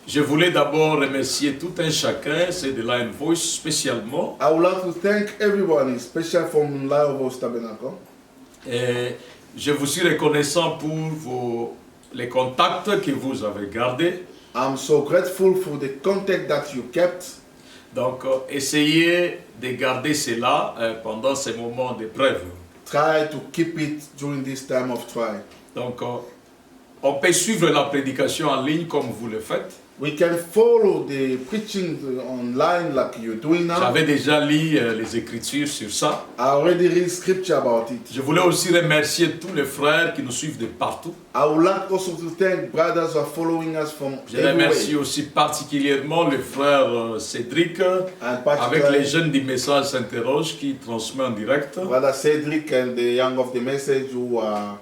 je voulais d'abord remercier tout un chacun, c'est de Lion Voice spécialement. I would like to thank everyone, especially from Lion Voice Tabernacle. Et je vous suis reconnaissant pour les contacts que vous avez gardés. I'm so grateful for the contact that you kept. Donc, essayez de garder cela pendant ces moments d'épreuve. Try to keep it during this time of trial. Donc, on peut suivre la prédication en ligne comme vous le faites. We can follow the preaching online like you're doing now. J'avais déjà lu les Écritures sur ça. I already read scripture about it. Je voulais aussi remercier tous les frères qui nous suivent de partout. I would like also to thank brothers who are following us from Je remercie everywhere. aussi particulièrement le frère Cédric, And avec les particularly jeunes du message s'interroge qui transmet en direct. Brother Cedric and the young of the message who are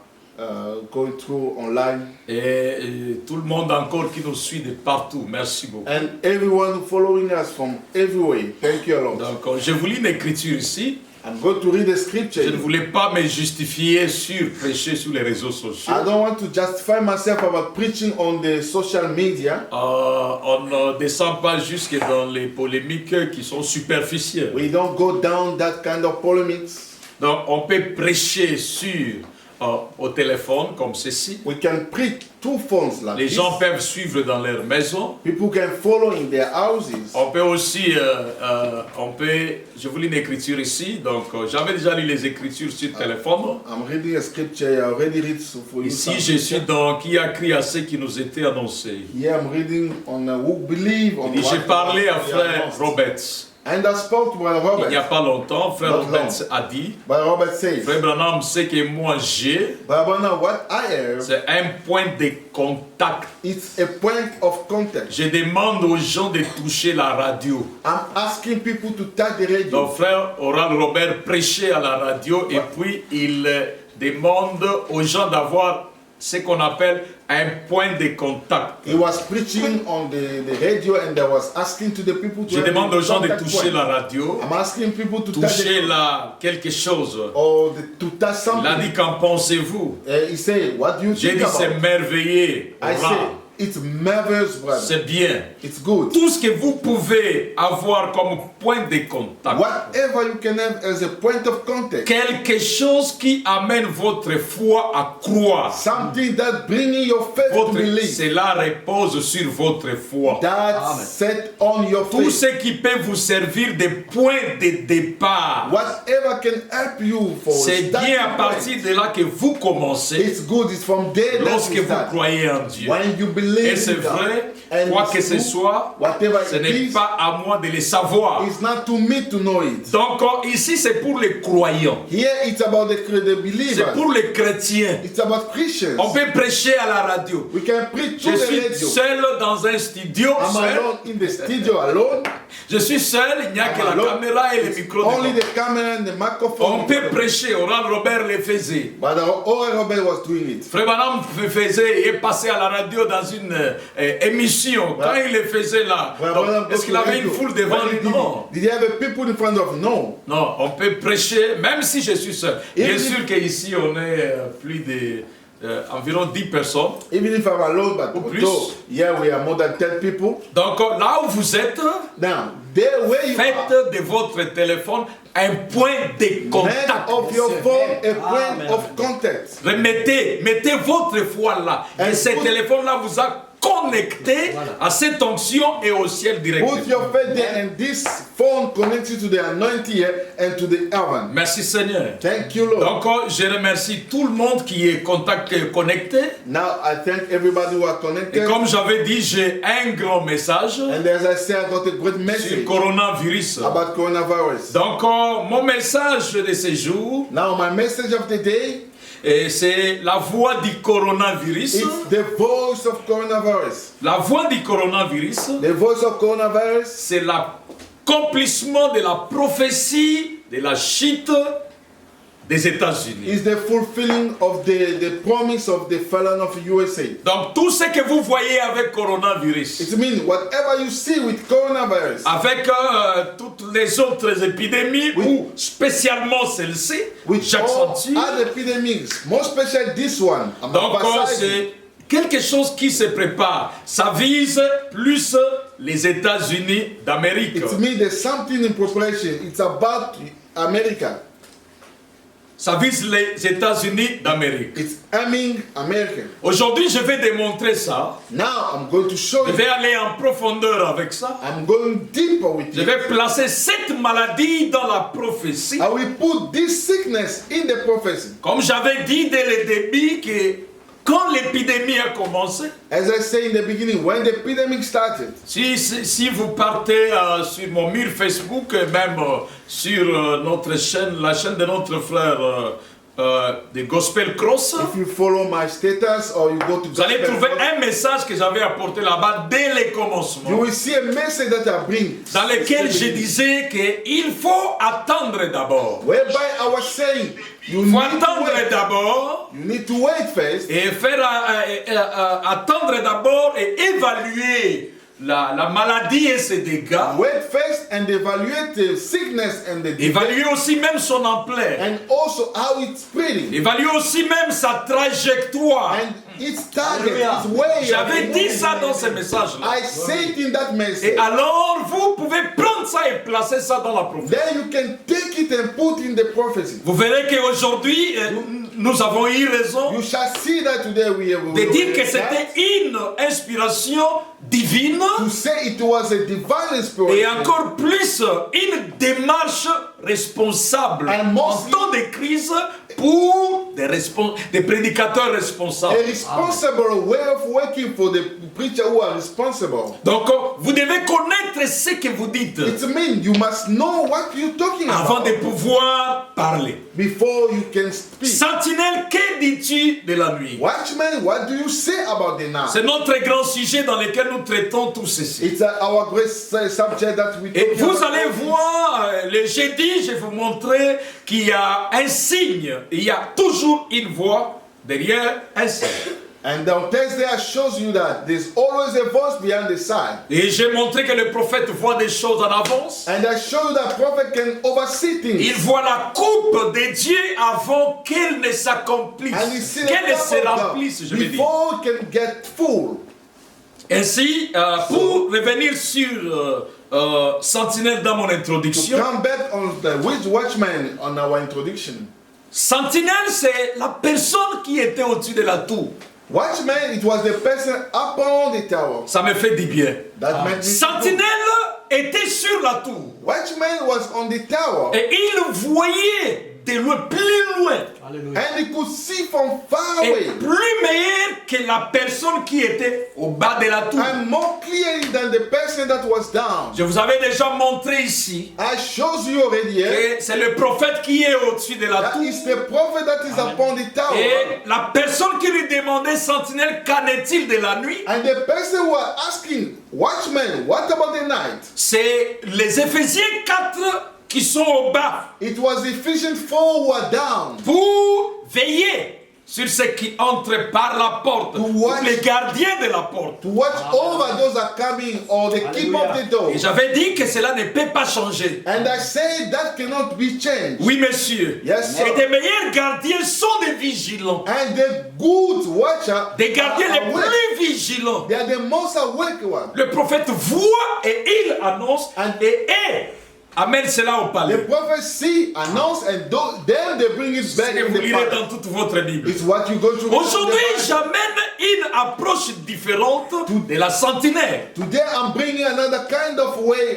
going through online. Et tout le monde encore qui nous suit de partout. Merci beaucoup. And everyone following us from everywhere. Thank you a lot. Donc, je vous lis une écriture ici. I'm going to read the scripture. Je ne voulais pas me justifier sur prêcher sur les réseaux sociaux. I don't want to justify myself about preaching on the social media. On ne descend pas jusque dans les polémiques qui sont superficielles. We don't go down that kind of polemics. Donc, on peut prêcher au téléphone comme ceci. We can preach two phones like Les this. gens peuvent suivre dans leur maison. People can follow in their houses. On peut aussi, je vous lis une écriture ici, donc j'avais déjà lu les écritures sur téléphone. I'm reading a scripture. I already read for you. Ici, some je suis scripture. dans qui a crié à ce qui nous était annoncé. Here I'm reading on who believe on Il dit, j'ai what parlé à we frère announced. Roberts. And I spoke to Brother Il n'y a Robert. pas longtemps, frère Not Roberts a dit, Brother Robert says, frère Branham, ce que moi j'ai, Brother Branham, what I have, c'est un point de contact. it's a point of contact. Je demande aux gens de toucher la radio. I'm asking people to touch the radio. Donc frère Oral Robert prêchait à la radio et puis il demande aux gens d'avoir ce qu'on appelle un point de contact. He was preaching on the radio and I was asking to the people to Je have demande the aux gens de contact toucher point. la radio, I'm asking people to touch toucher the, quelque chose. or to touch Il a something. dit qu'en pensez-vous? He said, what do you J'ai think dit c'est about? merveilleux. I Oral. say, it's marvelous, brother. C'est bien. It's good. Tout ce que vous pouvez avoir comme point de contact, Whatever you can have as a point of contact, quelque chose qui amène votre foi à croire. something that bringing your faith to believe, Cela repose sur votre foi. that set on your Tout faith. ce qui peut vous servir de point de départ, Whatever can help you for c'est starting bien à point, partir de là que vous commencez, it's good. It's from there that lorsque you vous start. croyez en Dieu. When you believe Et c'est in God, vrai, and quoi it's que ce true, soit, whatever ce it n'est is, pas à moi de le savoir. it's not to me to know it. Donc ici c'est pour les croyants, Here it's about the c'est believers. pour les chrétiens. It's about Christians. On peut prêcher à la radio. We can preach Je to the suis radio. seul dans un studio, I'm seul. alone in the studio alone. Je suis seul, il n'y a que la alone. caméra et le micro. Only devant. the camera and the microphone. On peut prêcher, Oral Robert le faisait. But Oral Robert was doing it. Frère Branham faisait et passait à la radio dans une émission. Quand il le faisait là, Brother donc, Branham est-ce go qu'il to avait radio. une foule devant When lui? Non. Did he have a people in front of? No. Non, on peut prêcher, même si je suis seul. Et Bien il- sûr qu'ici on est plus de environ 10 personnes. Even if I'm alone, but Ou plus. although, yeah, we are more than 10 people. Donc là où vous êtes, Now, there where you faites are, de votre téléphone un point de make contact. of your phone a point Amen. of contact. Mettez votre foi là. Et And ce put- téléphone-là vous a connecté Voilà. à cette onction et au ciel directement. Put your faith there, and this phone connects you to the anointing here and to the heaven. Merci Seigneur. Thank you, Lord. Donc je remercie tout le monde qui est connecté. Now I thank everybody who are Et connected. comme j'avais dit, j'ai un grand message And as I said, I got a great sur message le coronavirus. about coronavirus. Donc mon message de ce jour, Now my message of the day, c'est la voix du coronavirus. it's the voice of coronavirus. La voix du coronavirus, The voice of coronavirus c'est l'accomplissement de la prophétie de la chute des États-Unis. is the fulfilling of the promise of the fallen of USA. Donc tout ce que vous voyez avec coronavirus, It means whatever you see with coronavirus, avec toutes les autres épidémies, Oui. ou spécialement celle-ci, with all j'accentue. other epidemics, more especially this one, I'm Donc emphasizing. c'est quelque chose qui se prépare. Ça vise plus les États-Unis d'Amérique. It means there's something in preparation. It's about America. Ça vise les États-Unis d'Amérique. It's aiming America. Aujourd'hui, je vais démontrer ça. Now I'm going to show Je you. vais aller en profondeur avec ça. I'm going deeper with Je you. vais placer cette maladie dans la prophétie. I will put this sickness in the prophecy. Comme j'avais dit dès le début que quand l'épidémie a commencé, As I say in the beginning, when the epidemic started, si vous partez sur mon mur Facebook, et même sur notre chaîne, la chaîne de notre frère de Gospel Cross, if you follow my status or you go to vous allez Gospel trouver Cross, un message que j'avais apporté là-bas dès le you commencement, will see a message that I bring. dans lequel je disais qu'il faut attendre d'abord. Whereby I was saying, you Il faut need to attendre wait. d'abord You need to wait first et faire attendre d'abord et évaluer la maladie et ses dégâts. wait first and evaluate the sickness and the disease, Évaluer aussi même son ampleur. and also how it's spreading Évaluer aussi même sa trajectoire. and its target, its way. J'avais of dit moving. ça dans ce message-là. I say it in that message. Et alors, vous pouvez prendre ça et placer ça dans la prophétie. Then you can take it and put in the prophecy. Vous verrez qu'aujourd'hui, nous avons eu raison You shall see that today we de dire que c'était une inspiration divine to say it was a divine et inspiration. encore plus une démarche responsable And en mostly- temps de crise pour des prédicateurs A responsables. responsible way of working for the preacher who are responsible. Donc, vous devez connaître ce que vous dites It means you must know what you're talking avant about de pouvoir parler. before you can speak. Sentinelle, que dis-tu de la nuit? Watchman, what do you say about the night? C'est notre grand sujet dans lequel nous traitons tout ceci. It's our great subject that we Et talk vous about. allez voir, le jeudi, je vais vous montrer qu'il y a un signe. Il y a toujours une voix derrière un signe. And on Thursday I shows you that there's always a voice behind the sign. Et j'ai montré que le prophète voit des choses en avance. And I show you that prophet can oversee Il things. voit la coupe de Dieu avant qu'elle ne s'accomplisse, And he see the qu'elle ne se cup of remplisse, je God veux dire. before it can get full. Ainsi, pour revenir sur Sentinelle dans mon To introduction, come back on the watchman on our introduction. Sentinelle, c'est la personne qui était au-dessus de la tour. Watchman, it was the person upon the tower. Ça me fait du bien. That meant Sentinelle était sur la tour Watchman was on the tower et il voyait de loin, plus loin and he could see from far et away plus meilleur que la personne qui était au bas de la tour. and more clearly than the person that was down. Je vous avais déjà montré ici I showed you already here. que c'est le prophète qui est au-dessus de la That tour. is the prophet that is upon the tower. Et la personne qui lui demandait, Sentinelle, qu'en est-il de la nuit? And the person who are asking, Watchman, what about the night? C'est les Éphésiens 4 qui sont au bas It was Ephesians 4 who are down. pour veiller sur ceux qui entrent par la porte, watch- les gardiens de la porte. To watch over those are coming or the keep of the door. Et j'avais dit que cela ne peut pas changer. And I say that cannot be changed. Oui, monsieur. Yes, sir. Et des meilleurs gardiens sont des vigilants. And the good watcher, Des gardiens are les awake. plus vigilants. They are the most awake one. Le prophète voit et il annonce et amène cela au The palais. prophet see, announce, and then they bring it back Ce que in vous the lirez palace. dans toute votre Bible. It's what you go to. Aujourd'hui, j'amène une approche différente de la sentinelle Today I'm bringing another kind of way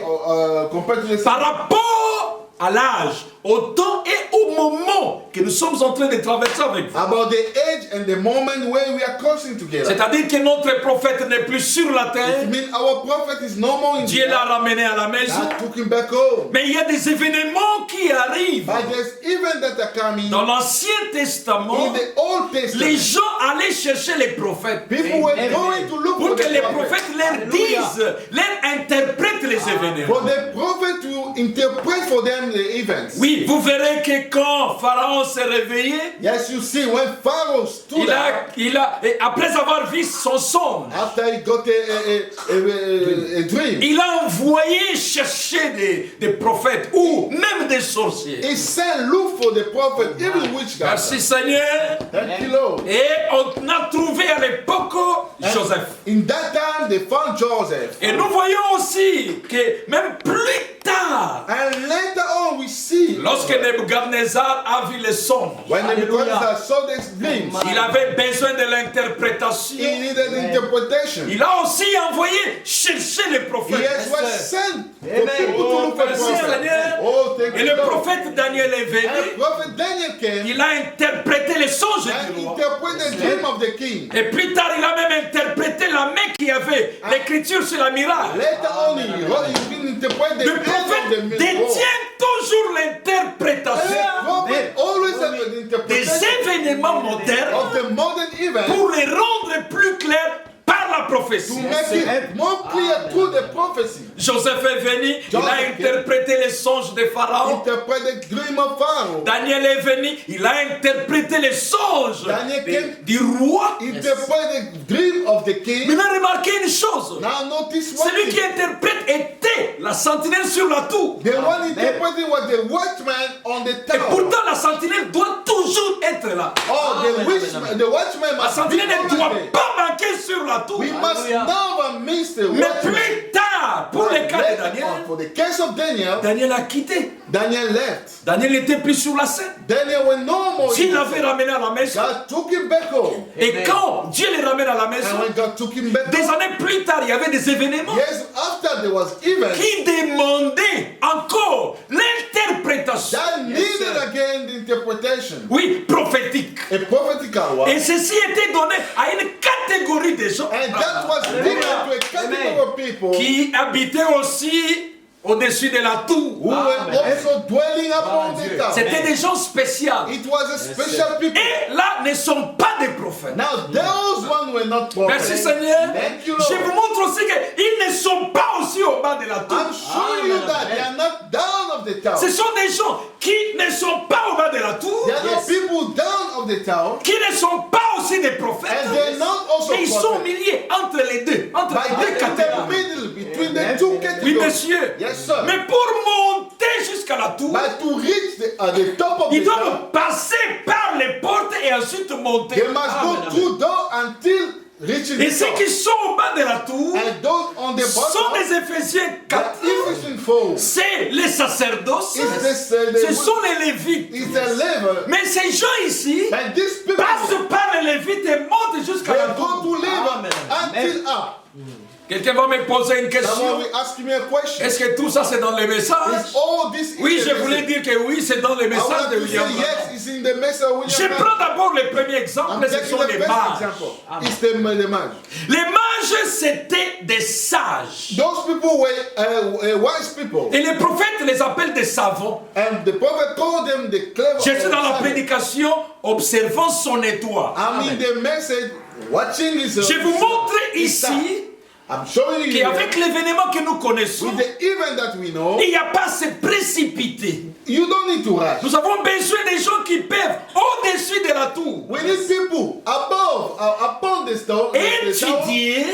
compared to the par rapport à l'âge, au temps et au moment que nous sommes en train de traverser avec vous. about the age and the moment where we are crossing together. C'est-à-dire que notre prophète n'est plus sur la It terre. means our prophet is no more in Dieu l'a ramené à la maison. God took him back home. Mais il y a des événements qui arrivent. But there's events that are coming Dans l'Ancien in Testament, the Old les Testament. gens allaient chercher les prophètes People were going to look pour for que the les prophet prophètes leur disent, leur interprètent les événements. For the prophet to interpret for them the events. Oui, vous verrez que quand Pharaon s'est réveillé, Yes, you see, when Pharaoh stood up, et après avoir vu son songe, after he got a dream, il a envoyé chercher des prophètes ou même des sorciers. he said, look for the prophet, even witch guys. Merci Seigneur. Thank you, Lord. Et on a trouvé à l'époque Joseph. In that time, they found Joseph. Et nous voyons aussi que même plus tard, And later on, we see, lorsque Nebuchadnezzar a vu les songes, when Nebuchadnezzar saw this dream, il avait besoin de l'interprétation. he needed interpretation. Il a aussi envoyé chercher les He prophètes. has was sent for people to look for Merci prophets. Seigneur. Oh, thank Et you, le Lord. prophète Daniel est And venu. prophet Daniel came Il a interprété les songes and du roi. interpreted the dream of the king. Et plus tard, il a même interprété la main qui avait l'écriture sur la miracle. Later on, he interpreted the Le end prophète of the miracle. détient toujours l'interprétation The prophet always has an des interpretation événements modernes of the modern event pour les rendre plus clairs par la prophétie. to make it more clear through the prophecy. Joseph est venu, il a interprété les songes de Pharaon. Interpret the dream of Pharaoh. Daniel est venu, il a interprété les songes du roi. Interpret the dream of the king. Mais remarquez une chose. Now notice what Celui qui interprète était la sentinelle sur la tour. the one interpreting was the watchman on the Et tower. pourtant la sentinelle doit toujours être là. Oh, the watchman La must sentinelle ne be doit always there. pas manquer sur la tour. We must never miss the Mais watchman. plus tard, pour le cas de Daniel, For the case of Daniel, Daniel a quitté. Daniel left. Daniel n'était plus sur la scène. Daniel went no more. S'il l'avait ramené à la maison, God took him back home. et quand Dieu les ramène à la maison, And when God took him back des home, années plus tard, il y avait des événements years after there was events qui demandaient encore l'interprétation. that needed again the interpretation. Oui, prophétique. A prophetical one. Et ceci était donné à une catégorie de gens And that was given to a category of people qui habitaient aussi au-dessus de la tour. who were also dwelling upon the tower. C'était des gens spéciaux. It was a special people. Et là, ne sont pas des prophètes. Now those ones were not prophets. Merci Seigneur. Thank you, Je Lord. vous montre aussi qu'ils ne sont pas aussi au bas de la tour. I'm showing you that they are not down of the tower. Ce sont des gens qui ne sont pas au bas de la tour, They are not people down of the tower. qui ne sont pas aussi des prophètes, And they're not also mais ils sont prophets. miliés entre les deux, entre But les deux they're in the catégories. middle between the two Oui, categories. monsieur. Yes, sir. Mais pour monter jusqu'à la tour, But to reach the top of ils the tower, doivent passer par les portes et ensuite monter. they must go through door until reaching Et the ceux top. qui sont au bas de la tour And those on the sont bottom, les Éphésiens the 4. Ephesian fold C'est les sacerdoces, is this ce sont les Lévites. is the level. Mais ces gens ici And these people passent par les Lévites et montent jusqu'à they la go tour. to level until up. Quelqu'un va me poser une question. Someone will ask me a question. Est-ce que tout ça c'est dans les messages? Is all this Oui, in je the voulais message? dire que oui, c'est dans les I messages want de to say William. yes, it's in the message of Je William. prends d'abord le premier exemple, I'm ce taking sont the les best mages. example. It's the mage. Les mages, c'était des sages. Those people were wise people. Et les prophètes les appellent des savants. And the prophet told them the clever. Je suis dans la savage. prédication, observant son étoile. I'm in the message, watching his. Je vous montre his star. ici I'm showing you qu'avec l'événement que nous connaissons, with the event that we know, il n'y a pas à se précipiter. you don't need to rush. Nous avons besoin des gens qui peuvent au-dessus de la tour We need people above, upon the stone, étudier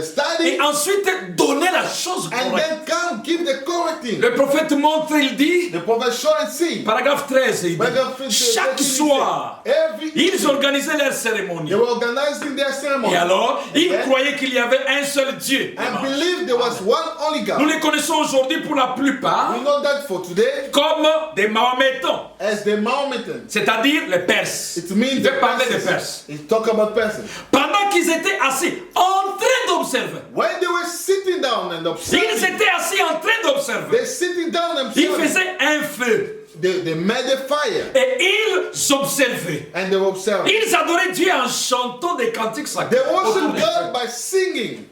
study, et ensuite donner la chose and correcte. then come give the correct thing. Le prophète montre, il dit, The prophet show and see. paragraphe 13, il dit, chaque soir, every ils organisaient leur they cérémonie. were organizing their ceremony Et alors, ils croyaient qu'il y avait un seul Dieu. and believed there was one only Nous God. les connaissons aujourd'hui pour la plupart We know that for today comme des Mahométans, as the Mahometans. c'est-à-dire les Perses. It means Je the vais parler des persons. Perses. It talk about persons. Pendant qu'ils étaient assis en train d'observer, When they were sitting down and ils observing, étaient assis en train d'observer, they're sitting down and ils observing. faisaient un feu They made a fire et ils observaient. and they were observing. Ils adoraient Dieu en chantant des cantiques sacrés. They worship God by singing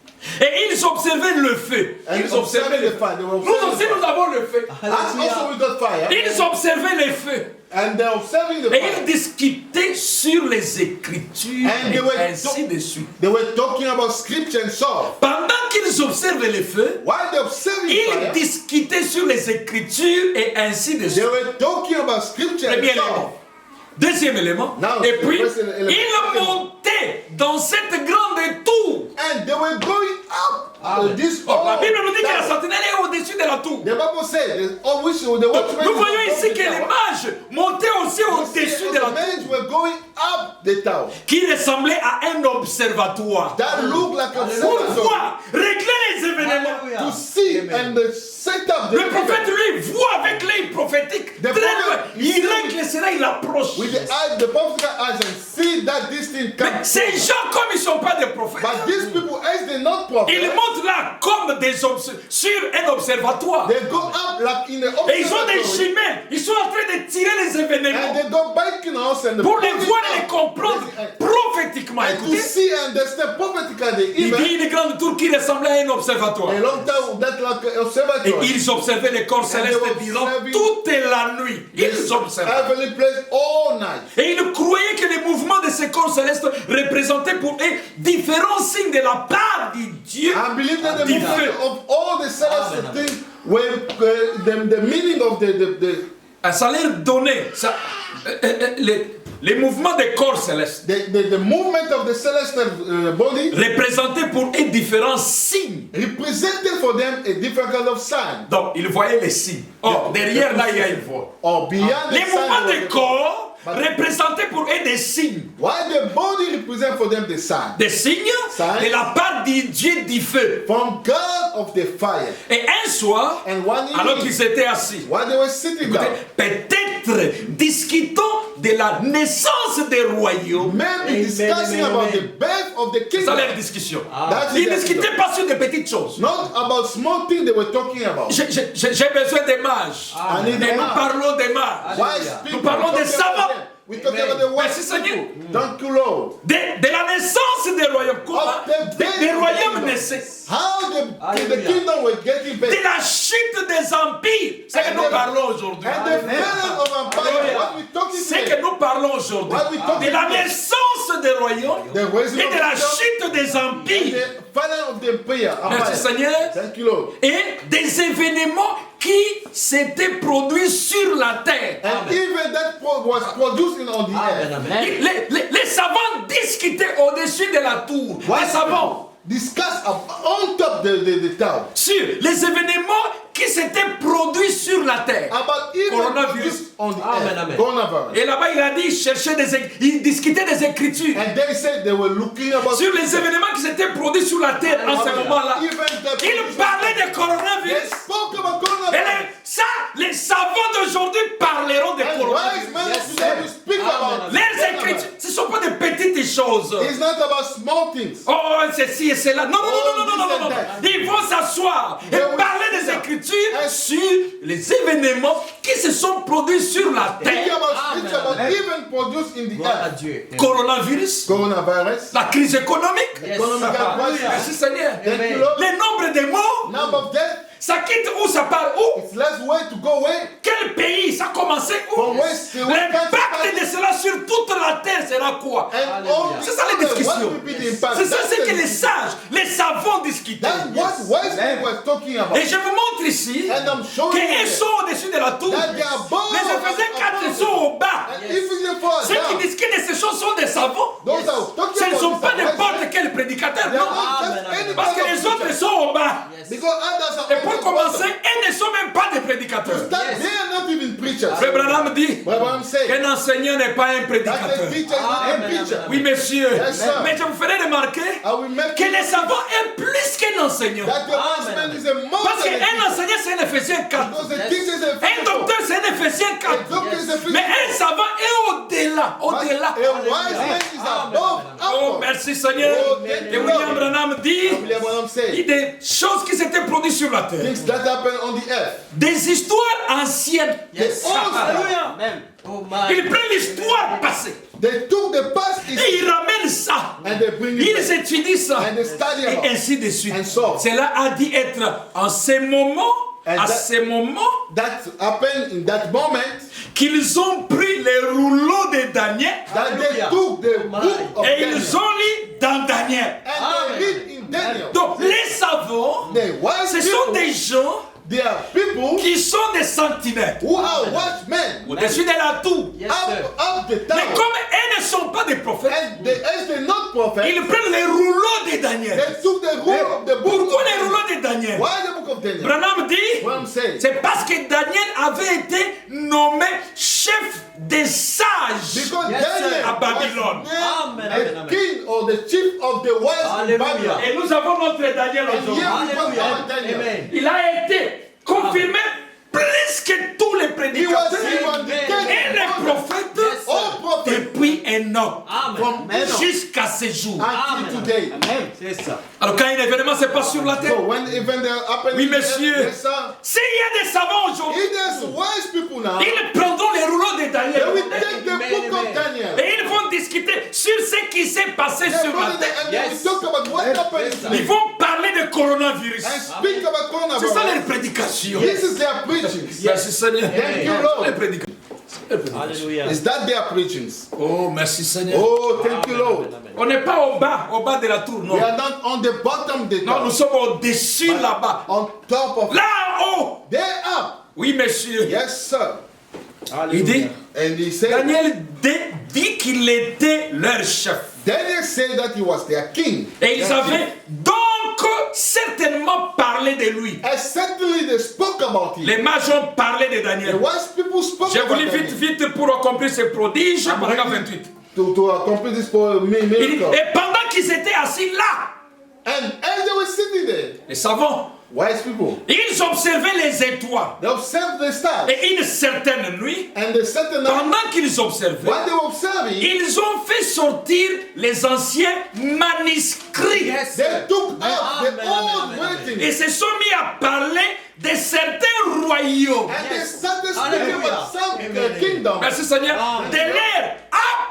Et ils observaient le feu. and Ils observaient observing le the feu. fire. They were Nous aussi, observing nous avons le feu. and also we got fire Ils observaient les feux. and they're observing the Et ils fire discutaient sur les les Écritures And et ainsi de suite. They were talking about scripture and so. Pendant qu'ils observent les feux, While they observing ils fire, discutaient sur les Écritures et ainsi de they suite. were talking about scripture and Premier so. élément. Deuxième élément. Now, Et puis, the first element. ils montaient dans cette grande tour. And they were going up this Oh, la Bible nous dit que la tower. sentinelle est au-dessus de la tour. The Bible said, oh, which the watchmen Nous voyons were ici above que the les tower. mages montaient aussi au-dessus de la The tour, men were going up the tower. qui ressemblait à un observatoire. That looked like a Pour observatory. voir, régler les événements. To see and set up the Le prophète, event. lui, voit avec l'œil prophétique. The Très loin. prophet, Il règle cela, il approche. With the eyes, the prophetical eyes, and see that this thing Mais comes. ces gens, comme ils ne sont pas des prophètes, But these people, as they're not ils prophets, montent là comme sur un observatoire. they go up like in the Et ils ont des observatory, jumelles. Ils sont en train de tirer les and événements they go biking us and pour les pull it voir et les up. comprendre prophétiquement. And to Écoutez, see and understand prophetically the il event. dit une grande tour qui ressemblait à un observatoire. A long time that like Et observatory. ils observaient les corps célestes they were durant observing toute la nuit. Ils observaient. Heavenly place all night. Et ils croyaient que les mouvements de ces corps célestes représentaient pour eux différents signes de la part du Dieu I believe that the du movement feu. of all the celestial things were the meaning of Ça leur donnait les mouvements des corps célestes the movement of the celestial body représentaient pour eux différents signes. represented for them a different kind of sign. Donc, ils voyaient les signes. Oh, derrière là, il y a une voie. Or beyond Les the mouvements sign. des corps représentaient pour eux des signes. While the body represent for them the sign. Des signes de la part du Dieu du feu. From God of the fire. Et un soir, And one alors evening, qu'ils étaient assis, while they were sitting écoutez, down, peut-être discutons de la naissance des royaumes. maybe discussing about the birth of the C'est ça kingdom. leur discussion. That's Ils ne their discutaient kingdom. pas sur des petites choses. Not about small things they were talking about. J'ai besoin des mages. I need Et a nous mage. parlons des mages. Wise people. Nous parlons des savants. We talk about the Merci wise Seigneur. people. Thank you, Lord. De la naissance des royaumes. Comment des royaumes naissaient. How the kingdom was getting De better. la chute des empires. C'est que And nous the- parlons aujourd'hui. And the falling of empire, what we talking C'est que today, nous parlons aujourd'hui. What we talking De la about? naissance des royaumes the raising et of de la the kingdom chute des and empires. the falling of the empire. Merci Seigneur. Thank you, Lord. Et des événements qui s'étaient produits sur la terre. And even that was produced on the earth. Les savants discutaient au-dessus de la tour. Les savants Discuss on top the town sur les événements qui s'étaient produits sur la terre. about even Coronavirus. produced on the Amen, earth. amen. Coronavirus. Et là-bas, il a dit, il discutait des Écritures And they said they were looking about sur les événements qui s'étaient produits sur la terre en ce moment-là. Even the Il parlait de They coronavirus. spoke about Et coronavirus. les savants d'aujourd'hui parleront de And wise coronavirus. men Yes, today sir. will speak Amen. about Les coronavirus. Écritures, ce ne sont pas des petites choses. It's not about small things. Oh, ceci et cela. Non, non, non, non, non, non, non, non. Ils vont s'asseoir et They will parler sit des down. Écritures And- sur les événements qui se sont produits sur la Think terre. about Amen. scripture about even produced in the Gloire à earth. Dieu. Coronavirus, Coronavirus. la crise économique. Yes. Economic crisis. Merci Seigneur. Thank you, Lord. Le nombre de morts, Number of death. ça quitte où, ça part où? It's less way to go away. Quel pays? Ça a commencé où? From west to west. L'impact de cela sur toute la terre sera quoi? And all C'est ça les discussions. what will be the impact? C'est ça That's ce que the- les sages, les savants discutaient. That's what wise people were talking about. Et je vous montre ici And I'm showing qu'ils you sont au-dessus de la tour. that they are above. Les Éphésiens 4 sont au bas. And Ephesians 4 Ceux qui down. discutent de ces choses sont des savants. Those are talking Ce ne about sont this pas are wise n'importe men. quel prédicateur, They are non. not just Amen, amen. any Parce kind que of les autres preacher. sont au bas. Because others are Et pour on the commencer, bottom. eux ne sont même pas des prédicateurs. That they are not even preachers. Frère Branham dit But what I'm saying, qu'un enseignant n'est pas un that a prédicateur. preacher is not a Amen, preacher. Oui, monsieur. Yes, sir. Mais je vous ferai remarquer I will make que les savants est plus qu'un enseignant. that the wise man is a more Parce than a qu'un teacher. enseignant, c'est un Éphésiens 4. Because the teacher is a Un physical. docteur, c'est un Éphésiens A 4. doctor is a Mais physical. un savant est au-delà. But Au-delà. a wise man is above. Oh, upward. merci Seigneur. Oh, thank Et you, William Lord. Branham dit William Branham il said, y a des choses qui s'étaient produites sur la terre. things that happen on the earth. Des histoires anciennes. Yes. The old stuff. Amen. Oh my. Il prend l'histoire passée They took the past et history il ramène ça. and they bring it Ils back. étudient ça. And they study Et about. ainsi de suite. And so. Cela a dû être en ce moment And à ce moment, that happened in that moment qu'ils ont pris les rouleaux de Daniel that they took the book of et Daniel ils ont lu dans Daniel. and they read in Daniel. Donc les savants, The wise ce sont people, des gens they are people qui sont des sentinelles who are watchmen au-dessus de la tour. Yes, sir. up the Mais tower. comme elles ne sont pas des prophètes, And they, as they're not prophets, ils prennent les rouleaux de Daniel. they took the rule of the book Pourquoi of les Daniel. rouleaux de Daniel? Why the book of Daniel? Branham dit, What I'm saying. c'est parce que Daniel avait été nommé chef des sages Because Yes, Daniel sir. à Babylone. was Amen, named amen, a amen. king or the chief of the wise in Hallelujah. Babylon. Et nous avons notre Daniel And aujourd'hui. here we got Hallelujah. our Daniel. Amen. Il a été confirmé plus que tous les He was prédicateurs even the et les king prophètes Yes, sir. all prophets depuis Enoch Amen. from Enoch jusqu'à ce jour. until today. Amen. C'est ça. Alors quand un événement se passe sur la terre, So when even the happening, Oui, monsieur. yes, sir. s'il y a des savants aujourd'hui, If there's wise people now, ils prendront les rouleaux de they Daniel will take the Amen, book of amen. Daniel. et ils vont discuter sur ce qui s'est passé They sur go la to the- terre. and they will Yes. talk about what happened Yes, Ils vont parler de coronavirus. and speak about C'est ça coronavirus. les prédications. This is their preaching. Merci Seigneur. Thank you, Les Lord. prédications. Les prédications. Alléluia. Is that their preachings? Oh, merci Seigneur. Oh, thank you, Lord. On n'est pas au bas de la tour, non. We are not on the bottom of the Non, nous tower, sommes au-dessus là-bas. on top of Là haut. They're up. Oui, monsieur. Yes, sir. Il dit, And he said, Daniel dit qu'il était leur chef. Daniel said that he was their king. Et ils Their avaient king. donc certainement parlé de lui. And certainly they spoke about him. Les mages ont parlé de The Daniel. wise people spoke J'ai about voulu Daniel. vite pour accomplir ce prodige, I'm paragraphe ready 28. To accomplish this Il dit, miracle. et pendant qu'ils étaient assis là, And as they were sitting there, les savants, wise people, ils observaient les étoiles. they observed the stars. Et une certaine nuit, And the certain night, pendant qu'ils observaient, while they were observing, ils ont fait sortir les anciens manuscrits. Yes, they sir. took out the Amen, amen, old amen, amen. writings. Et se sont mis à parler de certains royaumes. And they Yes. started speaking Hallelujah. about some Amen. kingdom Merci Seigneur. Amen. De leur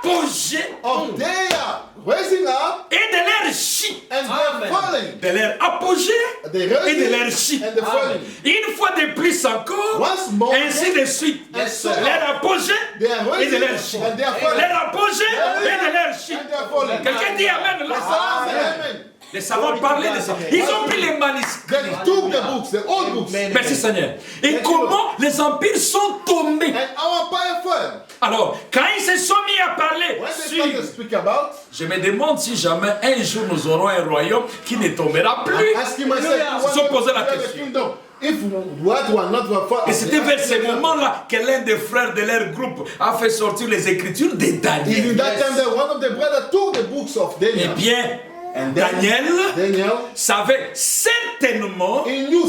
apogée of they are raising up et de leur chute. and they're Amen. falling. De leur apogée They et de raising leur chute. and they're falling. Une fois de plus encore, Once more, ainsi de suite. Yes, sir. Leur apogée they are et de raising leur chute. and they are falling. Leur apogée et de leur chute. And they are falling. Quelqu'un dit Amen là. Amen. Les savants parlaient de ça. Ils ont pris les manuscrits. They took the books, the old books, Amen. Merci Seigneur. Et comment les empires sont tombés. and our empire fell. Alors, quand ils se sont mis à parler When they sur... started to speak about, Je me demande si jamais un jour nous aurons un royaume qui ne tombera plus. asking myself, Hallelujah. what Se sont posé la will be the question. kingdom? If what were not were for Et c'était vers ce moment-là que l'un des frères de leur groupe a fait sortir les écritures de It is Daniel. in that time that one of the brothers took the books of Eh Daniel. bien, And then Daniel Daniel, savait certainement, he knew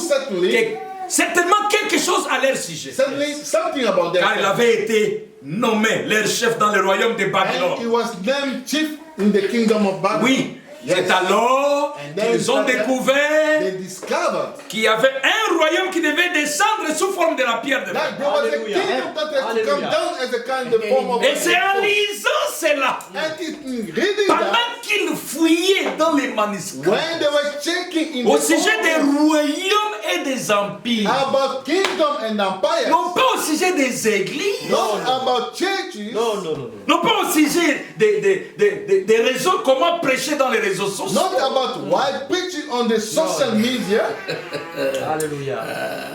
certainement quelque chose à leur sujet. certainly something about them. Car il avait été nommé leur chef dans le royaume de And he Babylone. was named chief in the kingdom of Babylon. Oui, Yes. c'est alors And then qu'ils ont découvert they discovered qu'il y avait un royaume qui devait descendre sous forme de la pierre de that fer. there was a Hallelujah. kingdom that had to come Hallelujah. down as a kind of form of Et c'est en lisant cela, and it, in reading pendant that, qu'ils fouillaient dans les manuscrits, when they were checking in au the sujet des form royaumes et des empires, about kingdom and empire, non pas au sujet des églises, not about churches, Non, non, non, non. non pas au sujet des réseaux, comment prêcher dans les réseaux sociaux. not about why preaching on the social media. Alléluia.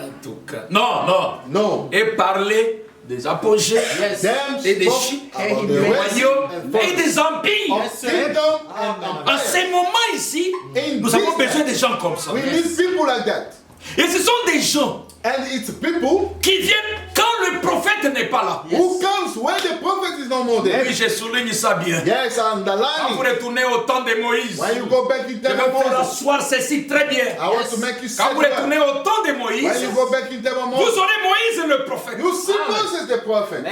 En tout cas, non. No. Et parler des apogées Yes. Them et des spoke chutes, about des the royaumes rising and et des empires. of kingdom and En empire. ces moments ici, In nous avons this besoin de gens comme ça. We need people like that. Et ce sont des gens And it's people qui viennent quand le prophète n'est pas là. who comes when the prophet is no more there. Oui, je souligne ça bien. Yes, Quand vous underlining. retournez au temps de Moïse, When you go back in je time vais of faire Moses, asseoir ceci très bien. I want to make you see Quand vous retournez that. au temps de When Moïse, you go back in time of vous Moses, aurez Moïse le prophète. you see Moses the prophet.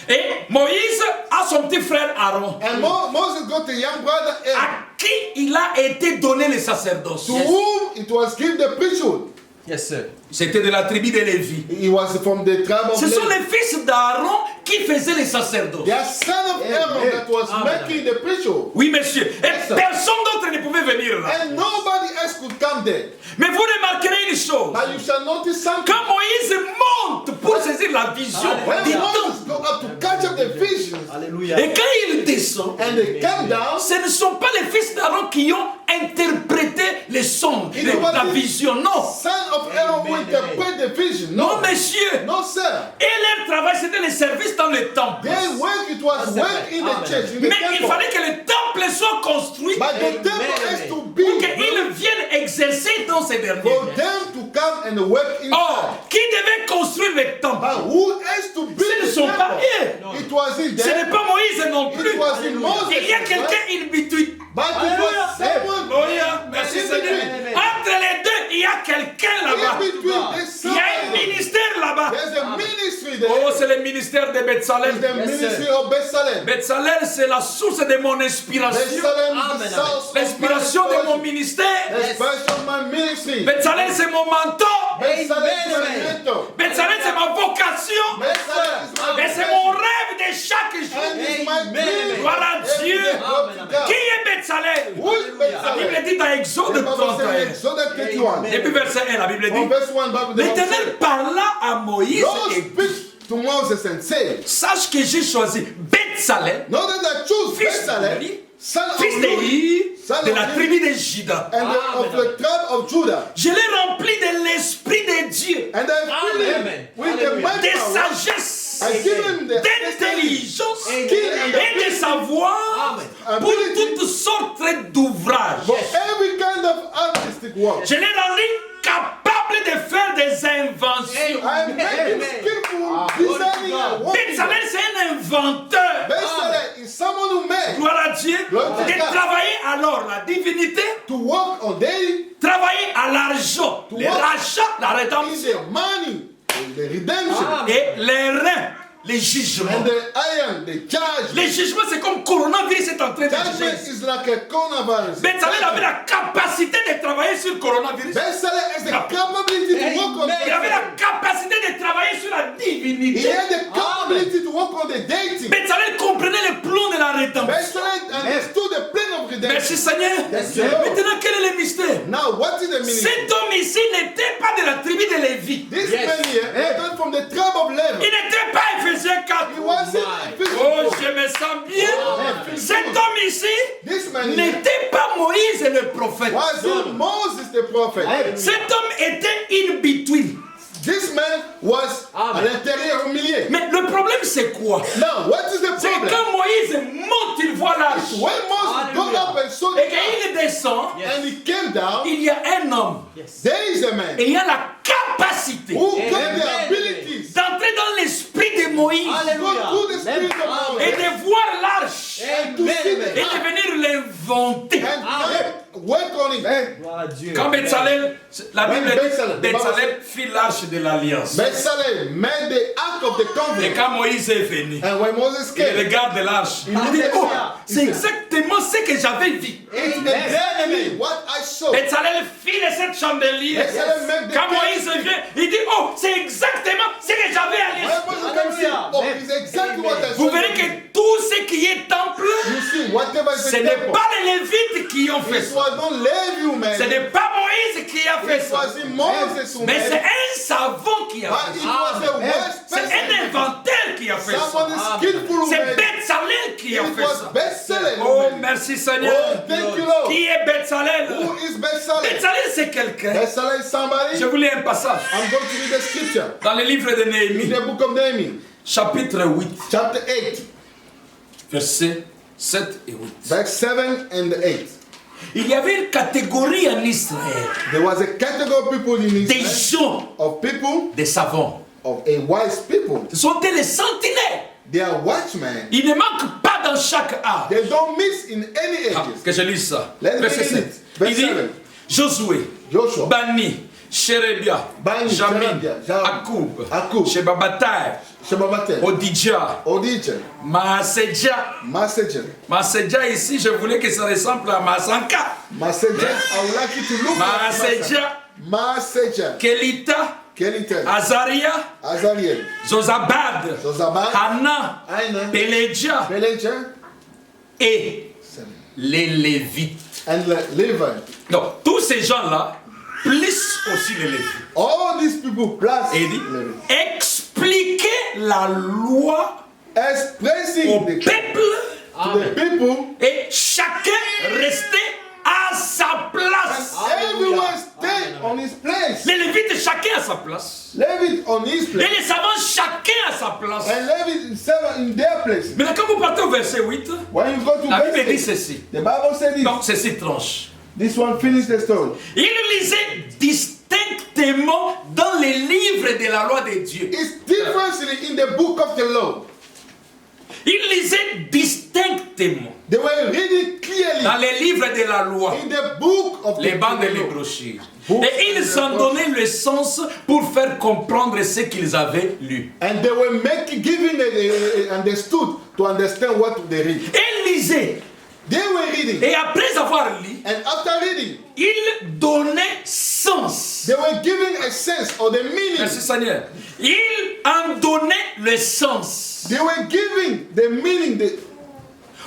Et Moïse a son petit frère Aaron, And Moses got a young brother Aaron, à qui il a été donné le sacerdoce. to whom it was given the priesthood. Yes, sir. C'était de la tribu de Lévi. He was from the tribe of Ce sont Levi. les fils d'Aaron qui faisaient les sacerdoces. The son of Aaron that was Amen. making the priesthood. Oui, monsieur. Et Yes, sir. personne d'autre ne pouvait venir là. And nobody else Moses could come there. Mais vous remarquerez une chose. But you shall notice something. Quand Moïse monte pour saisir la vision When du Moses temple, go up to catch up the visions, Alléluia. et quand il descend, and they came down, ce ne sont pas les fils d'Aaron qui ont interprété les sons, It was la the vision. Non. son of Aaron who interpret the vision. Non, No, messieurs. no, sir. Et leur travail, c'était le service dans le temple. Their work, it was work in the church, in the Mais il temple. fallait que le temple soit construit But the temple Amen. has to pour be qu'ils viennent exercer dans ces derniers. for them to come and work inside. Or, qui devait construire le temple? But who has to build Ce ne the sont pas temple? eux. It wasn't Ce n'est them. pas Moïse non plus. It wasn't Moses. Il y a quelqu'un in between. But it was someone Alléluia. Merci in Seigneur. between. Entre les deux, il y a quelqu'un là-bas. In between, there's Il y a un somebody. ministère là-bas. There's a ministry Oh, there. c'est le ministère de It's Betsalem. the ministry of Bethlehem. Betsalem, c'est la source de mon inspiration. Bethlehem is Amen, the amen. source of my L'inspiration de mon inspiration. ministère. The inspiration of my ministry. Betsalem, c'est mon mentor. Bethlehem is Amen. my mentor. Betsalem, c'est ma vocation. Bethlehem is my Mais c'est mon vocation. rêve de chaque And jour. it's my Amen. dream. Gloire à Every Dieu. day, glory to God. Qui est Betsalem? Who is La Bible Bethlehem? dit dans Exode The Bible says in 31. Exodus 31. Depuis verset 1, la Bible From dit, verse 1, Bible l'Éternel parla à Moïse Lord et speaks to Moses and said, sache que j'ai choisi Betsalem, know that I choose fils Bethlehem, d'Eli, son of fils de Uri, Hir, son de of la Hir, tribu de Juda. and of the tribe of Judah. Je l'ai rempli de l'Esprit de Dieu, And I fill him Amen. with the Hallelujah. mighty de power. sagesse, I give him the d'intelligence skill and the et de savoir Amen. pour toutes sortes d'ouvrages. for every kind of artistic work. Je l'ai rendu capable de faire des inventions. I make him skillful designing and working. Betsalem, c'est un inventeur. Bethlehem is someone who made Gloire à Dieu. Gloire à De Dieu. travailler alors la divinité, to work on daily travailler à l'argent, le work rachat, la in rédemption the money, the redemption, et les reins, les jugements. and the iron, the charge. Les jugements, c'est comme coronavirus est en train de Judgment juger. is like a coronavirus. Betsalem avait la capacité de travailler sur le coronavirus. Bethlehem has the capability to work on Il avait that. la capacité de travailler sur la He divinité. had the capability to work on the deity. Betsalem comprenait le plan de la rédemption. Bethlehem understood the plan of redemption. Merci Seigneur. Sir. Maintenant, quel est le mystère? Now, what is the meaning? Cet homme ici n'était pas de la tribu de Lévi. This Yes. man here came from the tribe of Levi. Il n'était pas Éphésiens 4. He wasn't Oh, physical. je me sens bien. Oh, Cet homme ici This man here n'était pas Moïse le prophète. wasn't Moses the prophet. Cet homme était in between. This man was à l'intérieur, au milieu. Mais le problème c'est quoi? Now, what is the C'est problem? quand Moïse monte, il voit l'arche. When Moses got up and saw the Et quand il descend, and he came down, il y a un homme. there is a man Et il y a la capacité who got the Amen. abilities d'entrer dans l'esprit de Moïse to go through the spirit of et Moses de voir l'arche and to see et the de venir l'inventer. and work on it. Gloire à Dieu. Quand Betsalem, la Bible dit, Betsalem, Betsalem fit l'arche de l'alliance. Bethlehem made the ark of the Et covenant. quand Moïse est venu, And when Moses il came, regarde l'arche. Il dit, oh, c'est exactement ce que j'avais vu. it's exactly what I saw. Betsalem fit les 7 chandeliers. Betsalem made the Quand Moïse vient, il dit, oh, c'est exactement ce que j'avais à When l'esprit. Moses came, say, oh, it's exactly what I saw. Vous verrez que tout ce qui est temple, You see, whatever is ce the n'est temple, pas les Lévites qui ont fait it ça. was not Levi who made Ce it. n'est pas Moïse qui a fait It ça. was Moses who Mais made c'est it. un savant qui a But fait it ça. was a wise C'est un person. inventeur qui a fait ça. Someone is skillful who C'est made it. Betsalem qui a It fait was ça. Bethlehem who Oh, made it. merci Seigneur. Oh, thank you, Lord. Qui est Betsalem? Who is Bethlehem? Betsalem, c'est quelqu'un. Bethlehem is somebody. Je vous lis un passage. I'm going to read the scripture. Dans le livre de In Néhémie, the book of Nehemiah, chapitre 8, chapter 8, versets 7 et 8. verse 7 and 8. Il y avait une catégorie en Israël There was a category of people in des Israel, gens, of people, des savants. of a wise people. Ce sont les sentinelles. They are watchmen. Ils ne manquent pas dans chaque art. They don't miss in any Ah, ages. que je lise ça. Let's Verset begin 7. it. Verse Il dit 7. Josué, Joshua, Bani, Sherebia, Bani, Jamin, Sherebia, Jamin, Akub, Akub, Shebabatai, Shebabate, Odidja, Odije, Maasedja. Messenger. Maasedja ici, je voulais que ça ressemble à Masanka. Messenger, I would like you to look at Maasedja, Messenger. Kelita, Kelitel, Azaria, Azariel, Zozabad, Zozabad, Hana, Aina, Peledja Peleja, et les Lévites. and Levi. Donc, tous ces gens-là, plus aussi les Lévites. All these people plus Et il dit, Levi. expliquer la loi au Expressing peuple to the people et chacun restait à sa place. and everyone stay on his place. Les Lévites, chacun à sa place. Levi on his Et place. les savants, chacun à sa place. And Levi serve in their place. Maintenant, quand vous partez au verset 8, When you go to la Bible dit verse 8, ceci. the Bible said this. Donc, ceci tranche. This one finished the story. Il lisait distinctement dans les livres de la loi de Dieu. It's differently in the book of the law. Il lisait distinctement They were reading clearly dans les livres de la loi, in the book of les the bandes et les law. brochures. Et ils en donnaient le sens pour faire comprendre ce qu'ils avaient lu. And they were giving understood to understand what they read. Ils lisaient. They were reading. Et après avoir lu, And after reading, ils donnaient sens. they were giving a sense or the meaning. Merci Seigneur. Ils en donnaient le sens They were giving the meaning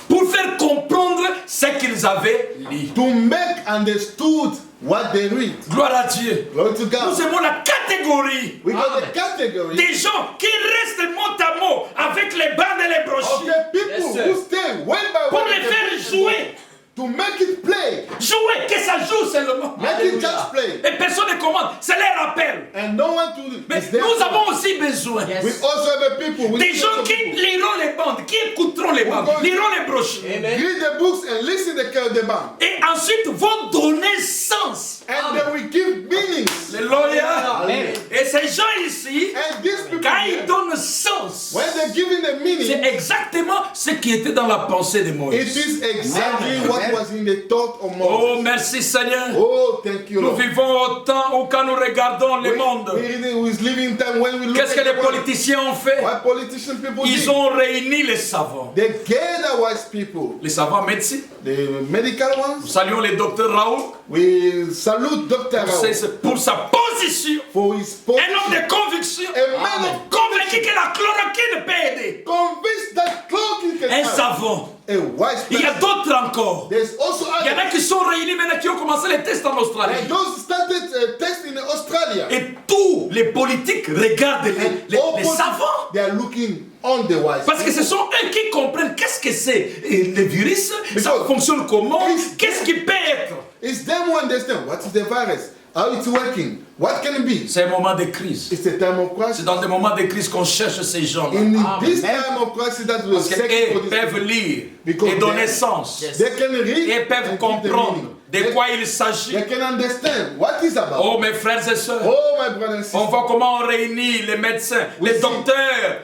pour faire comprendre ce qu'ils avaient lu. to make understood what they read. Gloire à Dieu. Glory to Nous God. aimons la catégorie We got the category des gens qui restent mot à mot avec les bandes et les of brochures the people Yes, sir. who stay one by pour one les in the faire book jouer. to make it play. Jouer, que ça joue seulement. Make it just play. Et personne ne commande, c'est les rappels. And no one to Mais is there. nous avons aussi besoin Yes. We also have a people. We des also gens qui people. liront les bandes, qui écouteront les bandes, liront les brochures. Amen. Read the books and listen to the band. Et ensuite vont donner sens. And they will give meanings. Alléluia. Amen. Et ces gens ici, And these people, quand ils here, donnent sens, when they're giving the meaning, c'est exactement ce qui était dans la pensée de it Moïse. is exactly Amen. what was in the thought of Oh, Moses. merci Seigneur. Oh, thank you, Nous Lord. vivons au temps où quand nous regardons le monde, We live in time when we look qu'est-ce que at les the world. politiciens ont fait? What politician people Ils did? ont réuni les savants. They gather wise people, Les savants médecins. the medical Nous ones. saluons le docteur Raoul We salute Dr. Rao pour sa position. for his Un homme position. de conviction. A man of Convaincu que la chloroquine peut aider. convinced that cloaking can Un help. savant. A wise Il y a person. d'autres encore. There's also Il y en a others. qui sont réunis maintenant qui ont commencé les tests en Australie. And those started a test in Australia. Et tous les politiques regardent And les opposite, savants. they are looking on the wise. Parce que ce sont eux qui comprennent qu'est-ce que c'est le virus, ça Because fonctionne comment, it's- qu'est-ce qui peut être. It's them who understand what is the virus, how it's working, what can it be. C'est un moment de crise. It's a time of C'est crisis. dans des moments de crise qu'on cherche ces gens-là. In this time of crisis that we are Parce searching for qu'ils these peuvent people. lire Because et donner they- sens. They can read Et peuvent and give the comprendre meaning. de quoi il s'agit. They can understand what is about. Oh mes frères et sœurs, Oh my brothers and on sisters. voit comment on réunit les médecins, les see. docteurs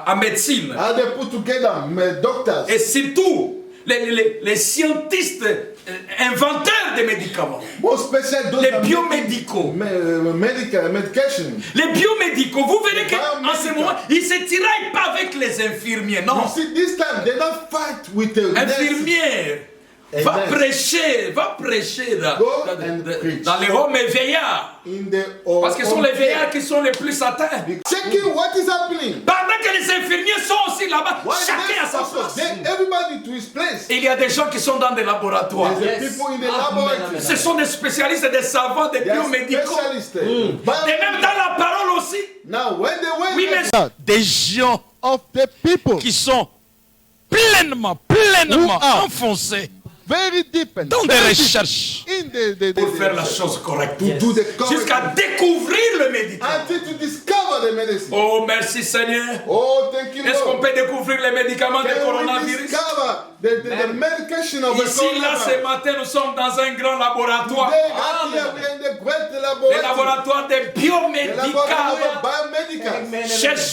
à médecine. How they put together doctors. Et surtout les scientistes inventeurs des médicaments. More special those Les that biomédicaux. medication. Les biomédicaux, vous verrez Les qu'en ce biomédicaux. moment, ils ne se tiraillent pas avec les infirmiers, non. You see, this time they don't fight with the nurses. Infirmière, va Amen. prêcher Go and preach. dans les hommes et veillards. In the Parce que ce sont les veillards qui sont les plus atteints. checking what is happening. Pendant que les infirmiers sont aussi là-bas, Why chacun à sa also, place. everybody to his place. Il y a des gens qui sont dans des laboratoires. There's Yes. people in the Amen, laboratory. amen. Ce sont des spécialistes, des savants, des They are biomédicaux. specialists. Et même dans la parole aussi. Now, when they went Oui, mais des gens of the people qui sont pleinement Who are enfoncés very deep and dans des very deep recherches in pour faire la chose correcte. to do the correct Jusqu'à découvrir le médicament. until to discover the medicine. Oh, merci Seigneur. Oh, thank you, Est-ce qu'on Lord. peut découvrir les médicaments du Can we coronavirus? discover the medication of the Ici, là, ce coronavirus? matin, nous sommes dans un grand laboratoire. Today, right here, we are in the great Le laboratory. laboratoire des The laboratory biomédicaux. of biomedicals.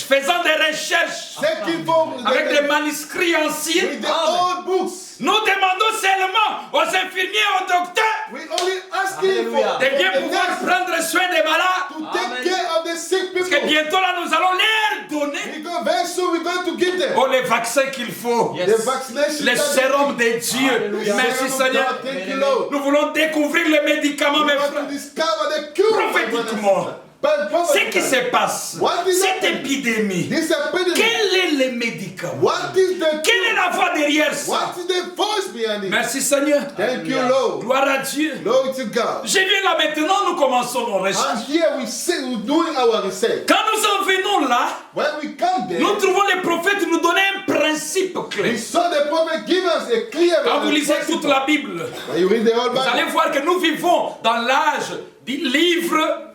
Faisant des recherches Taking for avec des manuscrits anciens. with the old books. Nous demandons seulement aux infirmiers, aux docteurs, We only asking for Hallelujah. de bien the pouvoir nurse prendre soin des malades. to take care of the sick Parce que people. bientôt là, nous allons leur donner Very soon we're going to give them oh, les vaccins qu'il faut. Yes. the vaccination. Les that sérums they de Dieu. Alléluia. need. Merci Serum of Seigneur. God. Thank you, Lord. Nous voulons découvrir les médicaments, We mes want to frères. discover the cure. my brothers and Prophétiquement. sisters. Ce qui se passe, What is cette happening? épidémie, This epidemic. quel est le médicament? What is the Quelle est la voix derrière ça? What is the voice behind it? Merci Seigneur. Thank you, Lord. Gloire à Dieu. Glory to God. Je viens là maintenant, nous commençons nos And recherches. here we're doing our research. Quand nous en venons là, When we come there, nous trouvons les prophètes nous donner un principe we clé. saw the prophet give us a clear Quand vous lisez principle. toute la Bible, When you read the whole vous allez Bible, voir que nous vivons dans l'âge du livre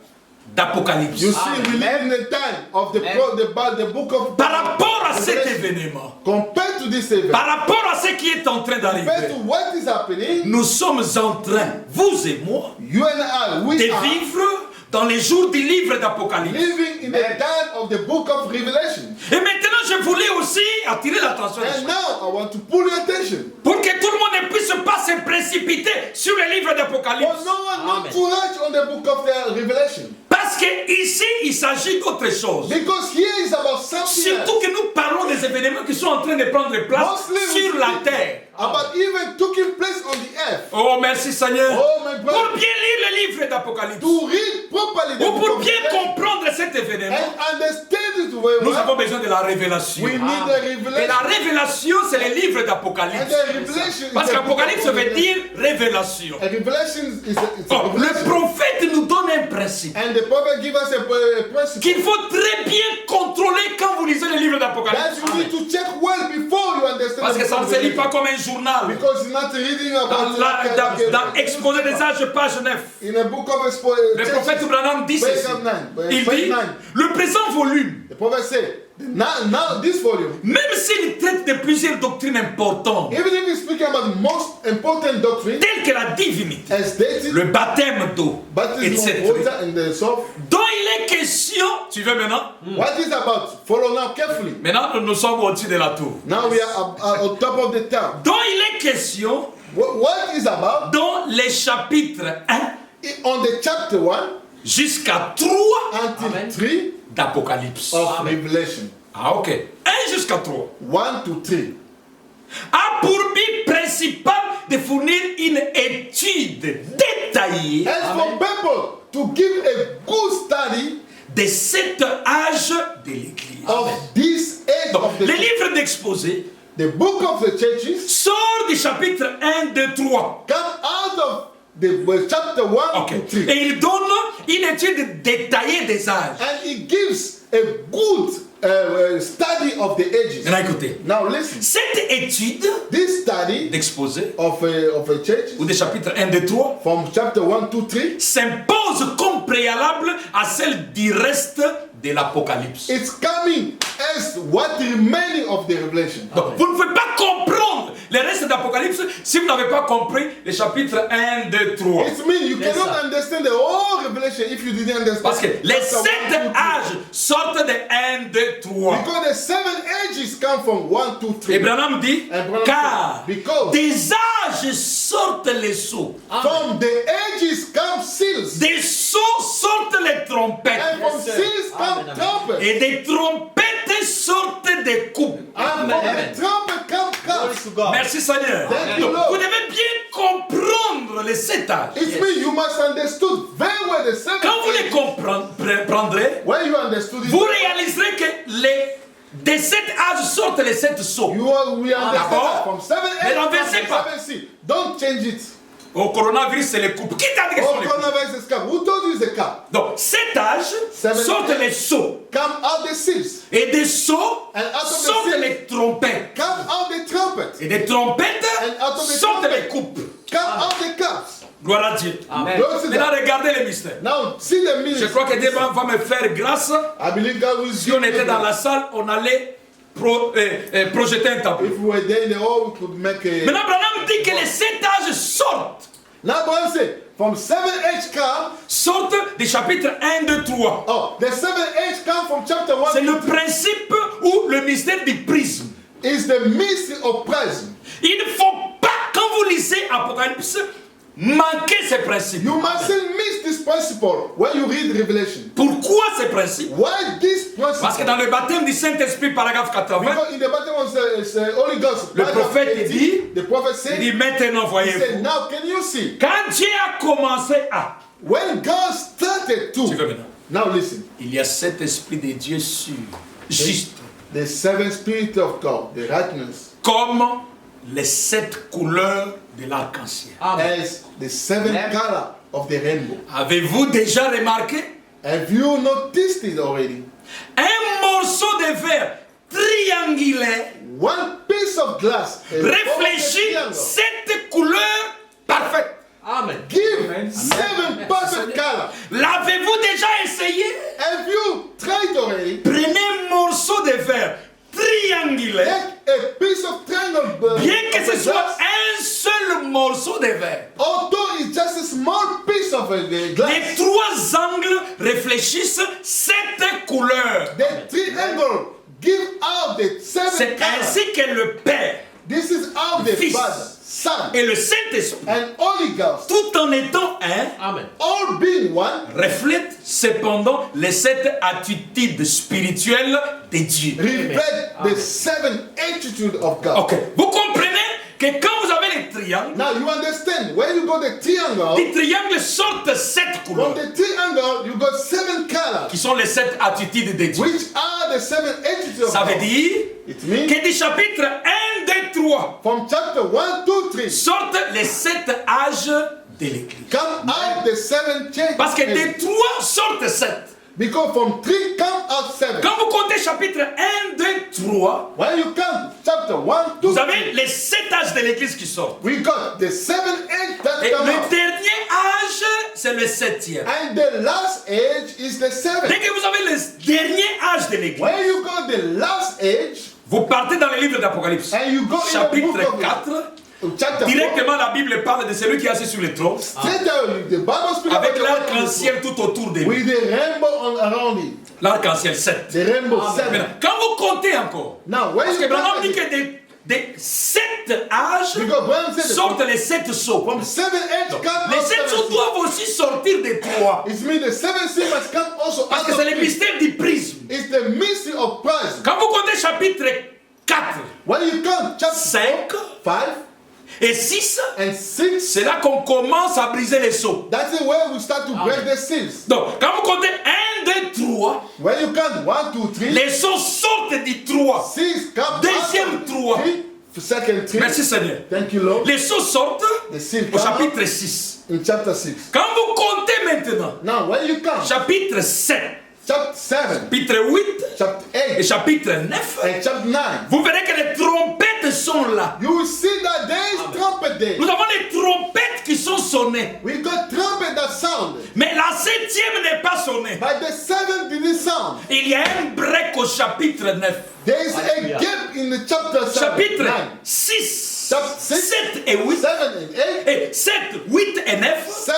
d'Apocalypse. you see we live in the time of the book of Par rapport à cet Revelation. événement, Compared to this event, par rapport à ce qui est en train compared d'arriver, to what is happening, nous sommes en train, vous et moi, you and I, we de are vivre dans les jours du livre d'Apocalypse. living in the time of the book of Revelation. Et maintenant, je voulais aussi attirer l'attention des And gens, now I want to pull your attention. pour que tout le monde ne puisse pas se précipiter sur le livre For d'Apocalypse. no one not to rush on the book of the Revelation. Parce que ici, il s'agit d'autre chose. Because here is about something Surtout else. que nous parlons des événements qui sont en train de prendre place Mostly we sur la speak terre. about even taking place on the earth. Oh, merci Seigneur. Oh my Pour brother, bien lire le livre d'Apocalypse, to read properly the ou book pour of bien Revelation comprendre cet événement, and understand it very nous avons well, besoin de la révélation. we need the Et revelation. la révélation, c'est le livre And d'Apocalypse. the revelation Parce is the book qu'Apocalypse of veut Revelation. dire révélation. A revelation is a Oh, le revelation. prophète nous donne un principe And the prophet give us a principle qu'il faut très bien contrôler quand vous lisez le livre d'Apocalypse. that you need to check well before you understand Parce the que book ça of ne se lit Revelation. pas comme un journal. Because it's not reading Dans, about dans Exposé des âges, page 9, in a book of le prophète Branham dit Page ceci. 9, Il page dit, 9. le présent volume, The prophet said, now this volume, même s'il traite de plusieurs doctrines importantes, even if he's speaking about the most important doctrine, telles que la divinité, as stated, le baptême d'eau, baptism etc., of water and the soft, dont il est question, tu veux maintenant? what is about? Follow now carefully. Maintenant, nous sommes au-dessus de la tour. Now we are on top of the town. Dont il est question What is about? dans les chapitres 1 On the chapter 1 jusqu'à 3 until Amen. 3 d'Apocalypse. of Amen. Revelation. Ah, ok. 1 jusqu'à 3. 1 to 3. A pour but principal de fournir une étude détaillée As for people to give a good study de cet âge de l'Église. of this age Donc, of the le church, livre d'exposé the book of the churches sort du chapitre 1, 2, 3. come out of the chapter 1 Ok. to 3. Et il donne une étude détaillée des âges. And it gives a good study of the ages. Maintenant, écoutez. Now listen, Cette étude this study d'exposé, of a church ou des chapitres 1, 2, 3, from chapter 1 to 3, s'impose comme préalable à celle du reste de l'Apocalypse. it's coming as what remaining of the revelation. Donc, vous ne pouvez pas comprendre le reste d'Apocalypse si vous n'avez pas compris les chapitres 1, 2, 3. It means you Yes, cannot sir. understand the whole revelation if you didn't understand. Parce que les chapter 1 sept to 3. âges sortent de 1, 2, 3. Because the 7 ages come from 1 to 3. Et Branham dit, And Branham car said, because des âges sortent les sceaux, from the ages come seals. des sceaux sortent les trompettes, And from Yes, sir. seals come Amen. trumpets. et des trompettes sortent des coupes. And from Amen. the trumpet come Glory cups. to God. Merci Seigneur. Thank you, Donc, Lord. vous devez bien comprendre les sept âges. It means you must understood very well the 7 Quand vous les ages. comprendrez, When you understood it, vous réaliserez que des sept âges sortent les sept sceaux. we understand D'accord. that from 7 Mais ages renversez come pas. 7 seals. Don't change it. Au coronavirus, c'est les coupes. Qui t'a dit que ce Oh, sont les coupes? coronavirus is come. Who told you it's a cup? Donc, sept âges Seven sortent âges. les sceaux. Come out the seals. Et des sceaux And out of the sortent seals, les trompettes. come out the trumpet. Et des trompettes And out of the sortent trumpet. les coupes. Come out the cups. Gloire à Dieu. Amen. Don't see Maintenant, that. regardez les mystères. Now, see the meaning. Je crois que Dieu va me faire grâce. I believe God will Si on était dans la salle, on allait projeter un tableau. If we were there in the hall, we could make a... Maintenant, Branham dit que les sept âges sortent. Now, God said, from 7 age come, Sortent des chapitres 1, 2, 3. oh, the 7 age come from chapter 1 C'est le to 3. principe ou le mystère du prisme. Is the mystery of present. Il ne faut pas, quand vous lisez Apocalypse, manquer ces principes. You mustn't miss this principle when you read Revelation. Pourquoi ces principes? Why this principle? Parce que dans le baptême du Saint-Esprit, paragraphe 80, Because in the bottom of the Holy Ghost, Le paragraph prophète 18, dit, the prophet il said, dit maintenant he voyez-vous. said, now can you see? Quand Dieu a commencé à, When God started tu veux to, maintenant, Now listen. Il y a 7 esprits de Dieu sûrs, justes, The 7 Spirit of God, the rightness, comme les 7 couleurs de l'arc-en-ciel. Amen. as the 7 Amen. color of the rainbow. Avez-vous déjà remarqué? Have you noticed it already? Un morceau de verre triangulaire One piece of glass réfléchit 7 couleurs parfaites. Amen. give 7 perfect color. L'avez-vous déjà essayé? Have you tried already? Prenez un morceau de verre triangulaire, Take a piece of triangle bien que of ce a soit glass, un seul morceau de verre. although it's just a small piece of the glass. Les 3 angles réfléchissent 7 couleurs. The triangle give out the 7 C'est colors. ainsi que le Père This is how the Fils. Father, Son, et le Saint-Esprit, and Holy Ghost, tout en étant un, Amen. all being one, reflètent cependant les 7 attitudes spirituelles de Dieu. reflect the 7 attitude of God. Ok, vous comprenez que quand vous avez les triangles, Now you understand, when you got the triangle, les triangles sortent 7 from couleurs, the triangle you got 7 colors, qui sont les 7 attitudes de Dieu. which are the 7 attitudes of Ça veut God. dire It means que du chapitre 1, 2, 3 from chapter 1, 2, 3, sortent les 7 âges de l'Église. come out the 7 changes. Parce que des 3 sortent 7. Because from 3 come out 7. Quand vous comptez chapitre 1, 2, 3, When you come chapter 1, 2, vous avez 3, les 7 âges de l'Église qui sortent. we got the 7 age that Et come le out. dernier âge, c'est le 7e. And the last age is the 7th. Dès que vous avez le dernier âge de l'Église, When you got the last age, vous partez dans le livre d'Apocalypse. and you go in the book Chapitre of 4, chapter 4, directement la Bible parle de celui qui est assis sur le trône, straight down, the Bible speaks avec about the one l'arc-en-ciel tout autour de lui. with the rainbow around it. L'arc-en-ciel 7. The rainbow Amen. 7. Maintenant, quand vous comptez encore, Now, when parce que you Branham count dit it, que des 7 âges because Branham said that sortent les 7 sceaux. from 7 age Donc, come les out 7 sceaux 7 doivent aussi sortir des 3. It means the 7 seals must come also Parce out que of c'est le 3. mystère du prisme. It's the mystery of Christ. Quand vous comptez chapitre 4, When you count chapter 5 5 et 6, and 6, c'est là qu'on commence à briser les sceaux. that's where we start to break the seals. Donc, quand vous comptez 1, 2, 3, When you count 1, 2, 3, les sceaux sortent du 3. 6 come Deuxième out of 3. 3, second 3. Merci Seigneur. Thank you, Lord. Les sceaux sortent The seal au come chapitre out 6. in chapter 6. Quand vous comptez maintenant, Now, when you count chapitre 7, chapter 7, chapitre 8 chapter et 8, chapitre 9, and chapter 9, vous verrez que les trompettes sont là. you will see that there is trumpet there. Nous avons les trompettes qui sont sonnées. We got trumpet that sound, Mais la 7e n'est pas sonnée. but the 7th didn't sound. Il y a un break au chapitre 9. There is a Hallelujah. gap in the chapter 7, Chapitre 9, 6, Chapter 6, 7 et 8, 7 and 8, et 7, 8 et 9 7,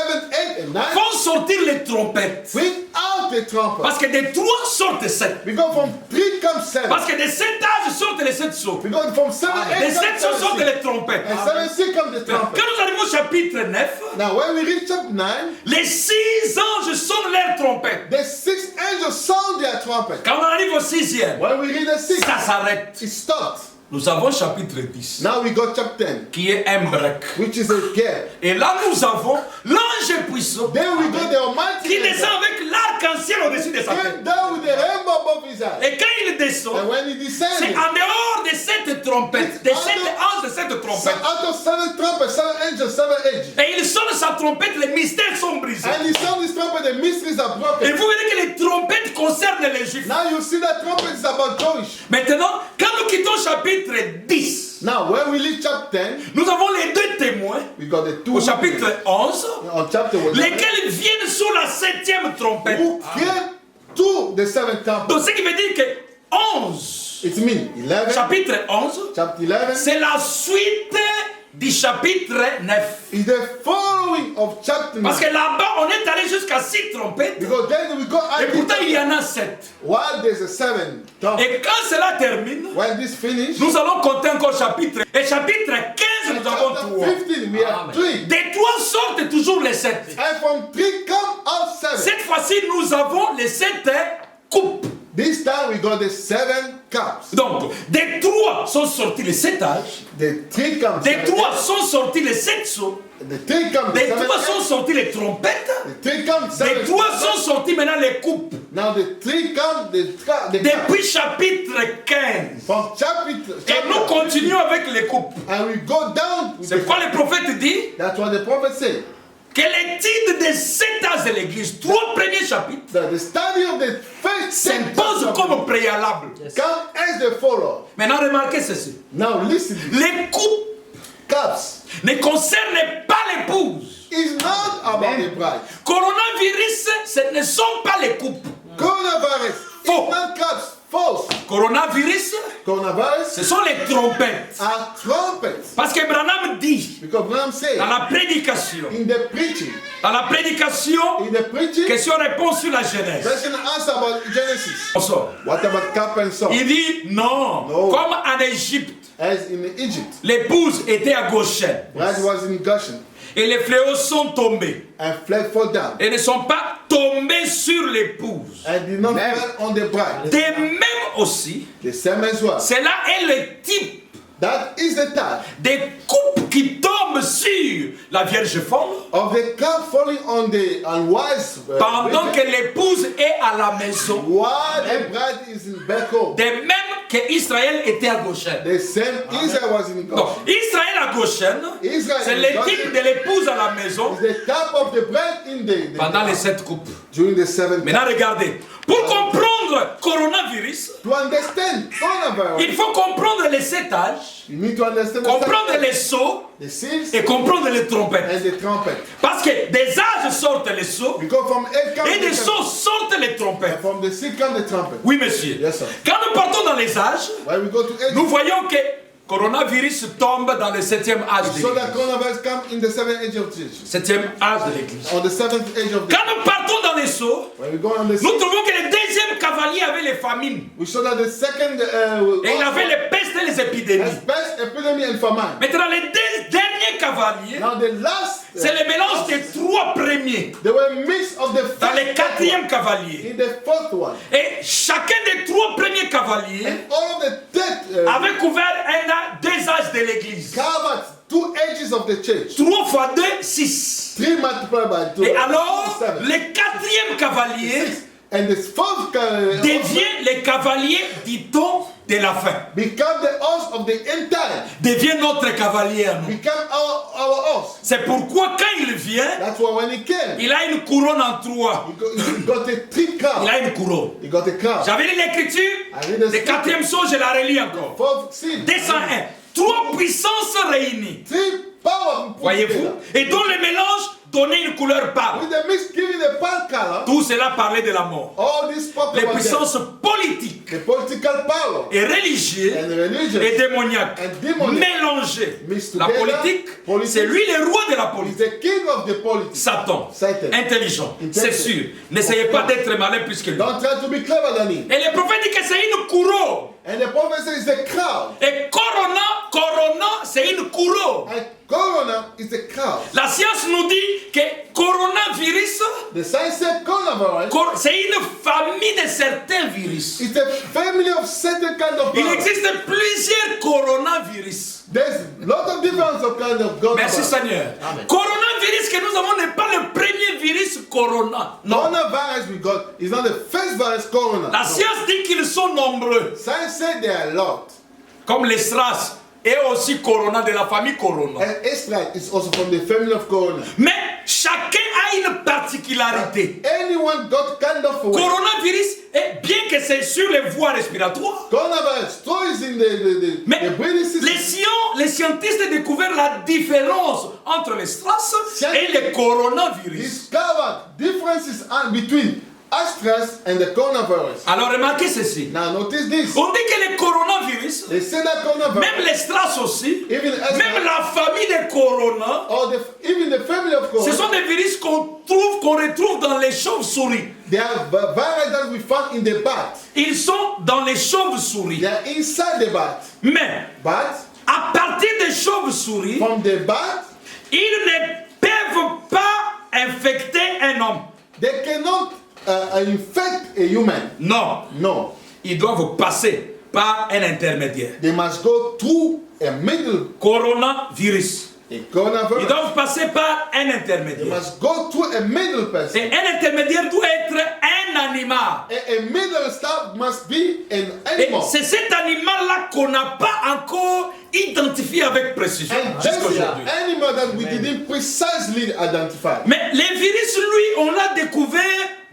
8 and 9, font sortir les trompettes. without the trumpet. Parce que des 3 sortent 7. We go from 3 comes 7. Parce que des 7 âges sortent les 7 sceaux. We go from 7, 8 Des 7 sceaux comes sortent 7, les trompettes. and 7, 6 comes the Quand trumpet. nous arrivons au chapitre 9, Now, when we reach chapter 9, les 6 anges sonnent leurs trompettes. the 6 angels sound their trumpet. Quand on arrive au 6e, When we read the 6, ça s'arrête. it stops. Nous avons chapitre 10, Now we got chapter 10, qui est un break. which is a gap. Et là, nous avons l'ange puissant Then we got the Almighty qui angel, descend avec l'arc-en-ciel au-dessus de sa came tête. down with the rainbow above his eyes. Et quand il descend, And when he c'est descended, en dehors de cette trompette, de cette ange de cette so trompette. out of 7 trumpets, 7 angels, 7 edges. Et il sonne sa trompette, les mystères sont brisés. And he sound his trumpet, the mysteries are Et broken. vous verrez que les trompettes concernent les Juifs. Now you see that trumpet is about Jewish. Maintenant, quand nous quittons chapitre 10, Now when we read chapter 10, nous avons les 2 témoins we got the 2 au chapitre 11, on chapter 11, lesquels viennent sous la 7e trompette. who came to the 7th trumpet. Donc ce qui veut dire que 11, It means 11, chapitre 11, chapter 11 c'est la suite du chapitre 9. is the following of chapter 9. Parce que là-bas, on est allé jusqu'à 6 trompettes. Because then we go Et out pourtant, il y en a 7. while there's a 7 trumpet. Et quand cela termine, When this finished, nous allons compter encore chapitre. Et chapitre 15, nous avons chapter 3. 15 we have Amen. 3. Des 3 sortent toujours les 7. And from 3 come out 7. Cette fois-ci, nous avons les 7 coupes. This time we got the 7 cups. Donc, des 3 sont sortis les 7 âges. The 3 comes. Des 3 sont sortis les 7 sceaux. The three come. Des trois sont sortis les trompettes. The three come. Des trois sont sortis maintenant les coupes. Now the three come. The Depuis chapitre 15. from chapter. Et nous continuons avec les coupes. And we go down. C'est quoi le prophète dit? That's what the prophet said. Que l'étude des 7 âges de l'église, 3 premiers chapitres, That the study of the first s'impose comme préalable. come as the follow. Maintenant, remarquez ceci. Now listen. Les coupes Cups ne concernent pas l'épouse. is not about the bride. Coronavirus, ce ne sont pas les coupes. Coronavirus Faux. is not cups. False. Coronavirus, Coronavirus ce sont les trompettes. are trumpets. Parce que Branham dit, Because Branham said dans la prédication, in the preaching, question-réponse sur la Genèse. question and answer about Genesis. On sort. What about cup and salt? Il dit non. No. Comme en Égypte, As in Egypt, l'épouse était à Goshen. bride was in Goshen Et les fléaux sont tombés. and fled fall down Et ne sont pas tombés sur l'épouse. and did not fall on the bride. De même aussi, The same as well. cela est le type That is the type des coupes qui tombent sur la Vierge folle of the cup falling on the unwise pendant que l'épouse est à la maison. while the bride is in back home. De même que Israël était à Goshen. The same Israel was in Donc, Goshen. Israël à Goshen, Israel c'est in le Goshen type de l'épouse à la maison is the type of the bride in the pendant les 7 coupes. during the seventh. Maintenant, regardez. Pour comprendre coronavirus, To understand coronavirus, il faut comprendre les 7 âges, you need to understand comprendre les sceaux the seals et comprendre les trompettes. and the trumpet. Parce que des âges sortent les sceaux Because from eight comes et the des sceaux sortent les trumpet. trompettes. From the seed comes the trumpet. Oui, monsieur. Yes, sir. Quand nous partons dans les âges, When we go to eight, nous voyons que coronavirus tombe dans le 7e âge de so that l'Église. coronavirus come in the seventh age of church. 7e âge de l'Église. On the seventh age of the Quand nous partons dans les sceaux, when we go on the nous seed, trouvons que le deuxième cavalier avait les famines. we saw that the second Et il avait les pestes et les épidémies. has pest, epidemic and famine. Maintenant, les deux derniers cavaliers, Now the last c'est le mélange des 3 premiers they were mixed of the dans le first 4e one cavalier. in the fourth one. Et chacun des 3 premiers cavaliers And all of the third avait couvert deux âges de l'église. covered 2 ages of the church. 3 fois 2, 6. 3 multiplied by 2. Et alors, 7. le 4e cavalier And the fourth devient le cavalier, dit-on, de la fin. become the horse of the end time. Devient notre cavalier à nous. Become our horse. C'est pourquoi quand il vient, That's why when he came, il a une couronne en 3. he got a 3 crown. Il a une couronne. He got a crown. J'avais lu l'écriture, I read the le 4e saut, je la relis encore. fourth seal. 201. 3 puissances réunies. 3 power. Voyez-vous? Et dont le mélange donnait une couleur pâle. With the mix giving the pale color, Tout cela parlait de la mort. all this spoke Les about puissances politiques the political power et religieuses and religion. et démoniaques And demonic. mélangées. Mixed La together, politique, politics. c'est lui le roi de la He's politique. the king of the politics. Satan, Satan. intelligent, c'est Intelligent. sûr. N'essayez pas d'être malin plus que lui. Don't try to be clever than him. Et le prophète dit que c'est une couronne. And the prophet says the crown. Et corona, c'est une couronne. And corona is the crown. La science nous dit que coronavirus, The science said coronavirus c'est une famille de certains virus. is a family of certain kind of Il virus. existe plusieurs coronavirus. There's a lot of difference of kind of coronavirus. Merci Seigneur. Amen. Coronavirus que nous avons n'est pas le premier virus corona. Non. Coronavirus we got is not the first virus corona. La No. science dit qu'ils sont nombreux. Science said there are a lot. Comme les SRAS et aussi corona de la famille corona. And Israel is also from the family of corona. Mais chacun a une particularité. Anyone got kind of way. Coronavirus, bien que c'est sur les voies respiratoires, Coronavirus stories in mais the breathing system. les scientistes ont découvert la différence entre les SRAS et le coronavirus. Discovered differences between Astras and the coronavirus. Alors remarquez ceci. Now notice this. On dit que le coronavirus, They say that coronavirus, même les SRAS aussi, even Astras, même la famille de corona, or even the family of ce corona, sont des virus qu'on retrouve dans les chauves-souris. they are viruses that we found in the bat. Ils sont dans les chauves-souris. They are inside the bat. Mais But à partir des chauves-souris, from the bat, ils ne peuvent pas infecter un homme. they cannot infect a human. Non, No. ils doivent passer par un intermédiaire. They must go through a middle Coronavirus. A ils coronavirus, doivent passer par un you intermédiaire. must go through a middle person. Et un intermédiaire doit être un animal. A middle staff must be an Et animal. c'est cet animal-là qu'on n'a pas encore identifié avec précision And that's jusqu'à the aujourd'hui. animal that we didn't precisely identify. Mais les virus, lui, on l'a découvert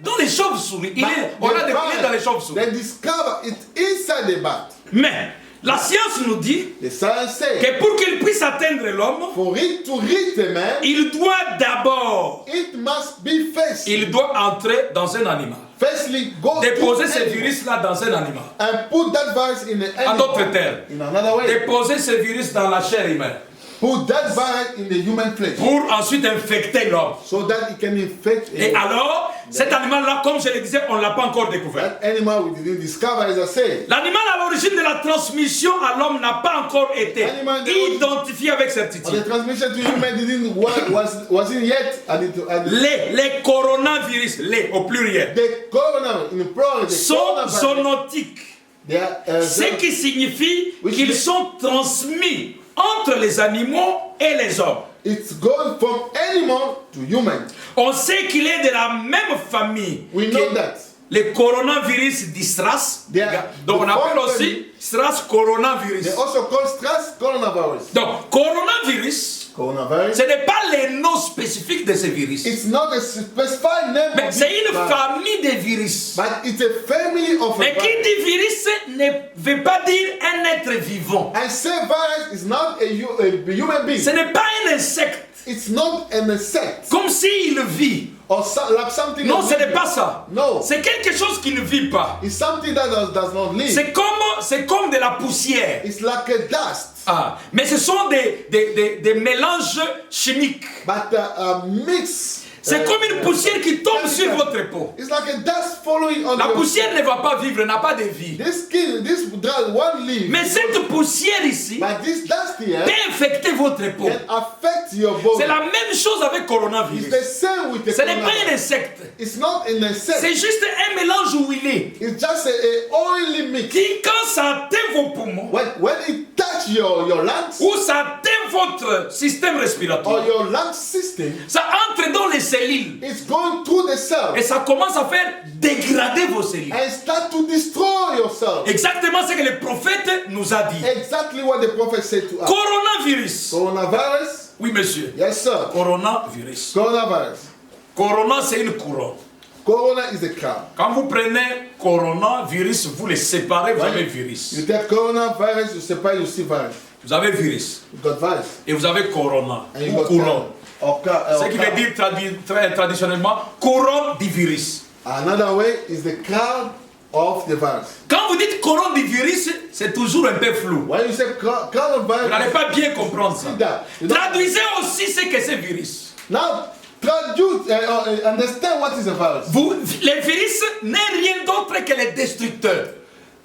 dans les chauves-souris. On l'a découvert dans les chauves-souris. They discover it inside the bat. Mais la science nous dit The science says que pour qu'il puisse atteindre l'homme, for it to reach the man, il doit d'abord, it must be first. il doit entrer dans un animal. Firstly, go Déposer to ce animal virus-là dans un animal. and put that virus in the En animal. d'autres termes, In another way, déposer ce virus dans la chair humaine put that virus in the human flesh pour ensuite infecter l'homme. so that it can infect Et him. alors, cet animal-là, comme je le disais, on ne l'a pas encore découvert. That animal we didn't discover, as I said. L'animal à l'origine de la transmission à l'homme n'a pas encore été Animal de- identifié avec Or certitude. the transmission to human didn't wasn't yet added to Les coronavirus, les au pluriel, the coronavirus in the plural, the sont coronavirus, zoonotiques. they are, Ce qui signifie Which qu'ils means- sont transmis entre les animaux et les hommes. it's going from animal to human. On sait qu'il est de la même famille We know that. les coronavirus d'Istras. They are Donc on the appelle family. aussi Stras coronavirus. They also call stress coronavirus. Donc coronavirus, Coronavirus. ce n'est pas les noms spécifiques de ces virus. It's not a specified name, Mais of c'est it, une famille de virus. but it's a family of a Mais qui virus. dit virus ne veut pas dire un être vivant. And say virus is not a human being. Ce n'est pas un insecte, It's not an insect comme s'il vit. or like something. Non, that ce n'est lives. pas ça. No, C'est quelque chose qui ne vit pas. it's something that does not live. C'est comme de la poussière. It's like a dust, Ah, mais ce sont des mélanges chimiques. but mix. C'est comme une poussière qui tombe sur votre peau. It's like a dust following on La your poussière ne va pas vivre, n'a pas de vie. This skin, this dust, one leaf. Mais cette poussière ici But this dust here peut infecter votre peau. can affect your body. C'est la même chose avec It's coronavirus. the same with the Ce n'est pas un coronavirus. insecte. It's not an insect. C'est juste un mélange huilé It's just a oily mix. qui, quand ça atteint vos poumons When it touch your lungs ou ça atteint votre système or respiratoire, your lung system, ça entre dans les cellules it's going through the et cell ça commence à faire dégrader vos cellules. and start to destroy your cell. Exactement ce que le prophète nous a dit. Exactly what the prophet said to us. Coronavirus. Coronavirus? Oui, monsieur. Yes, sir. Coronavirus. Coronavirus. Corona, c'est une couronne. Corona is a crown. Quand vous prenez coronavirus, vous les séparez, vous avez virus. You take coronavirus, you separate, you see virus. Vous avez virus. You got virus. Et vous avez corona. And you Ou got couronne. crown. Ce qui veut dire traditionnellement couronne du virus. Another way is the crown of the virus. Quand vous dites couronne du virus, c'est toujours un peu flou. When you say crown of Vous n'allez virus, pas bien comprendre ça. see that. You don't- Traduisez aussi ce que c'est virus. Now, understand what is a virus. Les virus n'est rien d'autre que les destructeurs.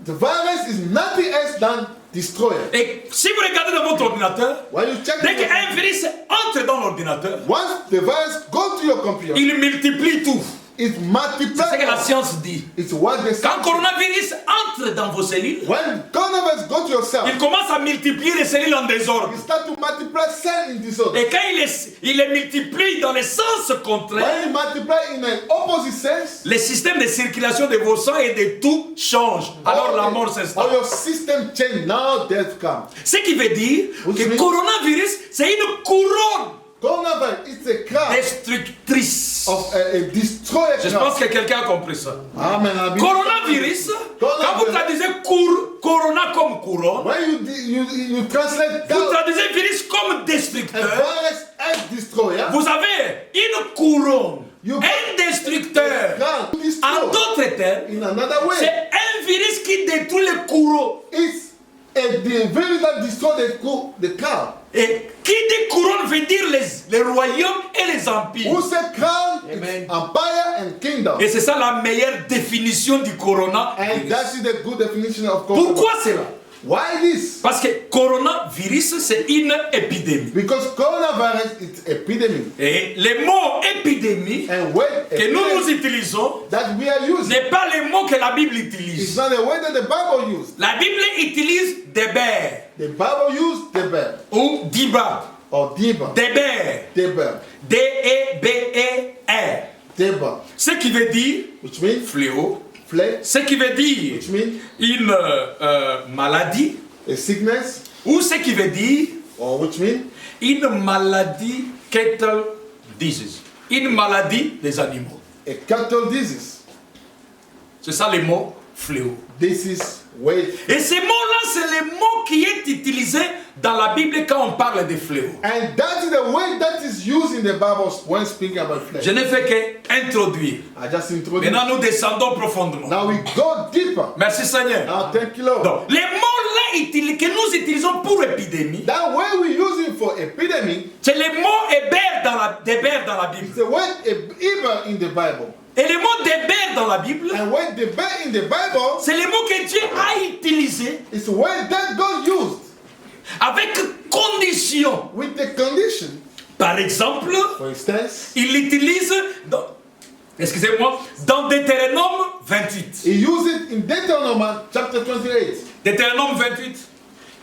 The virus is nothing else than destroyer. Et si vous regardez dans votre ordinateur, When you check dès it, qu'un virus entre dans l'ordinateur, once the virus go to your computer, il multiplie tout. it C'est ce que la multiplies. science dit. It's what the Quand coronavirus entre dans vos cellules, when coronavirus go to your cell, il commence à multiplier les cellules en désordre. it start to multiply cell in disorder. Et quand il les multiplie dans le sens contraire, When it multiply in an opposite sense, le système de circulation de vos sangs et de tout change. Alors la mort s'installe. all your system change. Now death comes. Ce qui veut dire Which que means- coronavirus, c'est une couronne Coronavirus, it's a crown destructrice. of a destroyer Je crown. pense que quelqu'un a compris ça. Amen. I believe- Coronavirus, quand vous traduisez corona comme couronne, When you translate vous down traduisez virus comme a destructeur, virus as destroyer, vous avez une couronne, You- un destructeur. crown En destroy. d'autres termes, In another way, c'est un virus qui détruit les couronnes. it's the very that destroy the crown. Et qui dit couronne veut dire les royaumes et les empires. Who said crown? Amen. It's empire and kingdom. Et c'est ça la meilleure définition du corona. And that is the good definition of coronavirus. Pourquoi cela? Why this? Parce que coronavirus, c'est une épidémie. Because coronavirus is epidemic. Et le mot épidémie And when que nous utilisons that we are using, n'est pas le mot que la Bible it's utilise. not the way that the Bible used. La Bible utilise Deber The Bible used the verb ou Diba. or Deber. Déber. Deber. D-E-B-E-R. Deber. Ce qui veut dire Which means fléau. flame. Ce qui veut dire Which means une maladie. a sickness. Ou ce qui veut dire Or which means une maladie cattle disease. Une maladie des animaux. a cattle disease. C'est ça les mots fléau. This is way. Et ces mots-là, c'est les mots qui est utilisé dans la Bible quand on parle de fléau. And that is the way that is used in the Bible when speaking about flesh. Je ne fais qu'introduire. I just introduced. Maintenant, nous descendons profondément. Now we go deeper. Merci Seigneur. Now thank you, Lord. Donc, les mots-là que nous utilisons pour épidémie, That way we use it for epidemic. c'est les mots hébert dans la It's Bible. the word Eber in the Bible. Et les mots d'hébert dans la Bible, And word Deber in the Bible c'est les mots que Dieu a utilisés is the word that God used avec condition. with the condition. Par exemple, For instance, il l'utilise dans, excusez-moi, dans Deutéronome 28. he used it in Deuteronomy chapter 28. Deutéronome 28.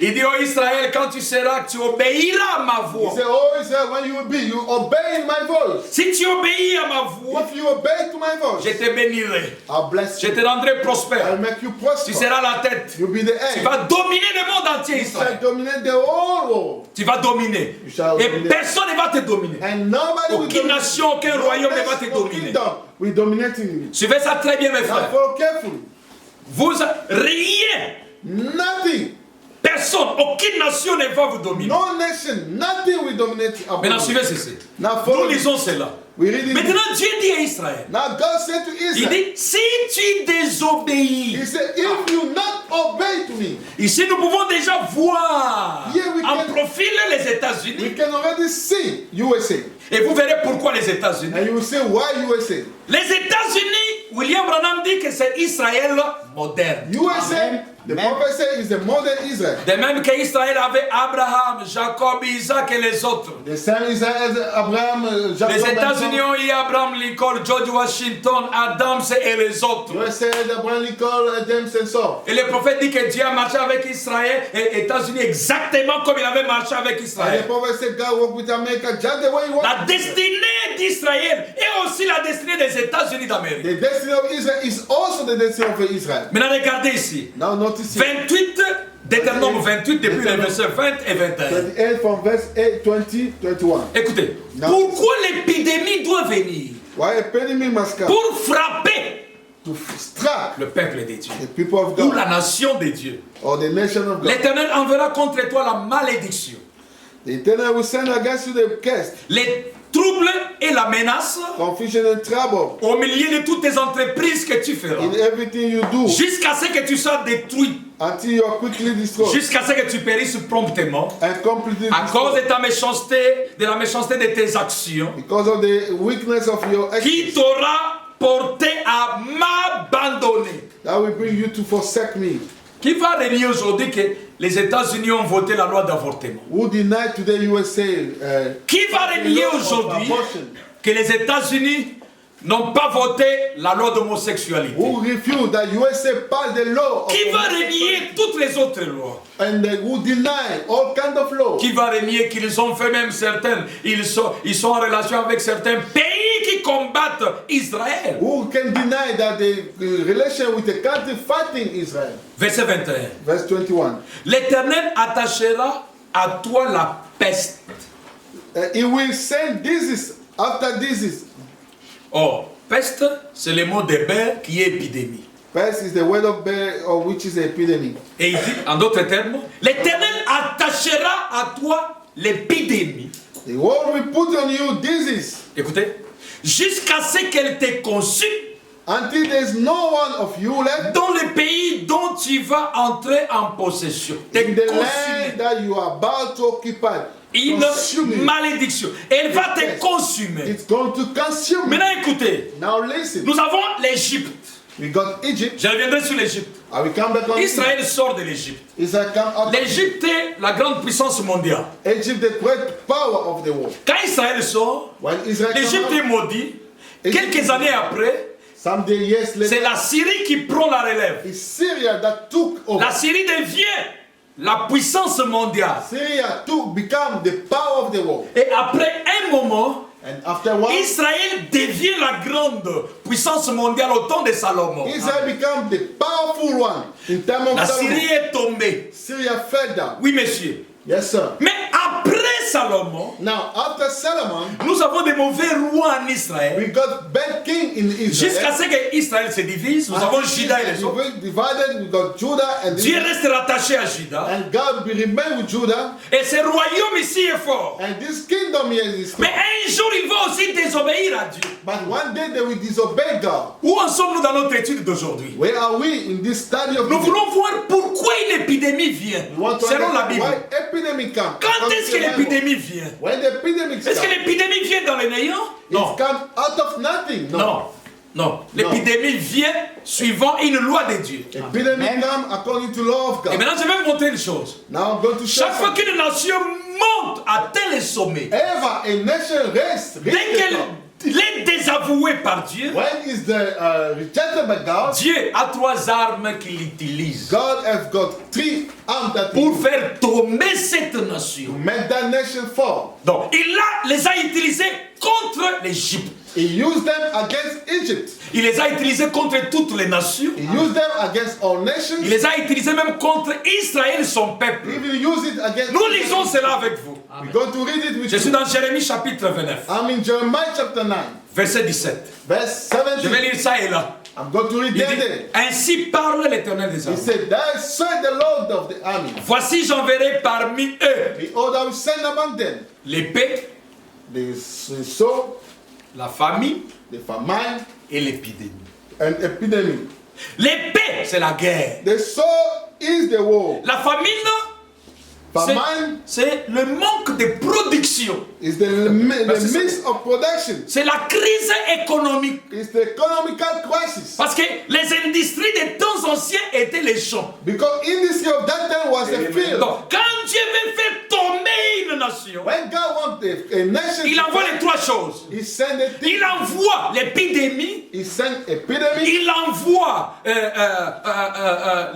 Il dit, oh Israël, quand tu seras, tu obéiras à ma He voix. said, oh Israel, when you will be, you obey my voice. Si tu obéis à ma voix, If you obey to my je voice, te bénirai. I'll bless Je you. te rendrai I'll prospère. make you Tu prosper. seras la tête. You'll be the Tu head. vas dominer le monde entier, You shall Israël. dominate the whole world. Tu vas dominer. You shall Et dominate. personne ne va te dominer. And nobody will Aucune dominate. nation, aucun royaume ne va te No dominer. kingdom will dominate you. Suivez ça très bien, mes Now frères. follow carefully. Vous, rien, Nothing, personne, aucune nation ne va vous dominer. no nation, nothing will dominate you. Maintenant, suivez ceci. Now Nous follow. lisons cela. We read it. Maintenant, Dieu dit à Israël, Now God said to il Israel, dit, si tu désobéis, He said, if you not obey to me, ici nous pouvons déjà voir Yeah, we en can- profil les we États-Unis. can already see USA. Et vous verrez pourquoi les États-Unis. And you will say, why USA? Les États-Unis, William Branham dit que c'est Israël moderne. USA, the Amen. prophet said, is the modern Israel. De même qu'Israël avait Abraham, Jacob, Isaac et les autres. The same Israel as Abraham, Jacob, Les and États-Unis John. ont eu Abraham Lincoln, George Washington, Adams et les autres. USA has Abraham Lincoln, James and Saul. Et le prophète dit que Dieu a marché avec Israël et États-Unis exactement comme il avait marché avec And the Israël. prophet said, God walked with America just the way he walked. La destinée d'Israël est aussi la destinée des États-Unis d'Amérique. The destiny of Israel is also the destiny of Israel. Maintenant regardez ici. Now notice it. 28, Deutéronome 28, depuis les versets 20 et 21. 28 from verse 8, 20, 21. Écoutez, Non. pourquoi l'épidémie doit venir? Why epidemic must come? Pour frapper To strike le peuple de Dieu the people of ou la God nation de Dieu. or the nation of God. L'Éternel enverra contre toi la malédiction, The Eternal will send against you the curse, les troubles et la menace confusion and trouble au milieu de toutes tes entreprises que tu feras, in everything you do jusqu'à ce que tu sois détruit, until you are quickly destroyed jusqu'à ce que tu périsses promptement and completely à cause destroyed de ta méchanceté, de la méchanceté de tes actions, because of the weakness of your qui actions. t'aura porté à m'abandonner. That will bring you to forsake me. Qui va renier aujourd'hui que les États-Unis ont voté la loi d'avortement? Who deny today USA Qui va renier law of aujourd'hui abortion? que les États-Unis n'ont pas voté la loi d'homosexualité? Who refuse that USA pass the law of Qui va homosexuality? renier toutes les autres lois? And who deny all kind of law? Qui va renier qu'ils ont fait même certaines, ils sont en relation avec certains pays qui combattent Israël? Who can deny that the relation with the country fighting Israel? Verset 21. Verse 21. L'Éternel attachera à toi la peste. He will send disease after disease. Or, peste, c'est le mot d'Héber qui est épidémie. Pest is the word of bear, or which is epidemic. Et il dit, en d'autres termes, l'Éternel attachera à toi l'épidémie. The world will put on you disease Écoutez, jusqu'à ce qu'elle te consume until there's no one of you left dans le pays dont tu vas entrer en possession. Te in the consumer. land that you are about to occupy. Une Consume it. malédiction. Elle va te Yes. consumer. It's going to consume you. Maintenant écoutez, Now listen. nous avons l'Égypte. We got Egypt. Je reviendrai sur l'Égypte. I will come back on Israël sort de l'Égypte. Israel come out. L'Égypte est la grande puissance mondiale. Egypt, the great power of the world. Quand Israël sort, When Israel l'Égypte come est out, maudite. Égypte- Quelques années après, someday years later, c'est la Syrie qui prend la relève. it's Syria that took over. La Syrie devient la puissance mondiale. Syria to become the power of the world. Et après un moment, And afterwards, Israël devient la grande puissance mondiale au temps de Salomon. Israel became the powerful one in terms of La Solomon. Syrie est tombée. Syria fell down. Oui, monsieur. Yes, sir. Mais après Salomon, Now, after Solomon, nous avons des mauvais rois en Israël. we got bad king in Jusqu'à Israel. ce que Israël se divise, nous avons Juda et les autres. We divided, we got Judah and Dieu Israel. reste rattaché à Juda. And God will remain with Judah. Et ce royaume ici est fort. And this kingdom here is Mais strong. un jour, il va aussi désobéir à Dieu. But one day they will disobey God. Où en sommes-nous dans notre étude d'aujourd'hui? Where are we in this study of Nous the voulons voir pourquoi une épidémie vient, We want to selon la understand Bible. why epidemic come. Quand est-ce que l'épidémie vient? When the epidemic Est-ce que come, l'épidémie vient dans le néant? Non. it comes out of nothing. No. Non. Non. L'épidémie vient suivant une loi de Dieu. Epidemic come according to law of Et God. maintenant, je vais vous montrer une chose. Now I'm going to show Chaque fois something. qu'une nation monte, atteint les sommets, Ever a nation race dès qu'elle est désavouée par Dieu, when is the rejected by God, Dieu a trois armes qu'il utilise God has got three arms that pour he faire tomber cette to nation. make that nation fall. Donc, les a utilisés contre l'Égypte. He used them against Egypt. Il les a utilisés contre toutes les nations. He used them against all Il nations. les a utilisés même contre Israël, son He peuple. even used it against Nous lisons cela avec vous. We're going to read it with Je suis you. dans Jérémie chapitre 29, I'm in Jeremiah chapter 9, verset 17. verse Je vais 17. lire ça et là. I'm going to read Il there. dit, ainsi parle l'Éternel des He armées. said, "Thus said the Lord of the army, Voici j'enverrai parmi eux behold, I will send among them l'épée, the sword, la famine the famine, et l'épidémie. and epidemic. L'épée, c'est la guerre. The sword is the war. La famine, Famine c'est le manque de production. is the c'est ça. midst of production. C'est la crise économique. It's the economical crisis. Parce que les industries des temps anciens étaient les champs. Because industry of that time was a field. Donc, quand Dieu veut faire tomber une nation, When God wants a nation il to envoie fall, les trois choses. He sent a thing. Il envoie l'épidémie, He sent epidemic. il envoie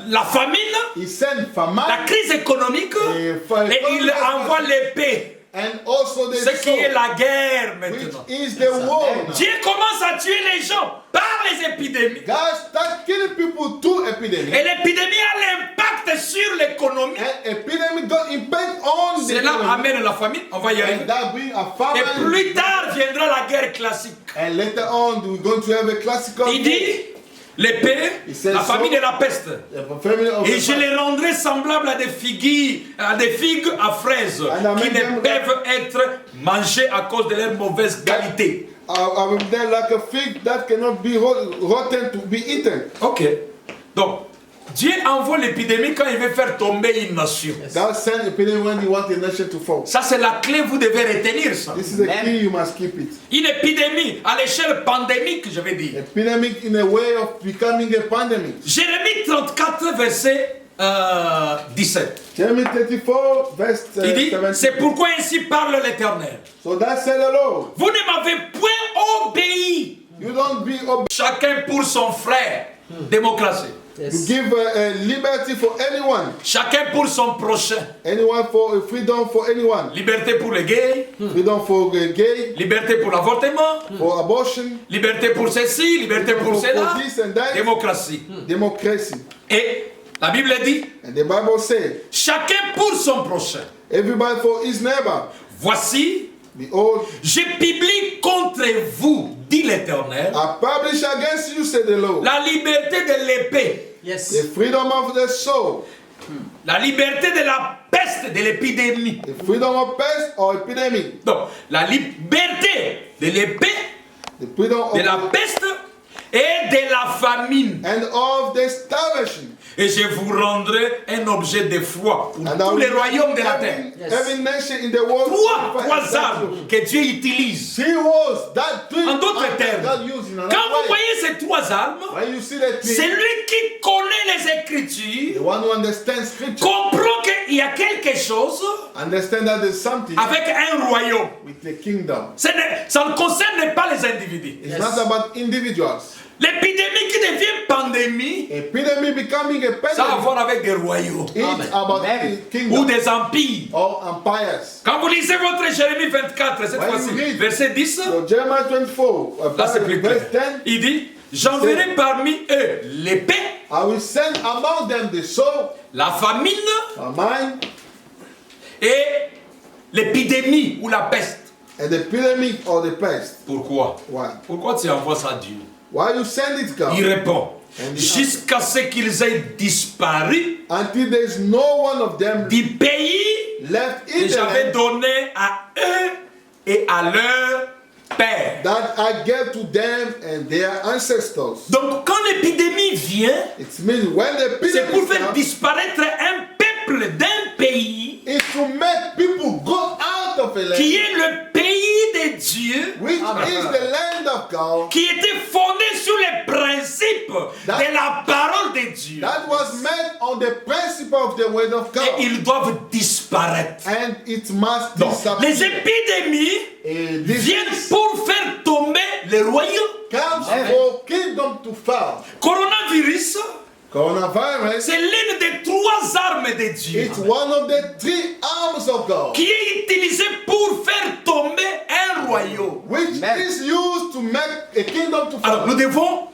la famine, He sent la famine. crise économique, et il envoie l'épée. And also the Ce qui est sword, la guerre which maintenant. is the war. now. Dieu commence à tuer les gens par les épidémies. God start killing people through epidemic. Et l'épidémie a l'impact sur l'économie. And epidemic got impact on the Cela economy. amène la famine, on va y And arriver. that bring a Et famine. plus tard viendra la guerre classique. And later on, we're going to have a classical Il dit, l'épée, Il sait la ça. famine et la peste. war. A family of Et je les rendrai semblables à des figues à fraises qui ne peuvent être mangées à cause de leur mauvaise qualité. I will then like a fig that cannot be rotten to be eaten. Ok. Donc, Dieu envoie l'épidémie quand il veut faire tomber une nation. God sent epidemic when He wants a nation to fall. Ça, c'est la clé, vous devez retenir ça. This is the key, you must keep it. Une épidémie à l'échelle pandémique, je vais dire. Epidemic in a way of becoming a pandemic. Jérémie 34, verset 17. Jeremiah 34, verse Il dit, 17. c'est pourquoi ainsi parle l'Éternel. So that said the Lord, Vous ne m'avez point obéi, you don't be obedient. chacun pour son frère. Démocratie. You give liberty for anyone. Chacun pour son prochain. Anyone for freedom for anyone. Liberté pour les gays, Freedom for gay, liberté pour l'avortement, for abortion, liberté pour ceci, liberté pour cela. this and that. Démocratie. Democracy. Et la Bible dit, And the Bible says, chacun pour son prochain. everybody for his neighbor. Voici, Behold, je publie contre vous, dit l'Éternel, I publish against you, said the Lord, la liberté de l'épée, the freedom of the soul, la liberté de la peste, de l'épidémie. the freedom of pest or epidemic, Donc, la liberté de l'épée, the freedom of de la peste et de la famine. and of the starvation. Et je vous rendrai un objet de foi pour And tous les royaumes de la terre. every nation in the world. Trois armes que Dieu utilise. Three words that three En d'autres arms termes, God used in another quand vous way. voyez ces trois armes, When you see that c'est thing, lui qui connaît les Écritures, the one who understands scripture comprend qu'il y a quelque chose understand that there's something avec un royaume. with the kingdom. Ça ne concerne pas les individus. It's not about individuals. L'épidémie qui devient pandémie, epidemic becoming a ça a à pandemic. voir avec des royaumes It's Amen. about Amen. the ou kingdom des empires. or empires. Quand vous lisez votre Jérémie 24, cette When you fois-ci, read- verset 10, So Jeremiah 24, là c'est plus verse clair. 10, Il dit, j'enverrai parmi eux l'épée, I will send among them the sword, la famine famine, et l'épidémie ou la peste. and the epidemic or the pest. Pourquoi? Why? Pourquoi tu envoies ça à Dieu? Why you send it, God? Il répond, And jusqu'à ce qu'ils aient disparu Until there is no one of them du pays left que in the j'avais land donné à eux et à leur père. that I gave to them and their ancestors. Donc quand l'épidémie vient, It means when the c'est pour epidemic faire comes, disparaître un peuple d'un pays it's to make people go out of a qui land est le pays de Dieu, which is the land of God qui était fondé sur les principes de la parole de Dieu. that was made on the principle of the word of Et God, ils doivent disparaître. and it must Donc, les disappear. épidémies And this viennent pour faire tomber les royaumes. comes for kingdom to fall. Coronavirus, Coronavirus, c'est l'une des trois armes de Dieu it's one of the three arms of God, qui est utilisée pour faire tomber un royaume. which Amen. is used to make a kingdom to Alors, nous fall. devons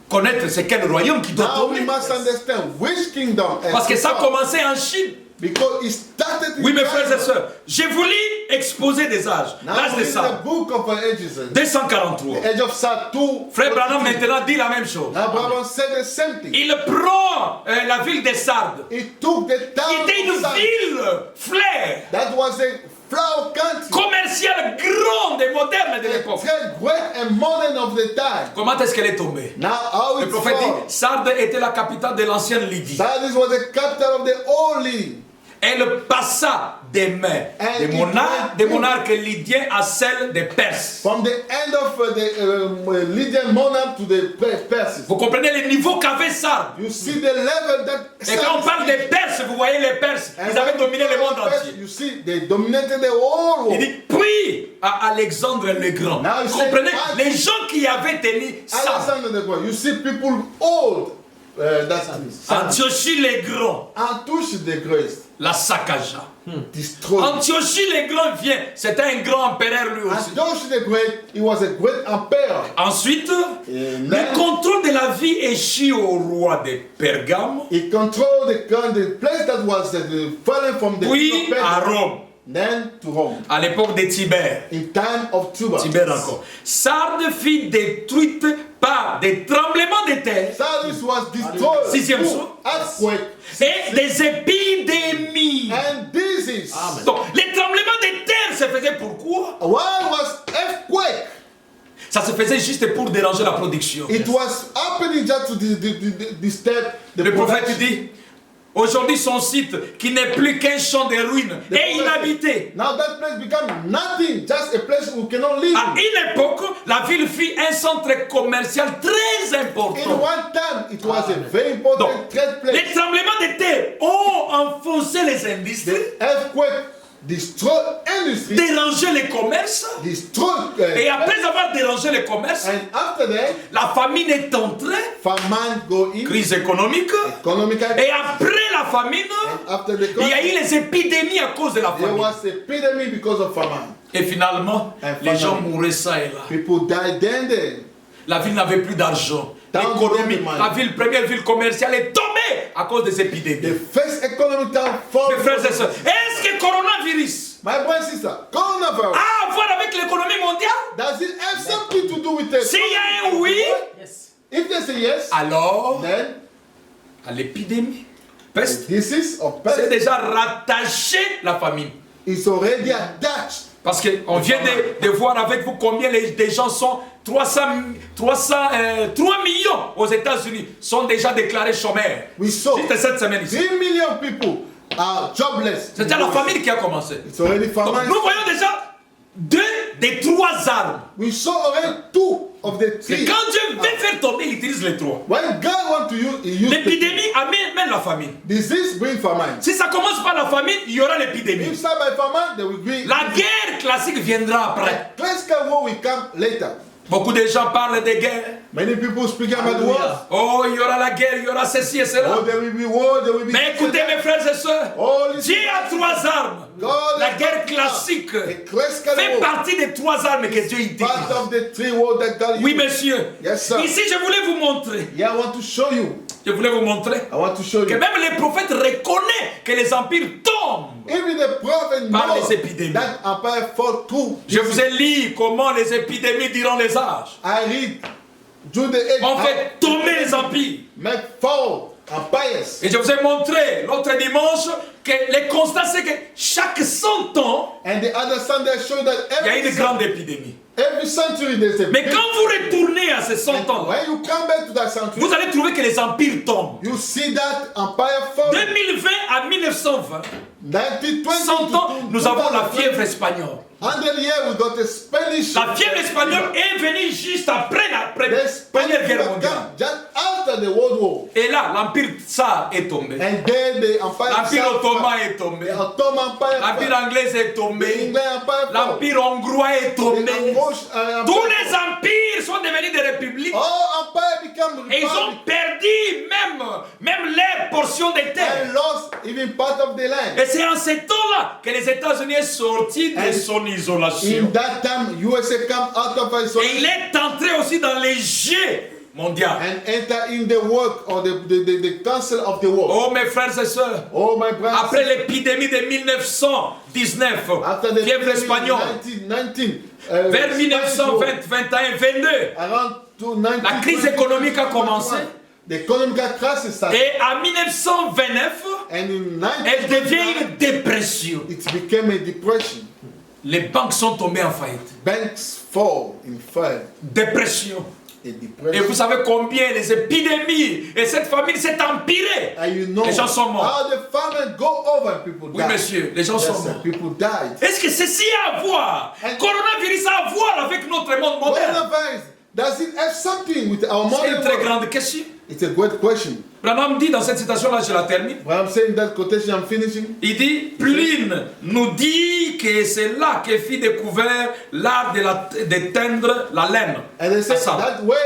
connaître c'est quel royaume qui doit Now we tomber. must understand which kingdom has Parce que to ça a fall. commencé en Chine. Because it started in Oui, mes frères et China. sœurs, j'ai voulu exposer des âges. Now L'âge de in the ça, book of ages, 243. the age of Sat 2, Frère Branham maintenant dit la même chose. now Brahman said the same thing. Il prend la ville de Sardes, He took the qui town était une of Sardis. ville flair, That was a flower country, commerciale, grande et moderne de a l'époque. trade great and modern of the time. Comment est-ce qu'elle est tombée? Now how Le it prophète fall. dit, Sardes était la capitale de l'ancienne Lydie. Sardis was the capital of the holy. Elle passa des mains And des monarques lydiens à celles des Perses. From the end of the Lydian monarch to the Persians. Vous comprenez le niveau qu'avait Sardes? You see the level that. Et quand on parle des Perses, vous voyez les Perses, And ils when avaient you dominé talk le monde about Persia, entier. You see, they dominated the whole Il world. dit, puis à Alexandre le Grand. Now you Vous say, comprenez? I- Les gens qui avaient tenu ça, Alexander the Great. You see people old. That's Antiochie le Grand Antiochus the Great. la saccagea. Destroyed. Antiochie le Grand vient, c'était un grand empereur lui aussi. Antiochus the Great, he was a great emperor. Ensuite, And le then contrôle de la vie échut au roi de Pergame, he controlled the place that was fallen from the puis king of à Persia. Rome, Then to Rome. à l'époque de Tibère. In time of Tuba. Tibère encore. Sardes fut détruite par des tremblements de terre Sardis was destroyed. Sixième through saut. earthquake et des épidémies. and disease. Donc, les tremblements de terre se faisaient pourquoi? Why was earthquake? Ça se faisait juste pour déranger la production. It was happening just to disturb the Le prophète production. dit, aujourd'hui son site qui n'est plus qu'un champ de ruines The est prophet- inhabité. Now that place became nothing, just a place we cannot live. À une époque, la ville fut un centre commercial très In important. one time, it was a very important Donc, trade les place. tremblements de terre ont enfoncé les industries, The earthquake destroyed industry, dérangé les commerces, destroyed. et après avoir dérangé les commerces, And after that, la famine est entrée, famine go in, crise économique, economical. et après la famine, After the il y a eu les épidémies à cause de la there famine. was epidemic because of famine. Et finalement, And les gens finally, mouraient ça et là. People died then there. La ville n'avait plus d'argent. Down L'économie, the money. la ville, première ville commerciale est tombée à cause des épidémies. The first economic town fall. Mes frères et sœurs, est-ce que coronavirus My brother and sister, coronavirus. a à voir avec l'économie mondiale? Does it have something to do with it? S'il y a un oui, If they say yes, alors then à l'épidémie, peste, this is of c'est pest déjà rattaché la famine. is already attached. Parce qu'on vient de voir avec vous combien des gens sont 3 millions aux États-Unis sont déjà déclarés chômeurs. We saw Juste cette semaine ici. 3 million people are jobless. C'est déjà la famine qui a commencé. It's already Donc, famine. nous voyons déjà 2 des 3 armes. We saw already 2 of the Et 3. quand Dieu veut faire tomber, il utilise les 3. When God wants to use, He uses L'épidémie amène la famine. disease bring famine. Si ça commence par la famine, il y aura l'épidémie. If start by famine, they will bring. La guerre classique viendra après. Classical war will come later. Beaucoup de gens parlent de guerre. Many people speak about wars. Oh, il y aura la guerre, il y aura ceci et cela. Oh, there will be war, there will be... Mais écoutez mes frères et sœurs, Oh, listen. Dieu a 3 armes. God La has guerre got classique a classical fait war. partie des 3 armes que Dieu utilise. Part of the 3 wars that God Oui, used. monsieur. Yes, sir. Ici, je voulais vous montrer. Yeah, I want to show you. Je voulais vous montrer I want to show que you. même les prophètes reconnaissent que les empires tombent. Even the prophet Par knows les épidémies. that empire fall too. Je vous ai lu comment les épidémies durant les âges I read through the age. ont fait tomber les empires. Make fall empires. Et je vous ai montré l'autre dimanche que le constat c'est que chaque 100 ans, And the other Sunday show that il y a une every, grande épidémie. every century there's a Mais big- quand vous retournez à ces 100 ans, when you come back to that century, vous allez trouver que les empires tombent. you see that empire fall. 2020 à 1920, 1920 100 ans, to nous avons la 2020. fièvre espagnole. 100 years we got a Spanish. La fièvre espagnole est venue juste après la The Première Spanish Guerre have mondiale. come just after the World War. Et là, l'empire tsar est tombé. And then the empire. L'empire South ottoman fell. est tombé. The Ottoman Empire. L'empire fell. anglais est The tombé. England Empire. fell. L'empire hongrois est The tombé. Empire. Tous les empires sont devenus des républiques. All empire become Et ils ont republic perdu même leur portion de terre. and lost even part of the land. Et c'est en ce temps-là que les États-Unis sont sortis de son In isolation. that time, USA come out of Et il isolation est entré aussi dans les jeux mondiaux. and enter in the work or the council of the world. Oh mes frères et sœurs, Oh my brothers. après l'épidémie de 1919, After the fièvre espagnole, 19, vers 1920, 21, 22, around to 19, la crise économique a commencé. The economic crisis started. Et en 1929, And in elle devient 1929, une dépression. it became a depression. Les banques sont tombées en faillite. Banks fall in fire. Dépression. A Et depression. vous savez combien les épidémies et cette famille s'est empirée. And you know Les gens sont morts. how the famine go over and people Oui, die. monsieur, les gens Yes, sont sir, morts. people died. Est-ce que ceci a à voir, coronavirus a à voir avec notre monde moderne? Coronavirus, does it have something with our C'est une modern très world? grande question. It's a great question. Branham dit dans cette citation-là, je la termine. When I'm saying that quotation, I'm finishing. Il dit, Pline nous dit que c'est là que fut découvert l'art de teindre la laine. And they à say Sardes. that way,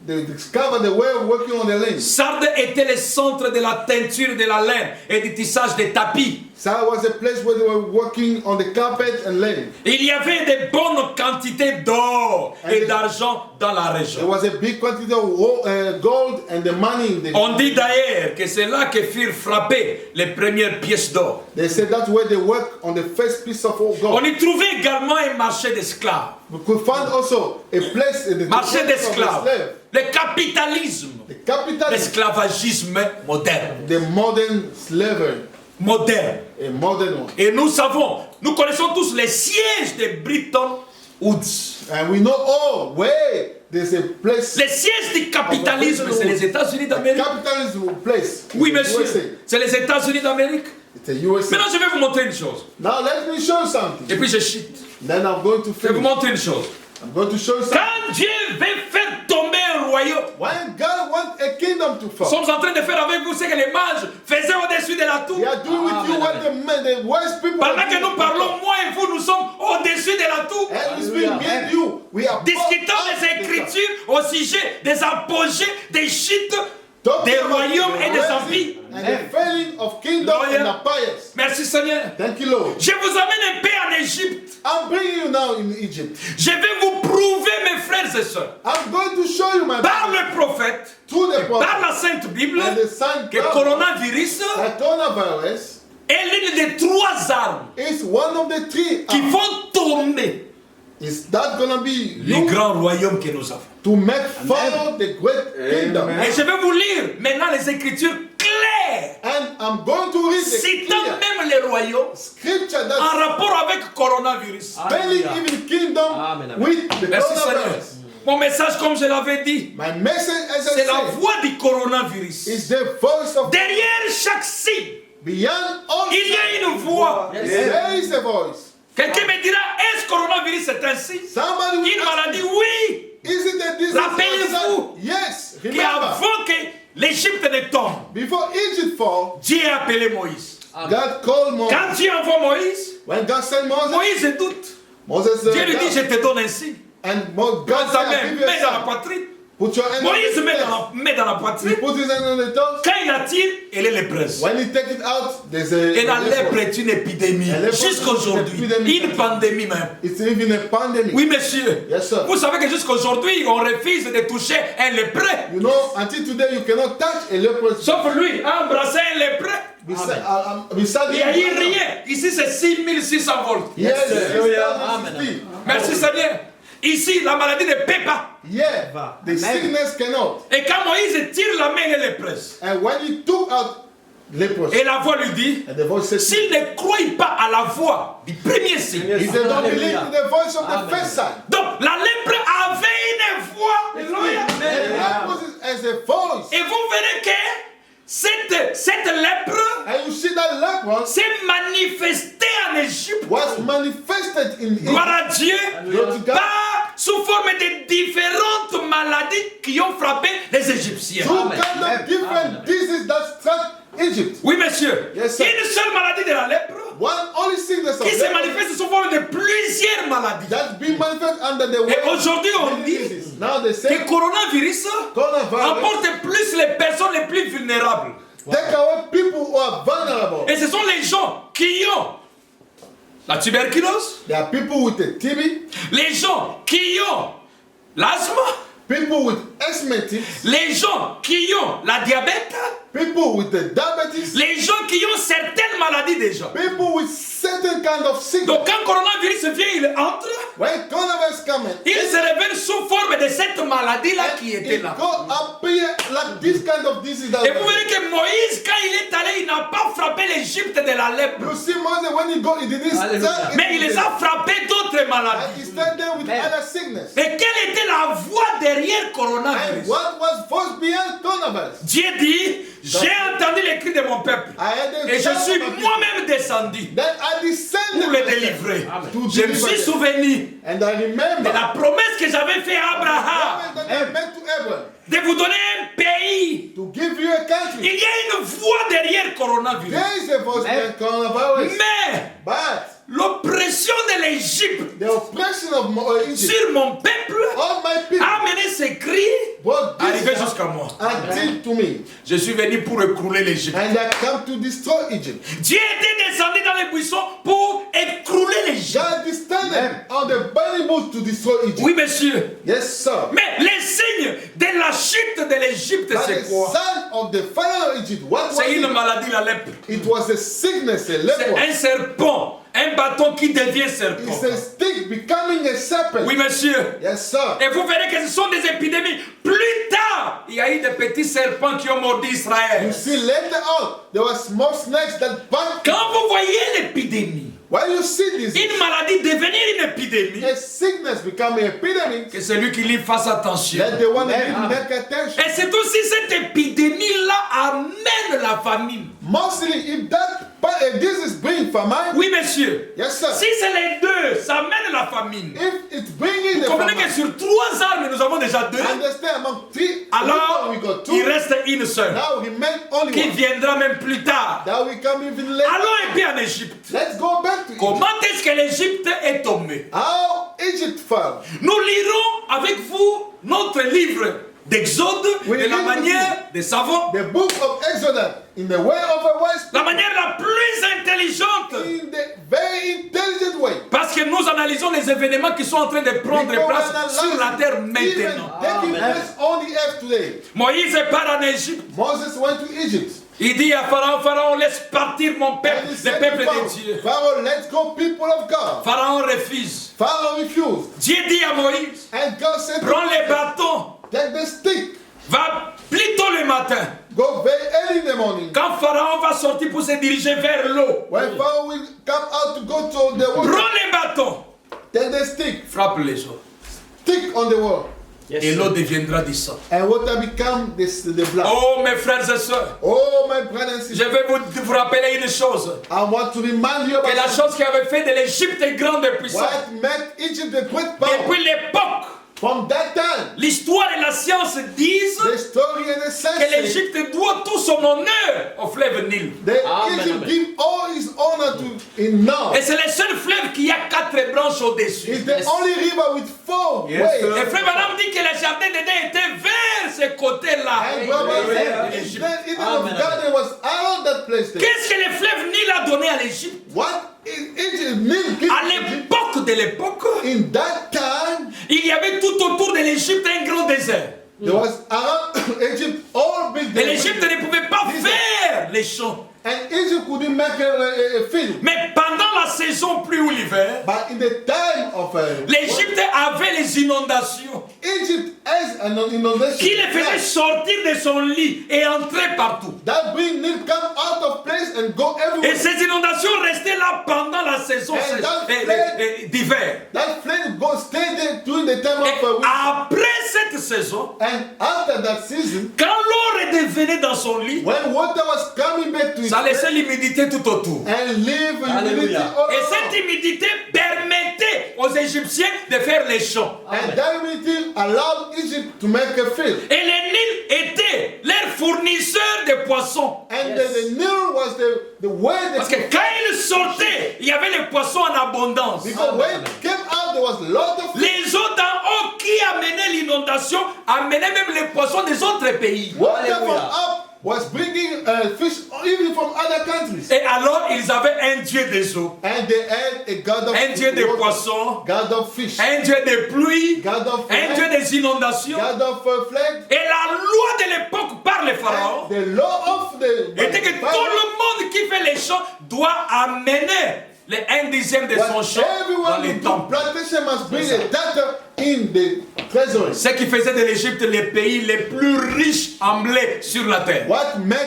they discover the way of working on the land. Sardes était le centre de la teinture de la laine et du tissage des tapis. Sardes was a place where they were working on the carpet and land. Il y avait de bonnes quantités d'or et d'argent dans la There région. was a big quantity of gold and the money. On dit d'ailleurs que c'est là que furent frappées les premières pièces d'or. They said that's where they work on the first piece of On gold. y trouvait également un marché d'esclaves. We could find also a place in the Marché of the d'esclaves. slave. Le capitalisme. The capitalism, L'esclavagisme moderne. the modern slavery, Moderne. a modern one. Et nous savons, nous connaissons tous les sièges de Bretton Woods. And we know all where there's a place. Les sièges du capitalisme, c'est les États-Unis d'Amérique. Capitalism place. Oui, It's USA. monsieur. C'est les États-Unis d'Amérique. It's a USA. Maintenant, je vais vous montrer une chose. Now let me show you something. Et puis je chute. Then I'm going to Je vais vous finish. montrer une chose. I'm going to show you something. Quand Dieu veut faire tomber un royaume, When God wants a kingdom to nous fall, sommes en train de faire avec vous ce que les mages faisaient au-dessus de la tour. He are doing with you what the wise people are Pendant que doing. nous parlons, moi et vous, nous sommes au-dessus de la tour. And we speak, me and you, we are Discutant both des up to the top. Écritures au sujet des apogées, des chutes, Talking des about royaumes the et des rising empires. and the failing of kingdom Lawyer. and empires. Merci Seigneur. Thank you, Lord. Je vous amène un peu en Égypte. I'm bringing you now in Egypt. Je vais vous prouver, mes frères et sœurs, I'm going to show you my par le prophète, through the par prophet la Sainte Bible, and the sign que le coronavirus that coronavirus est l'une des 3 armes is one of the 3 qui vont tomber Is that gonna be les you grands royaumes que nous avons. to make follow the great kingdom? Et je vais vous lire maintenant les Écritures claires, And I'm going to read the citant clear même les royaumes scripture en that's rapport avec coronavirus. spelling even kingdom Amen, amen. with the Merci Seigneur. coronavirus. Mon message, comme je l'avais dit, My message, as I c'est la said, voix du coronavirus. is the voice of Derrière chaque signe, beyond all. il y a une voix. There is a voice. Quelqu'un me dira, est-ce que coronavirus est un signe? Somebody will Une ask maladie, me, oui. is it a disease? Rappelez-vous Yes. Qui Remember, avant que l'Égypte ne tombe, before Egypt fall, Dieu a appelé Moïse. God called Moses. Quand Dieu envoie Moïse, When God sent Moses, Moïse doute. Moses Dieu lui dit, je te donne un signe. And God Quand ta said, main, give you a met dans la son. poitrine. Put your hand Moïse on met the met dans la He poitrine. put his hand on the toes. Quand il la tire, elle est lépreuse. When he take it out, there's a... Et la there's lèpre a- est une épidémie. La lèpre Jusqu'à aujourd'hui. est une épidémie. Une pandémie même. It's even a pandemic. Oui, monsieur. Yes, sir. Vous savez que jusqu'à aujourd'hui, on refuse de toucher un lépreux. You know, until today, you cannot touch a leprosy. Sauf lui, a embrassé un lépreux. Beside Il n'y a him, eu rien. Ici, c'est 6600 volts. Yes, Amen. Merci Seigneur. Ici, la maladie ne paie pas. Yeah, the sickness cannot. Et quand Moïse tire la main, elle est lépreuse. And when he took out leprosy, Et la voix lui dit, and the voice said, s'il ne croit pas à la voix du premier signe. if they don't believe Hallelujah. in the voice of the Amen. first sign, Donc, la lèpre avait une voix. Alléluia. the leprosy has a voice. Et vous verrez que cette lèpre And you see that leper s'est manifestée en Égypte. was manifested in Gloire Egypt. à Dieu. Glory to God. Pas sous forme de différentes maladies qui ont frappé les Égyptiens. Two Amen. kind of different Amen. diseases that struck Egypt. Oui, monsieur. Yes, sir. Une seule maladie de la lèpre One only sickness of qui se leprosy manifeste sous forme de plusieurs maladies. that's been manifested under the Et weight aujourd'hui, on of dit diseases. Now they que say le coronavirus coronavirus emporte plus les personnes les plus vulnérables. take away people who are vulnerable. Et ce sont les gens qui ont la tuberculose, There are people with the TB, les gens qui ont l'asthme, people with asthmatic, les gens qui ont la diabète, people with the diabetes, les gens qui ont certaines maladies déjà. people with certain kind of sickness. Donc quand le coronavirus vient, il entre, When coronavirus comes, il se révèle sous forme de cette maladie-là qui était it là. go appear like this kind of disease. That Et vous verrez que Moïse, quand il est allé, il n'a pas frappé l'Égypte de la lèpre. you see Moses when he go, he didn't Hallelujah. stand. Mais il les a frappés d'autres And he maladies. stand there with Amen. other sickness. Et quelle était la voix derrière And coronavirus? what was forced beyond coronavirus? Dieu dit, j'ai entendu les cris de mon peuple. I had the Et je shout suis of my people. moi-même descendu That I descended pour les délivrer. to Je me deliver suis them. souvenu And I remember de la promesse que j'avais faite à Abraham that I meant to Abraham de vous donner un pays. to give you a country. Il y a une voix derrière coronavirus. There is a voice behind coronavirus. Mais But l'oppression de l'Égypte the oppression of Egypt sur mon peuple on my people a amené ces cris brought arriver this jusqu'à moi. until to me. Je suis venu pour écrouler l'Égypte. And I come to destroy Egypt. Dieu était descendu dans les buissons pour écrouler l'Égypte. God descended on the burning bush to destroy Egypt. Oui, monsieur. Yes, sir. Mais les signes de la chute de l'Égypte, But c'est the quoi? son of the father of Egypt, what was C'est une it? maladie, la lèpre. It was a sickness, a C'est leper. un serpent. Un bâton qui devient serpent. It's a stick becoming a serpent. Oui, monsieur. Yes, sir. Et vous verrez que ce sont des épidémies. Plus tard, il y a eu des petits serpents qui ont mordu Israël. You see, later on, there were small snakes that bite. Quand vous voyez l'épidémie, When you see this, une maladie devenir une épidémie, a sickness become an epidemic, que celui qui lit fasse attention. let the one that Amen. make attention. Et c'est aussi cette épidémie-là amène la famine. Mostly, if this is bring famine, Oui, monsieur. yes, sir. Si c'est les deux, ça amène la famine. If it's bringing Vous the comprenez que famine, sur 3 armes, nous avons déjà 2. understand among three, Alors, we got il two. reste une seule. Now he meant only Qui one. viendra même plus tard. That will come even later. Allons un peu en Égypte. Let's go back to Egypt. Comment est-ce que l'Égypte est tombée? How Egypt fell. Nous lirons avec vous notre livre d'Exode Oui, de la oui, manière de savoir, The book of Exodus, in the way of a wise la manière la plus intelligente. in the very intelligent way. Parce que nous analysons les événements qui sont en train de prendre Because place analyzing sur la terre even maintenant. taking Amen. place on the earth today. Moïse part en Égypte. Moses went to Egypt. Il dit à Pharaon, Pharaon, laisse partir mon peuple, And he le said peuple to de Dieu. Pharaoh, let's go, people of God. Pharaon refuse. Pharaoh refused. Dieu dit à Moïse, And God said to prends les Moses, bâtons, take the stick, va plutôt le matin. go very early in the morning. Quand Pharaon va sortir pour se diriger vers l'eau, When Pharaoh will come out to go to the water, prends les bâtons, take the stick, frappe les eaux. stick on the wall. Et l'eau deviendra du sang. And water become the blood. Oh mes frères et sœurs, Oh, my brothers and je sisters, vais vous rappeler une chose. I want to remind you Que la about chose qui avait fait de l'Égypte grande et puissante. what made Egypt a great power. Depuis l'époque, From that time, l'histoire et la science disent the story and the que sunset. l'Égypte doit tout son honneur au fleuve Nil. Egypt give all his honor to in now. Et c'est le seul fleuve qui a 4 branches au-dessus. It's the only river with 4 Et ways. frère Branham dit que le jardin d'Éden était vers ce côté-là. And Brother said, L'Égypte. Eden of garden was around that place there. Qu'est-ce que le fleuve Nil a donné à l'Égypte? What is Egypt Nil give À to Egypt? l'époque de l'époque, In that time, il y avait tout autour de l'Égypte un grand désert. there was around Egypt all big. Et l'Égypte ne pouvait pas faire les champs. And Egypt couldn't make a field. Mais pendant la saison pluie ou l'hiver, But in the time of l'Égypte avait les inondations Egypt has an inundation qui les faisaient sortir de son lit et entrer partout. that bring Nil come out of place and go Et everywhere. ces inondations restaient là pendant la saison And that d'hiver. That flame go stay there during the time Et of winter. après cette saison, And after that season, quand l'eau redevenait dans son lit, when water was coming back to ça laissait l'humidité tout autour. and leave humidity Hallelujah. all Et around. cette humidité permettait aux Égyptiens de faire les champs. And that humidity allowed Egypt to make a field. Et le Nil était leur fournisseur de poissons. And the Nile was the way Parce que quand ils sortaient, il y avait les poissons en abondance. because when it came out there was a lot of fish. Les eaux d'en haut qui amenaient l'inondation amenaient même les poissons des autres pays. Water from Hallelujah. up was bringing fish even from other countries. Et alors, ils avaient un dieu des eaux, And they had a god of un dieu des water, poissons, god of fish, un dieu des pluies, god of un dieu rain, des inondations. god of flag. Et la loi de l'époque par les pharaons And the law of the était que tout le monde qui fait les champs doit amener les 1/10 de son champ dans everyone les who do temples. plantation must bring a data in the treasury. Ce qui faisait de l'Égypte les pays les plus riches en blé sur la terre. What make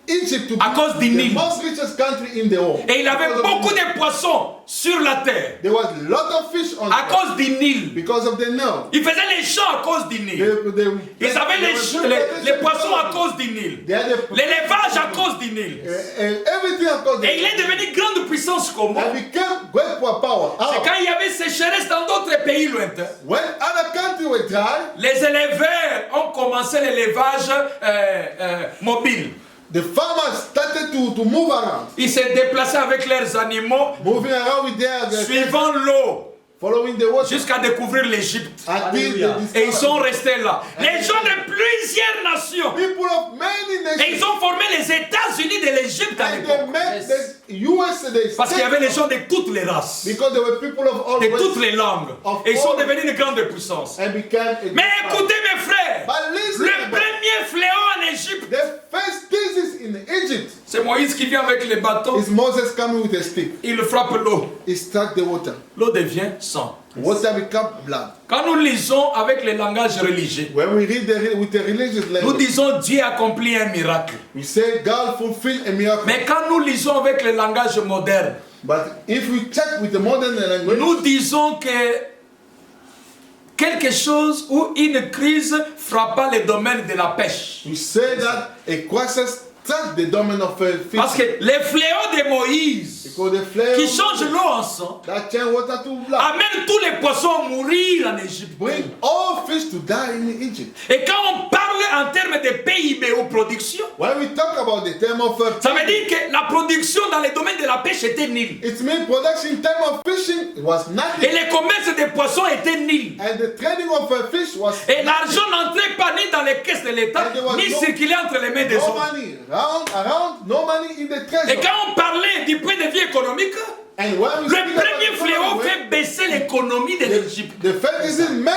Egypt to be À cause du the Nil. most richest country in the world? Et il avait Because of beaucoup the Nile. de poissons sur la terre There was a lot of fish on à the cause du Nil. because of the Nile. Ils faisaient les champs à cause du Nil. Ils avaient les poissons à cause du Nil. L'élevage à cause du Nil. Everything at cause Et il est devenu grande puissance comme and became great for power. C'est How? quand il y avait sécheresse dans d'autres pays lointains. When other countries were dry, Les éleveurs ont commencé l'élevage mobile. the farmers started to move around, Ils se déplaçaient avec leurs animaux, moving around with their suivant l'eau, following the water jusqu'à découvrir l'Égypte. until Hallelujah. they Et ils sont discovered. restés là. Les gens de plusieurs nations. People of many Et ils nations ont formé les États-Unis de l'Égypte à and l'époque. they made the US the Parce qu'il y avait les state gens de toutes les races, because there were people of all de toutes races les langues. Et ils sont devenus une grande puissance. and became a Mais écoutez mes frères, But listen, le premier fléau en Égypte, the first disease in Egypt c'est Moïse qui vient avec les bâtons. is Moses coming with a stick. Il frappe l'eau. He struck the water. L'eau devient sang. Water become blood. Quand nous lisons avec le langage religieux, When we read with the religious nous language, disons Dieu accomplit un miracle. we say God fulfilled a miracle. Mais quand nous lisons avec le langage moderne, But if we check with the modern language, nous disons que quelque chose ou une crise frappa le domaine de la pêche. we say that a crisis struck the domain of fish. Parce que les fléaux de Moïse, Because the flame qui changent l'eau en sang, that change water to blood amènent tous les poissons à mourir en Égypte. bring all fish to die in Egypt. Et quand on parle en termes de PIB ou production, When we talk about the term of ça veut dire que la production dans le domaine de la pêche était nulle. it means production in term of fishing was Et nothing, le commerce des poissons était nul. and the trading of fish was Et l'argent n'entrait pas ni dans les caisses de l'État, ni circulait entre les mains des no hommes. money around, no money in the Et treasury. quand on parlait du point de vue économique, And when we le speak about premier fléau economy, fait baisser l'économie de l'Égypte. the first disease make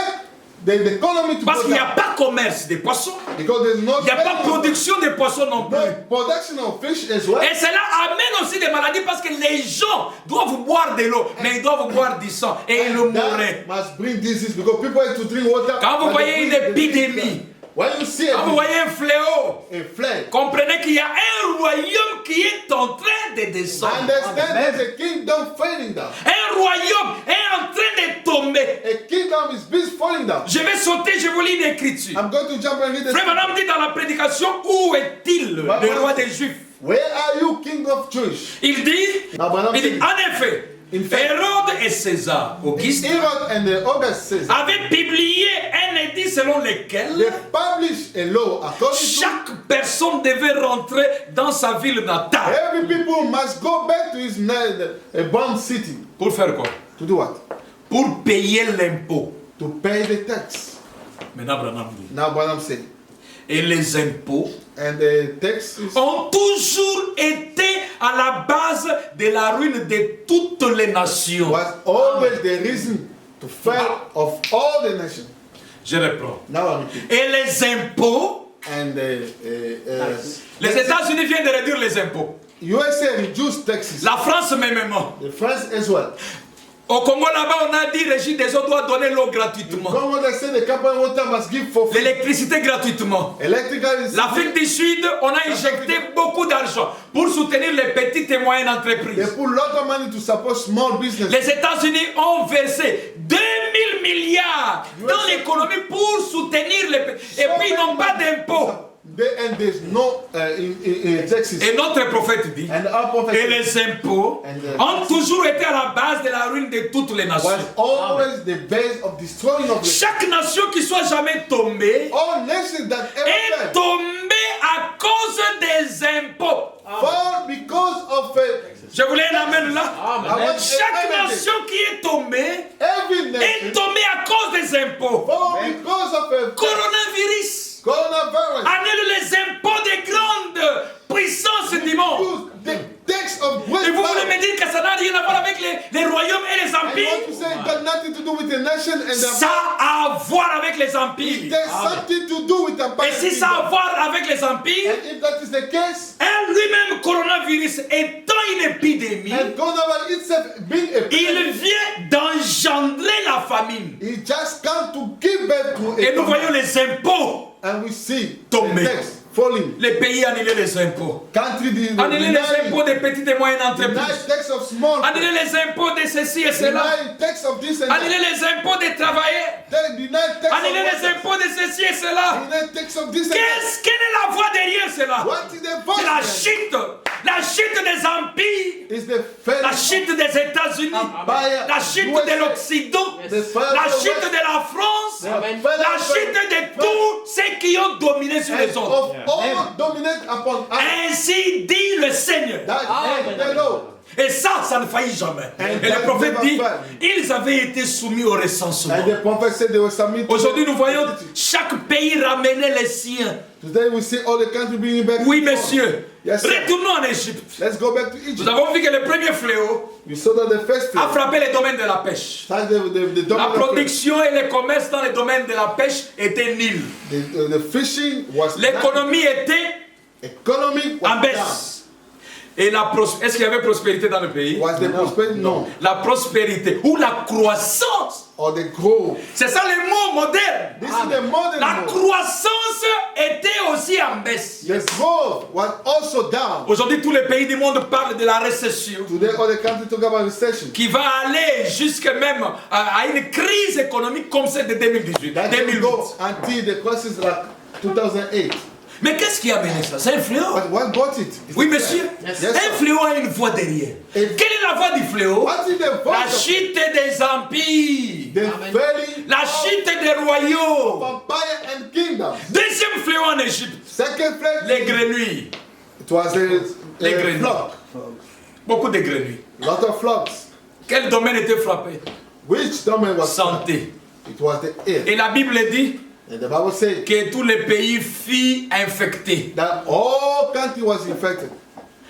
the economy to Parce go qu'il n'y a down. pas commerce des poissons, Because there's no il n'y a pas trading of- production des poissons non plus. no production of fish as well. Et cela amène aussi des maladies parce que les gens doivent boire de l'eau, mais ils doivent boire du sang et ils le mourraient. That must bring disease because people have to drink water. Quand vous and voyez they une drink the épidémie, when you see quand vous voyez un fléau, a flag, comprenez qu'il y a un royaume qui est en train de descendre. understand there's a kingdom falling down. Un royaume est en train de tomber. A kingdom is busy falling down. Je vais sauter, je vous lis une écriture. I'm going to jump and read Frère the Madame dit dans la prédication, où est-il le roi des Juifs? Where are you, King of Jewish? Il dit, Now, Branham en said, effet, In fact, Hérode et César, Auguste, Herod and August Caesar, avaient publié un édit selon lequel they published a law according to chaque personne devait rentrer dans sa ville natale. every people must go back to his born city. Pour faire quoi? To do what? Pour payer l'impôt. To pay the tax. Maintenant, Branham dit. Now what I'm saying. Et les impôts And the taxes ont toujours été à la base de la ruine de toutes les nations. was always the reason to fail of all the nations. Je reprends. Now I'm repeating. Et les impôts, And les États-Unis viennent de réduire les impôts. USA reduced taxes. La France même. The France as well. Au Congo là-bas, on a dit Régie des eaux doit donner l'eau gratuitement. Congo they say the company water must give for free. L'électricité gratuitement. Electrical is L'Afrique du Sud, on a injecté beaucoup d'argent pour soutenir les petites et moyennes they entreprises. put a lot of money to support small business. Les États-Unis ont versé 2000 milliards dans l'économie pour soutenir les pays. Et puis ils n'ont pas d'impôts. And there's no taxes. Et notre prophète dit, And our prophet et les impôts ont toujours été à la base de la ruine de toutes les nations. was always the base of destroying of the Chaque nation qui soit jamais tombée all nations that ever est fell tombée à cause des impôts. fall because of Je voulais un amen là. Amen. Chaque nation qui est tombée every est nation tombée à cause des impôts. fall because of Coronavirus coronavirus. annule les impôts des grandes puissances du monde. Use the tax of Et great vous voulez power. me dire que ça n'a rien à voir avec les royaumes et les I want empires? to say it got nothing to do with the nation and Ça a à voir avec les empires. there's something to do with the Et si ça a à voir avec les empires, And if that is the case, elle lui-même, coronavirus, étant une épidémie, and coronavirus itself being a il vient d'engendrer la famine. it just come to give birth to Et a nous voyons famine. les impôts. And we see Tomber. the tax falling. Les pays annulent les impôts. Country Annuler les impôts des petites et moyennes deny entreprises. tax of small. Annuler les impôts de ceci et cela. Deny tax of this and Annuler that. les impôts des travailleurs. Deny tax Annuler les of impôts de ceci et cela. Deny tax of this and that. Quelle est la voie derrière cela? What is the C'est la voice? chute. La chute des empires. Is the La failure chute des États-Unis. Empire, La chute USA, de l'Occident. the failure La of chute West, de la France. the La failure chute de tous ceux qui ont dominé sur les of autres. all dominate upon us. Ainsi dit le Seigneur. That is the Lord. Et ça ne faillit jamais. And Et le that prophète never dit, fail. ils avaient été soumis au recensement. And the prophet said they were submitted. Aujourd'hui, nous voyons chaque pays ramener les siens. Today we see all the country bringing back. Oui, monsieur. Yes, sir. Retournons en Égypte. Let's go back to Nous Egypt. avons vu que le premier fléau We saw that the first a thing, frappé les domaines de la pêche. that the La dominant production et le commerce dans les domaines de la pêche étaient nuls. the fishing was L'économie était economic was en down. baisse. Et est-ce qu'il y avait prospérité dans le pays? Was the prosperity? No. La prospérité ou la croissance. Or the growth. C'est ça le mot moderne. This is the modern La mode. croissance était aussi en baisse. The growth was also down. Aujourd'hui, tous les pays du monde parlent de la récession Today all the countries talk about recession. qui va aller jusque même à une crise économique comme celle de 2018, That can 2008. go until the crisis like 2008. Mais qu'est-ce qui a mené ça? C'est un fléau. But what brought it? It's Oui, the monsieur. fact. Un Yes, sir. fléau a une voie derrière. Et- Quelle est la voie du fléau? What is the La voice of chute des empires. the failing La chute des royaumes. of empire and kingdom? Deuxième fléau en Égypte. Second place, Les grenouilles. it was Les a grenouilles. flock. Beaucoup de grenouilles. Lot of flocks. Quel domaine était frappé? Which domain was Santé. It was the air. Et la Bible dit And the Bible said que tous les pays furent infectés. that all country was infected.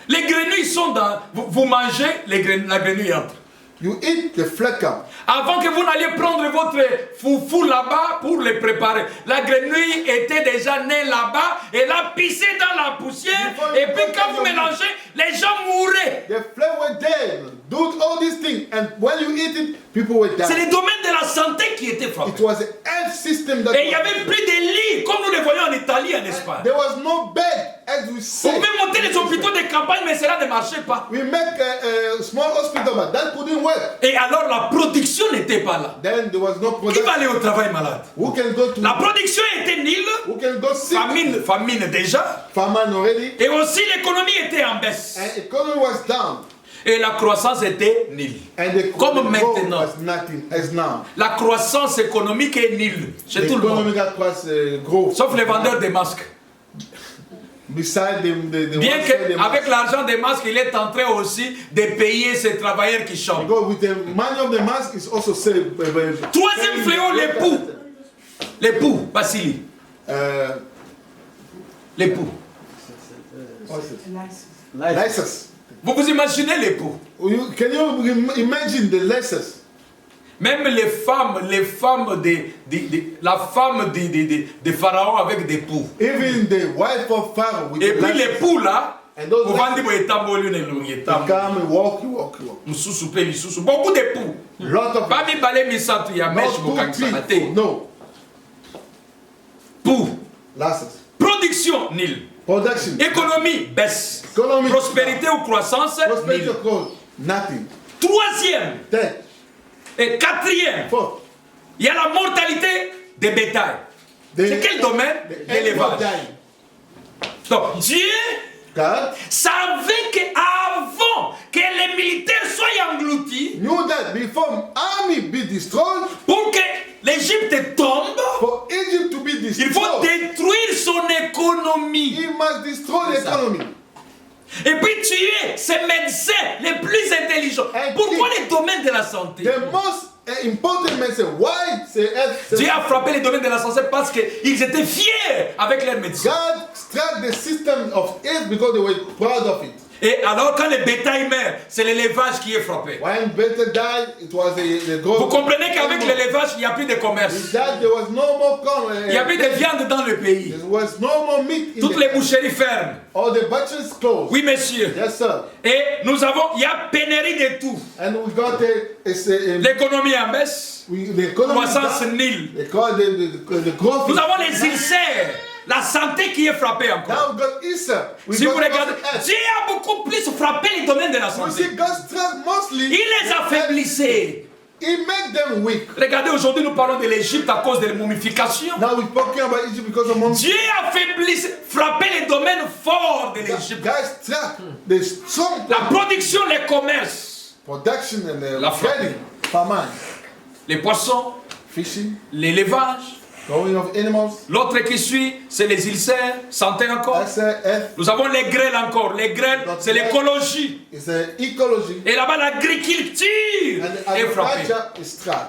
Les grenouilles sont dans... Vous mangez, la grenouille entre. You eat the flecker. Avant que vous n'alliez prendre votre foufou là-bas pour les préparer, la grenouille était déjà née là-bas, elle a pissé dans la poussière, et puis quand vous mélangez, les gens mouraient. The flesh were dead. Do all these things, and when you eat it, people were C'est dying. le domaine de la santé qui était frappé. It was a health system that Et il n'y avait plus de lits, comme nous les voyons en Italie, en Espagne. there was no bed as we Vous say. pouvez monter les hôpitaux de campagne, mais cela ne marchait pas. We make a small hospital, but that couldn't work. Et alors la production n'était pas là. Then there was no Qui va production. aller au travail malade? Who can go to? La production était nulle, Who can go sick? famine déjà, Famine already, et aussi l'économie était en baisse. and economy was down. Et la croissance était nulle. And the Comme growth maintenant. was nothing as now. La croissance économique est nulle chez The tout le monde. economic growth. Sauf les vendeurs de masques. Beside the Bien ones selling the qu'avec masks. l'argent des masques, il est en train aussi de payer ces travailleurs qui chantent. Because with the money of the mask is also saved. Troisième fléau, l'époux. L'époux, Vassili. L'époux. License. Vous vous imaginez l'époux? Can you imagine the license? Même la femme de Pharaon avec des poux. Even the wife of Pharaoh with Et the puis license. l'époux là, And those vous vendez licenses, they come and walk. beaucoup d'époux. Lot of Pas mi balé mi santu ya mesh not 2, 3, bokangsa 4. No. Pou. License. Production nil. Production. Économie baisse. Economic. Prospérité ou croissance Prosperity nil. of growth. Nothing. Troisième Third. et quatrième, Fourth. il y a la mortalité des bétails. C'est quel domaine? L'élevage. Donc Dieu God savait qu'avant que les militaires soient engloutis, knew that before army be destroyed, pour que l'Égypte tombe, for Egypt to be il faut destroyed, détruire son économie. he must destroy the economy. Et puis tuer ces médecins les plus intelligents. Et Pourquoi puis- les domaines de la santé? The most important message, why the earth, Dieu a frappé les domaines de la santé parce qu'ils étaient fiers avec leurs médecins. God struck the system of earth because they were proud of it. Et alors quand le bétail meurt, c'est l'élevage qui est frappé. When Bethel died, it was the Vous growth. comprenez qu'avec l'élevage, il n'y a plus de commerce. With that, there was no more Il n'y a plus de viande dans le pays. There was no more meat in Toutes les boucheries ferment. all the butchers closed. Oui, monsieur. Yes, sir. Et nous avons, il y a pénurie de tout. And we got L'économie en baisse, the economy croissance down. nulle. They call the growth. Nous avons les ulcères, la santé qui est frappée encore. Now we got Easter. We Si got vous regardez, earth. Dieu a beaucoup plus frappé les domaines de la You santé. see, God struck mostly. Il les affaiblissait. He made them weak. Regardez, aujourd'hui nous parlons de l'Égypte à cause de la momification. Now we're talking about Egypt because of money. Dieu affaiblissait, frappait les domaines forts de l'Égypte. God struck the strong La production, les commerces, production and the La trading, farming, les poissons, fishing, l'élevage. growing of animals. L'autre qui suit, c'est les ulcères, santé encore. That's earth. Nous avons les grêles encore. Les grêles, c'est l'écologie. It's ecology. Et là-bas, l'agriculture And the est frappée. agriculture is struck.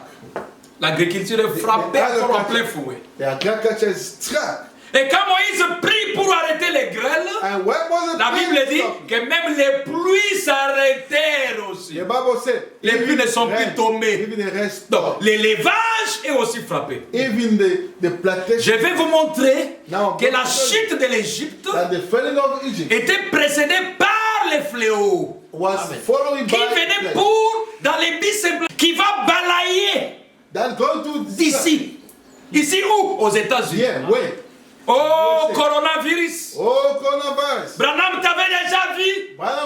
L'agriculture est frappée The encore en agriculture- plein fouet. The agriculture is struck. Et quand Moïse prie pour arrêter les grêles, And what was la Bible dit que même les pluies s'arrêtèrent aussi. The Bible said, Les pluies ne sont plus tombées. Even the rest, Donc, l'élevage est aussi frappé. even the plantation, Je vais vous montrer Now, que la chute de l'Égypte that the falling of Egypt était précédée par les fléaux was following qui by venaient plague. pour, dans les bis simples, qui va balayer That going to d'ici. Ici où? Aux États-Unis. Yeah, wait. Oh, coronavirus. Oh, coronavirus. Branham t'avait déjà vu. Well,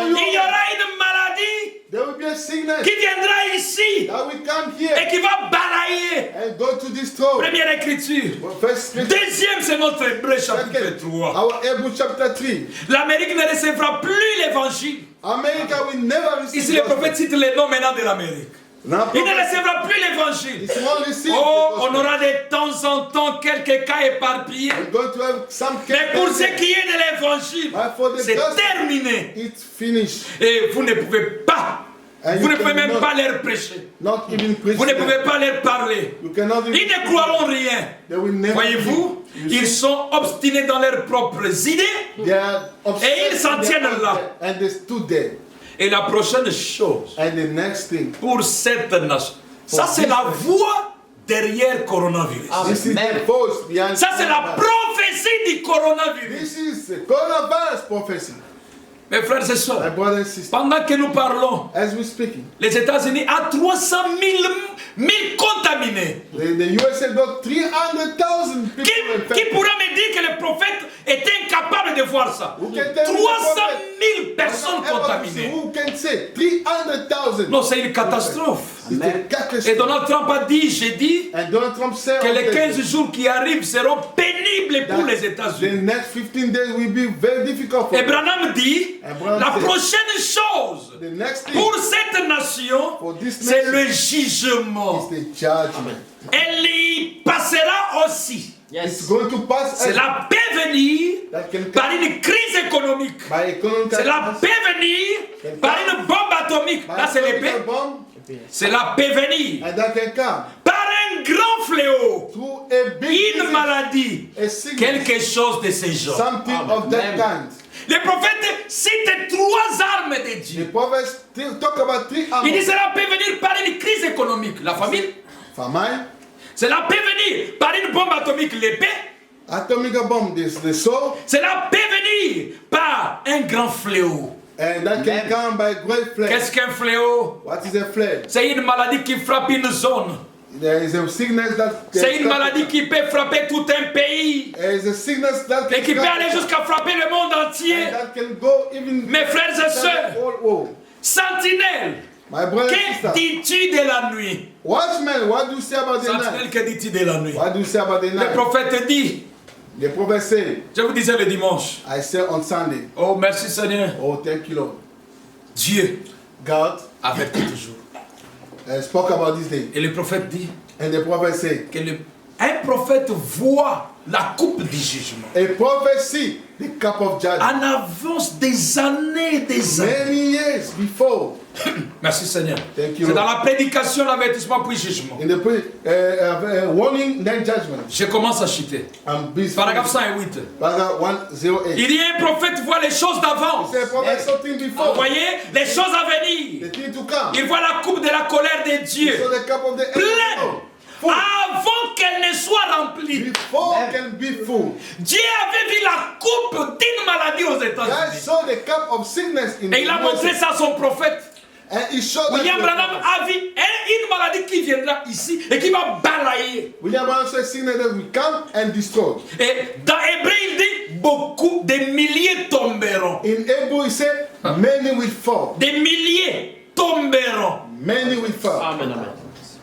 Il y aura une maladie there will be a sickness qui viendra ici that will come et here qui va balayer. and go to destroy. Première écriture. First scripture. Deuxième, c'est notre Hébreu chapitre Second, 3. our Hebrew chapter 3. L'Amérique ne recevra plus l'évangile. America will never receive Ici, le gospel. prophète cite les noms maintenant de l'Amérique. Now, Il ne prophet, recevra plus l'évangile. it won't receive Oh, the on gospel. aura de temps en temps quelques cas éparpillés. We're going to have some Mais pour ce cases. qui est de l'évangile, But for the c'est gospel, terminé. it's finished. Et vous ne pouvez pas. And Vous you ne pouvez même cannot- pas leur prêcher. Not even preach. Vous ne them. pouvez pas leur parler. You cannot even Ils ne croiront rien. They will never Voyez-vous, believe. You ils see, sont obstinés dans leurs propres idées. they are obsessed Et ils s'en with their tiennent own là. death, and they stood there. Et la prochaine chose And the next thing, pour cette nation, ça c'est la voix derrière coronavirus. this is the voice behind. Ça c'est la coronavirus. prophétie du coronavirus. This is the coronavirus prophecy. Mes frères et My sœurs, brothers and sisters, pendant que nous parlons, as we speaking, les États-Unis ont 300 000 contaminés. the USA got 300,000 people Qui infected. pourra me dire que le prophète est incapable de voir ça? Who can tell me 300 the 000 personnes prophet? contaminées. Who can say 300,000? Non, c'est une catastrophe. It's a Et catastrophe. Donald Trump a dit, j'ai dit, And Donald Trump said que on les the- 15 jours qui arrivent seront pénibles terrible pour les The États-Unis. next 15 days will be very difficult for Et them. Branham dit, And Branham la said, prochaine chose The next thing pour cette nation, for this c'est nation le jugement. is the judgment. Elle y passera aussi. It's going to pass C'est la paix venir that can par come une crise économique. by economic C'est la crisis, paix venir par une bombe atomique. by Là, c'est l'épée. atomic bomb, C'est la paix venir and that can come par un grand fléau, through a big une disease, maladie, a sickness, quelque chose de ce genre. something of that Amen. kind. Les prophètes citent 3 armes de The Dieu. prophets still talk about 3 Il dit arms. c'est la paix venir par une crise économique, la famine. Famine, C'est la paix venir par une bombe atomique, l'épée. atomic bomb, the soul, C'est la paix venir par un grand fléau. and that can come by great plague. Qu'est-ce qu'un fléau? What is a plague? C'est une maladie qui frappe une zone. There is a sickness that C'est une maladie qui peut frapper tout un pays. There is a sickness that Et qui peut aller come jusqu'à frapper le monde entier. and that can go even Mes frères et sœurs, all over. sentinelle, My brother and que sister, dis-tu de la nuit? watchman, what do you say about the Sentinelle, night? que dis-tu de la nuit? What do you say about the Le night? prophète dit, The prophet said, je vous disais le dimanche, I say on Sunday, oh merci Seigneur, oh thank you Lord. Dieu God avertit toujours. spoke about this day. Et le prophète dit And the prophet said, que un prophète voit la coupe du jugement a prophet see the cup of judgment en avance des années, des années. many years before. Merci Seigneur. Thank you, C'est dans Lord. la prédication, l'avertissement puis jugement. In the warning, then judgment. Je commence à chuter. I'm busy. Paragraphe 108. Paragraph 108. Il dit un prophète voit les choses d'avance. Say a prophet something Vous before. voyez les choses à venir. The thing to come. Il voit la coupe de la colère de Dieu So the cup of the pleine full. avant qu'elle ne soit remplie. Before can be full. Dieu avait vu la coupe d'une maladie aux God États-Unis. saw the cup of sickness in Et il a montré USA. ça à son prophète. And he showed that William to the Branham prophet. a vu une maladie qui viendra ici et qui va balayer. William Branham said sickness that will come and destroy. Et dans Hébreu, il dit beaucoup, des milliers tomberont. In Hebrew he said, many will fall. Des milliers tomberont. Many will fall. Amen, amen.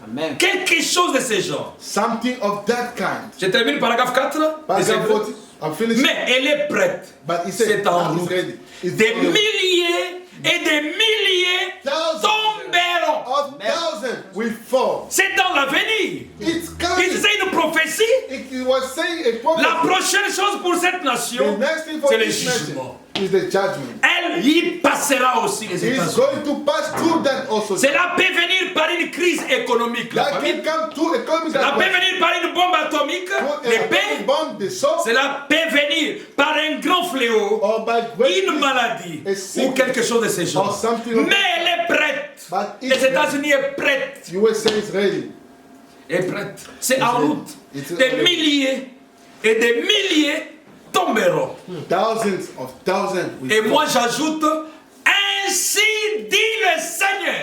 Amen. Quelque chose de ce genre. Something of that kind. Je termine paragraphe 4. Paragraph 40. I'm finished. Mais elle est prête. But he said, C'est en now it's route. ready. It's Des on the way. milliers et des milliers Thousands tomberont. of thousands will fall. C'est dans l'avenir. It's Il coming. disait une prophétie. It was saying a prophet. La prochaine chose pour cette The nation, next thing for c'est le this nation jugement. is the judgment. Elle y passera aussi les He's États-Unis. going to pass through that also. C'est la paix venir par une crise économique. La That famine. can come through economic C'est la paix adversity. venir par une bombe atomique. L'épée. Bomb the soul C'est la paix venir par un grand fléau, or by great une maladie a ou sickness quelque chose de ce or genre. something of Mais elle est prête. But Les it's États-Unis est prête. USA is ready. Est prête. C'est en ready. route. It's Des ready. milliers et des milliers tomberont. Thousands of thousands will Et fall. moi j'ajoute, ainsi dit le Seigneur.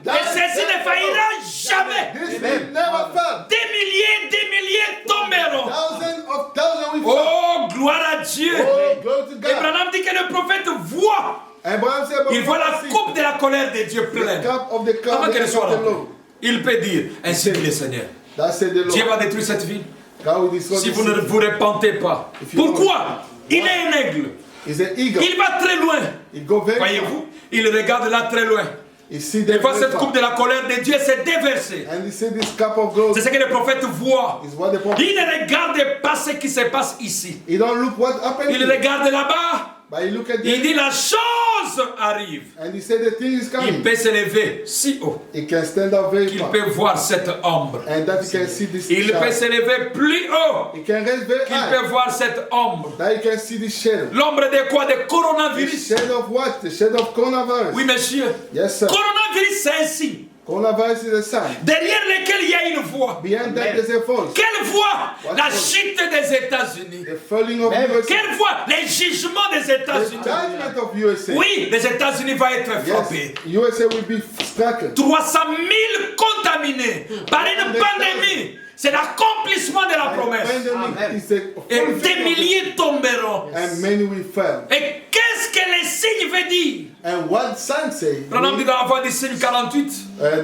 Et ceci ne faillira jamais. This will never fail. Des milliers tomberont. Thousands of thousands will fall. Oh, gloire à Dieu. Oh, glory to Et God. Branham dit que le prophète voit. Abraham said, Il voit la see coupe de la colère de Dieu the pleine. cup of the cup Avant of qu'elle soit the remplie. Lord. Il peut dire, ainsi dit le Seigneur. That said the Dieu Lord. va détruire cette ville. God will destroy Si this vous ne city. vous repentez pas. If you Pourquoi? Il est un aigle. He's an eagle. Il va très loin. He go very far. Voyez-vous? Il regarde là très loin. He see Il the voit cette coupe de la colère de Dieu se déverser. and he see this cup of gold C'est ce que le prophète voit. is what the prophet. Il ne regarde pas ce qui se passe ici. He don't look what happened. Il regarde là-bas. But he look at Il the dit la chose arrive. and he said the thing is Il coming. peut se lever si haut He can stand up very qu'il far. peut voir cette ombre. And that he can see this Il peut shadow. se lever plus haut He can raise very qu'il high. peut voir cette ombre. That he can see the shadow. L'ombre de quoi? De The coronavirus. shadow of what? The shadow of coronavirus. Oui, monsieur. Yes, sir. Coronavirus, c'est un signe. Coronavirus is a sign. Derrière lequel il y a une voix. Behind that there's a voice. Quelle voix? What La voice? chute des États-Unis. The falling of USA. Quelle voix? Les jugements des The États-Unis. judgment of USA. Oui, les États-Unis vont être frappés. Yes, USA will be struck. 300 000 contaminés par une pandémie. C'est l'accomplissement de la promesse. Pandemic is a Et fulfillment des milliers tomberont. and many will fail. Et qu'est-ce que les signes signe veut dire? And what sign say? Branham dit dans la voix du signe 48.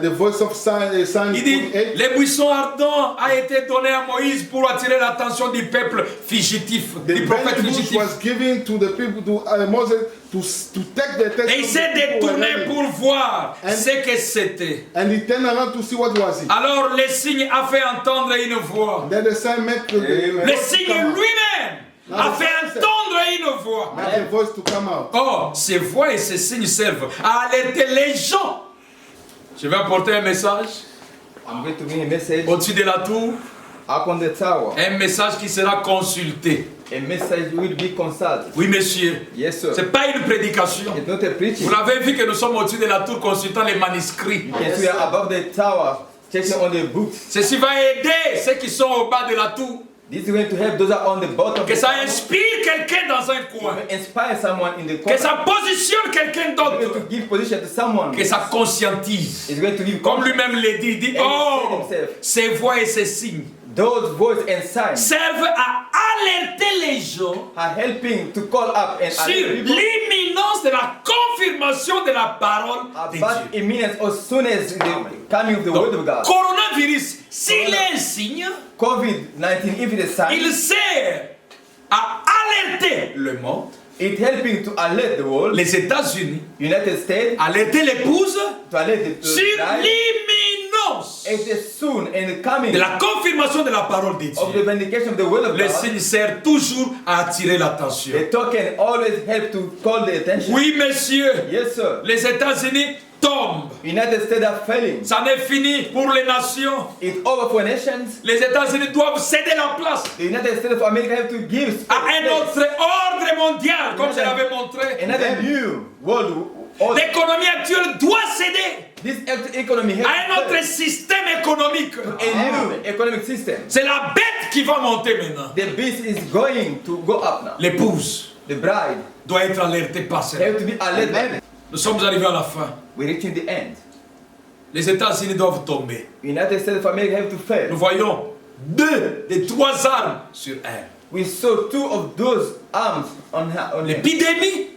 The voice of sign, sign Il dit, 48. les buissons ardents a été donné à Moïse pour attirer l'attention du peuple fugitif, du The prophète burning bush fugitif. was given to the people, to Moses, to take the test. Et il s'est détourné pour voir ce que c'était. And he turned around to see what was it. Alors le signe a fait entendre une voix. Then the sign made the Le signe lui-même a fait entendre une voix. made the voice to come out. Or, ces voix et ces signes servent à alerter les gens. Je vais apporter un message I'm going to bring a message au-dessus de la tour, up on the tower. un message qui sera consulté. A message will be consulted. Oui, monsieur. Yes, sir. Ce n'est pas une prédication. It's not a preaching. Vous l'avez vu que nous sommes au-dessus de la tour consultant les manuscrits. Yes, we are above the tower, checking on the books. Ceci va aider ceux qui sont au bas de la tour. This is going to help those that are on the bottom. Que of the ça tower. inspire quelqu'un dans un coin. To inspire someone in the Que corner. ça positionne quelqu'un It's going d'autre. to give position to someone. Que ça conscientise. It's going to give Comme lui-même l'a dit, il dit, And he oh, said himself. ces voix et ces signes Those voices and signs servent à alerter les gens are helping to call up and sur alert people l'imminence de la confirmation de la parole de about Dieu. imminence as soon as the coming of the word of Donc, God. coronavirus, s'il est un signe, COVID-19, if it is sign, il sert à alerter le monde, it's helping to alert the world, les États-Unis, United States, alerter l'épouse to alert the sur bride. l'imminence It is soon and the coming de la confirmation de la parole de of the Dieu. vindication of the word of Le God. signe sert toujours à attirer l'attention. The token always help to call the attention. Oui, monsieur, Yes, sir. les États-Unis tombent. United States are failing. Ça n'est fini pour les nations. It's over for nations. Les États-Unis doivent céder la place The United States of America have to give space, à un autre ordre mondial, comme je l'avais montré. another new world order. L'économie actuelle doit céder This economy has à un autre système économique. a new economic system. C'est la bête qui va monter maintenant. The beast is going to go up now. L'épouse The bride doit être alertée par cela. have to be alert. Nous sommes arrivés à la fin. We're reaching the end. Les États-Unis doivent tomber. United States of America have to Nous fail. voyons deux des trois armes sur elle. We saw two of those arms on her. L'épidémie,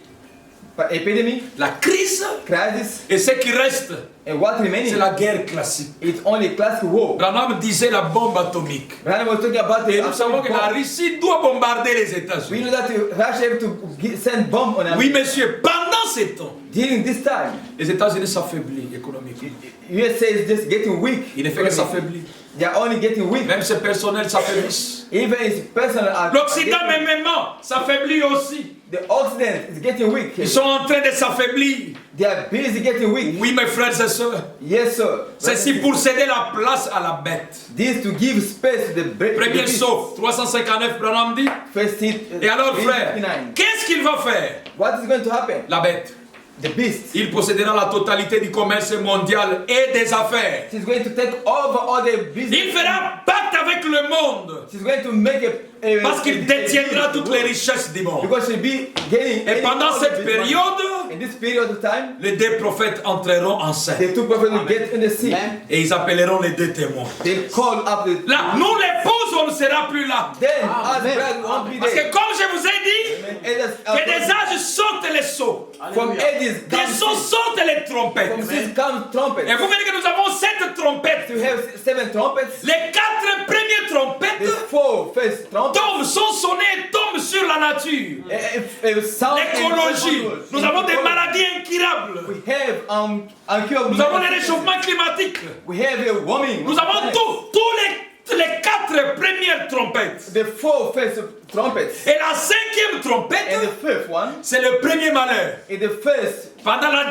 Epidemic, la crise crisis, et ce qui reste, and what c'est remaining. la guerre classique. It's only classic war. Branham disait la bombe atomique. Brandon was talking about the Et nous savons que la bomb. Russie doit bombarder les We États-Unis. know that Russia have to send bomb on Oui, America. monsieur, pendant ces temps, During this time, les États-Unis s'affaiblissent économiquement. USA is just getting weak. Il ne fait que s'affaiblir. They are only getting weak. Même ses personnels s'affaiblissent. Even its personal are L'Occident getting- même s'affaiblit aussi. The Occident is getting weak. Ils sont en train de s'affaiblir. They are busy getting weak. Oui, mes frères et sœurs. Yes, sir. Ceci pour céder la place à la bête. This to give space to the Premier beast. saut, 359, Branham dit. First hit. Et alors, frère, 59. qu'est-ce qu'il va faire? What is going to happen? La bête. The beast. Il possédera la totalité du commerce mondial et des affaires. She's going to take over all the business. Il fera pacte avec le monde She's going to make a parce qu'il détiendra toutes les richesses du monde. Because she'll be getting. Et pendant all cette the business. période, In this period of time, les deux prophètes entreront en scène the two prophets will get in the sea. et ils appelleront les deux témoins. They call up the. Là, nous l'épouse, on ne sera plus là. Then, as bride won't be Parce que there. comme je vous ai dit, que des âges sortent les sceaux, From Eddie's des sceaux sortent les trompettes. From this comes trumpet. Et vous verrez que nous avons 7 trompettes. To have 7 trumpets. Les 4 premières The trompettes 4 first trumpets. tombent, sont sonnées et tombent sur la nature. Sound L'écologie. and Nous avons des ecology. maladies incurables. We have incurable. Nous avons le réchauffement climatique. We have a warming. Nous avons tous les 4 premières trompettes. The 4 first trumpets. Et la 5e And trompette, the 5th one. c'est le premier malheur. In the first. Pendant la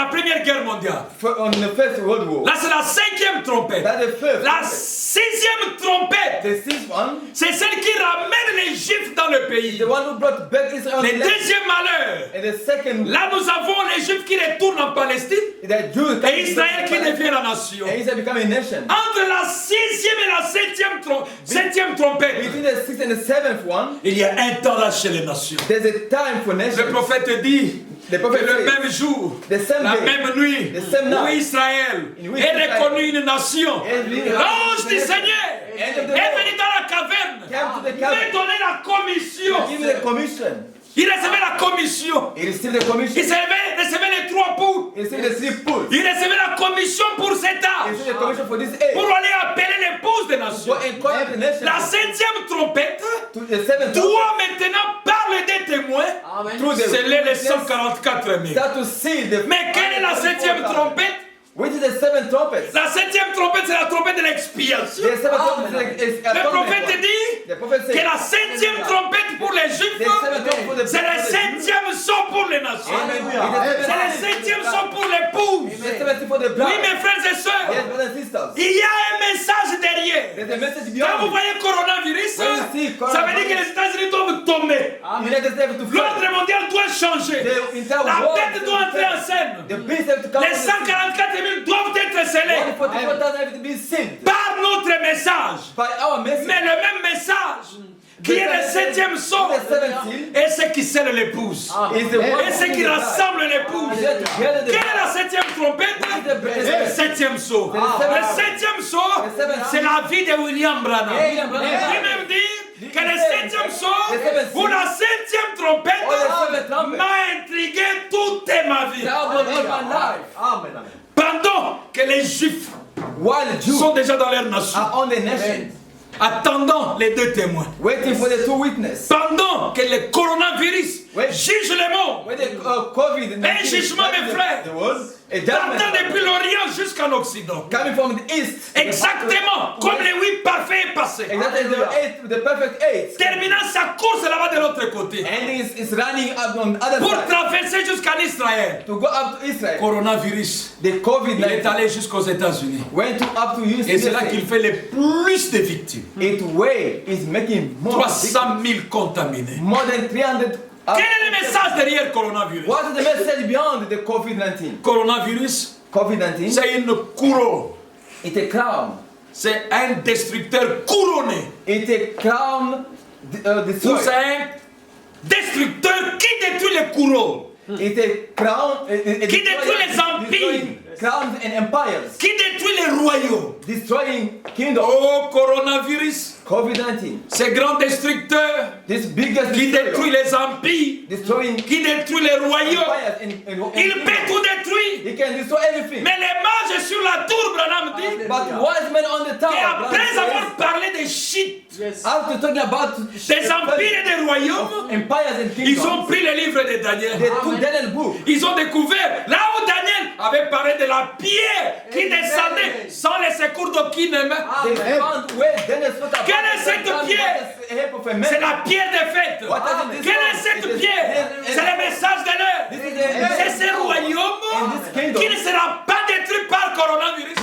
première guerre mondiale. On the first World War. Là, c'est la 5e trompette. That's the 5th. La 6e trompette, The 6th one. c'est celle qui ramène les Juifs dans le pays. The one who brought back Israel. Le deuxième malheur, And the second. là nous avons les Juifs qui retournent en Palestine The Jews. et Israël qui devient la nation. And Israel become a nation. Entre la 6e et la 7e trompette, Between the 6th and the 7th one. il y a un temps là chez les nations. There's a time for nations. Le prophète dit The que prophet le says, même jour, the same la day, même nuit, the same où night, Israël in which est Israel reconnu une nation, is being l'ange du recognized Seigneur End of est the Lord venu dans la caverne, came to the lui cavern, donner la commission give me the commission Il recevait la commission. He received the commission. Il recevait les 3 poux. He received the 3 pools. Il recevait la commission pour cet He âge. received the commission for this age. Pour aller appeler l'épouse des nations. Go and call out the nation. La 7e trompette To the 7th doit maintenant parler des témoins. through the Sceller les 144 000. start to seal the. Mais quelle est la 7e trompette? Which is the 7th trumpet? La 7e trompette, c'est la trompette de l'expiation. The 7th trumpet is Le prophète atonement. dit The prophet que said la 7e trompette pour les the juifs, 7th trumpet for the c'est le 7e son pour les nations. C'est le 7e son pour l'épouse. The 7th for the Oui, bride. mes frères et Yes, sœurs, brothers and sisters. il y a un message derrière. There's a message Quand vous beyond. voyez coronavirus, When you see ça veut dire que les États-Unis doivent tomber. United States to L'ordre fall. mondial doit changer. The entire La world bête doit entrer en scène. The beast have to come. Les 144 000 doivent être scellés 144,000 have to be sealed par notre message. by our message. Mais le même message qui est le 7e son The 7th seal et ce qui scelle l'épouse. is the one Et ce qui rassemble l'épouse. together Quelle est la 7e trompette? Le 7e saut. Le 7e saut, c'est la vie de William Branham. Il même dit que le 7e saut ou la 7e trompette m'a intrigué toute ma vie. Pendant que les Juifs While the Jews sont déjà dans leur nation, are on the nation, attendant les 2 témoins. waiting for the 2 witnesses. Pendant que le coronavirus juge le monde. When the COVID, Un jugement, mes frères. there was a Partant judgment depuis l'Orient jusqu'en Occident. coming from the east. Exactement comme les 8 parfaits est passé. Exactly the perfect 8. Terminant sa course là-bas de l'autre côté. And is running up on the other Pour side traverser jusqu'en Israël. to go up to Israel. Coronavirus. The Il est COVID-19 allé jusqu'aux États-Unis. went up to Et c'est là USA. qu'il fait le plus de victimes. It way is making more 300 000 contaminés. more than 300. Quel est le message derrière coronavirus? What is the message beyond the COVID-19? Coronavirus, COVID-19 c'est une couronne. it's a crown. C'est un destructeur couronné. It's a crown Ou destroyer. c'est un destructeur qui détruit les couronnes. It's a crown. Qui détruit les empires. Destroying crowns and empires. Qui détruit les royaumes. Destroying kingdoms. Oh, coronavirus, COVID-19. ce grand destructeur This biggest qui destroyer. détruit les empires, Destroying qui détruit les royaumes. empires and Il peut tout détruire. he can destroy everything. Mais les mages sur la tour, Branham dit, But wise men on the et tower. après avoir parlé des shit, After talking about des empires et des royaumes, empires and ils ont kingdoms, pris le livre de Daniel. they took Daniel book. Ils ont découvert, là où Daniel avait parlé de la pierre qui descendait sans les secours d'aucune main. They found where Daniel spoke about. Quelle est cette the pierre? help of a man. C'est la pierre des fêtes. What does it Quelle est cette pierre? C'est le message de l'heure. C'est ce royaume qui ne sera pas détruit par coronavirus.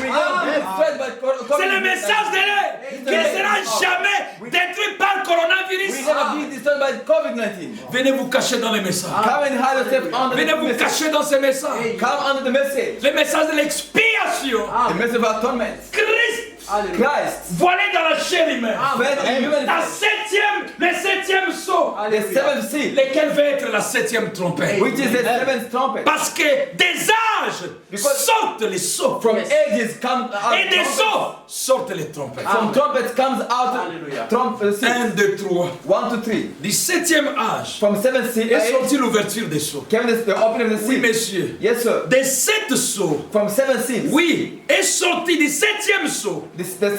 C'est le message de l'heure qui ne sera jamais détruit par We coronavirus. never be destroyed by COVID-19. Venez vous cacher dans les messages. Come and hide yourself under Venez the vous message. cacher dans ces messages. Come under the message. Le message de l'expiation. The message of atonement. Christ Christ. voilé dans la chair humaine. Fed in human La flesh. le 7e sceau. The seventh seal. Lequel va être la 7e trompette. Which is the seventh trumpet. Parce que des âges sortent les sceaux. From ages comes out. Et des sceaux sortent les trompettes. From trumpets comes out. Seal. 1, 2, 3. 1 to 3. Du 7e âge From seventh seal. est sortie l'ouverture des sceaux. Came the opening of the Oui, seal. messieurs. Yes, sir. Des 7 sceaux, From seven seals. oui, est sorti du 7e sceau.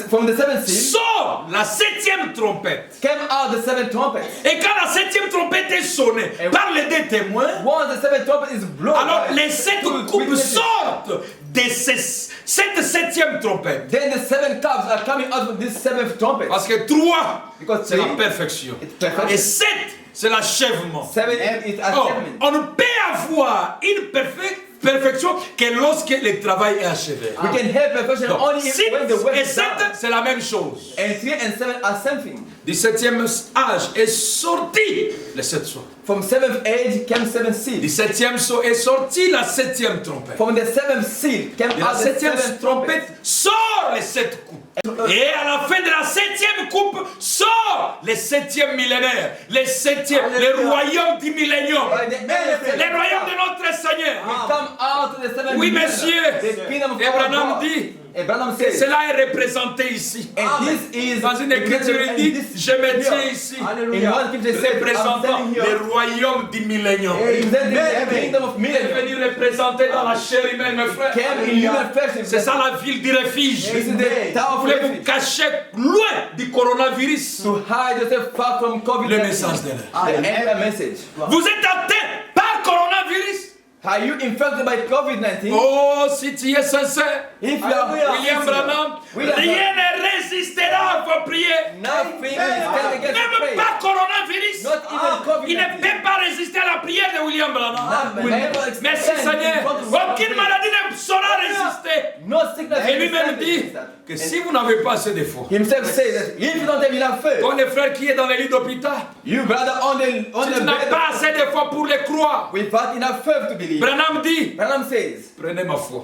From the seventh seal Sort la 7e trompette. came out the seventh trumpet. Et quand la 7e trompette est sonnée par les 2 témoins, Once the seventh trumpet is blown, alors by les 7 two coupes witnesses, sortent de cette 7e trompette. then the seven cups are coming out of this seventh trumpet. Parce que 3, Because c'est la three, perfection. it's perfection. Et 7, c'est l'achèvement. Seven is Oh, achievement. on ne peut avoir une perfection que lorsque le travail est achevé. We can have perfection Donc, only 6 when the work et is 7, done. c'est la même chose. And 3 and 7 are something. Du 7e âge est sorti le 7 sceaux. From seventh age came seven Du seals. 7e sceau est sorti la 7e trompette. From the seventh seal came De la out the 7e seventh trompette trumpet. sort les 7 coupes. Et à la fin de la 7e coupe sort le 7e millénaire. Le royaume du millénium. By the end of the Le royaume de notre Seigneur. we come out of the seventh Oui, millennium. monsieur. The kingdom of Et our Branham God. dit, And Branham says, Cela est représenté ici. and this is Dans une écriture, il dit, je me tiens ici, In one scripture says, I'm représentant standing le here, royaume du millénium. representing the kingdom of Il est millennium. venu représenter dans la chair humaine, mes frères. Came in human flesh. C'est ça la ville du refuge. This is the tower Vous of voulez vous refuge. cacher loin du coronavirus. To hide yourself far from COVID-19. Le message de l'air. The entire message. Vous êtes atteint par coronavirus. Are you infected by COVID-19? Oh, si tu es sincère, If you are William Branham, William rien ne résistera à vos prières. nothing is stand against Même prayer. pas coronavirus. Not even Il ne COVID-19. peut pas résister à la prière de William Branham. Will never stand Merci in Seigneur. front of Aucune God. maladie ne saura résister. No sickness Et can lui-même stand dit against that. que si vous n'avez pas assez d'efforts, Himself says that if you don't have enough faith, ton frère qui est dans les lits d'hôpital, you brother on si the tu n'as bed pas assez d'efforts pour les croire, without enough faith to believe. Branham dit, Branham says, prenez ma foi.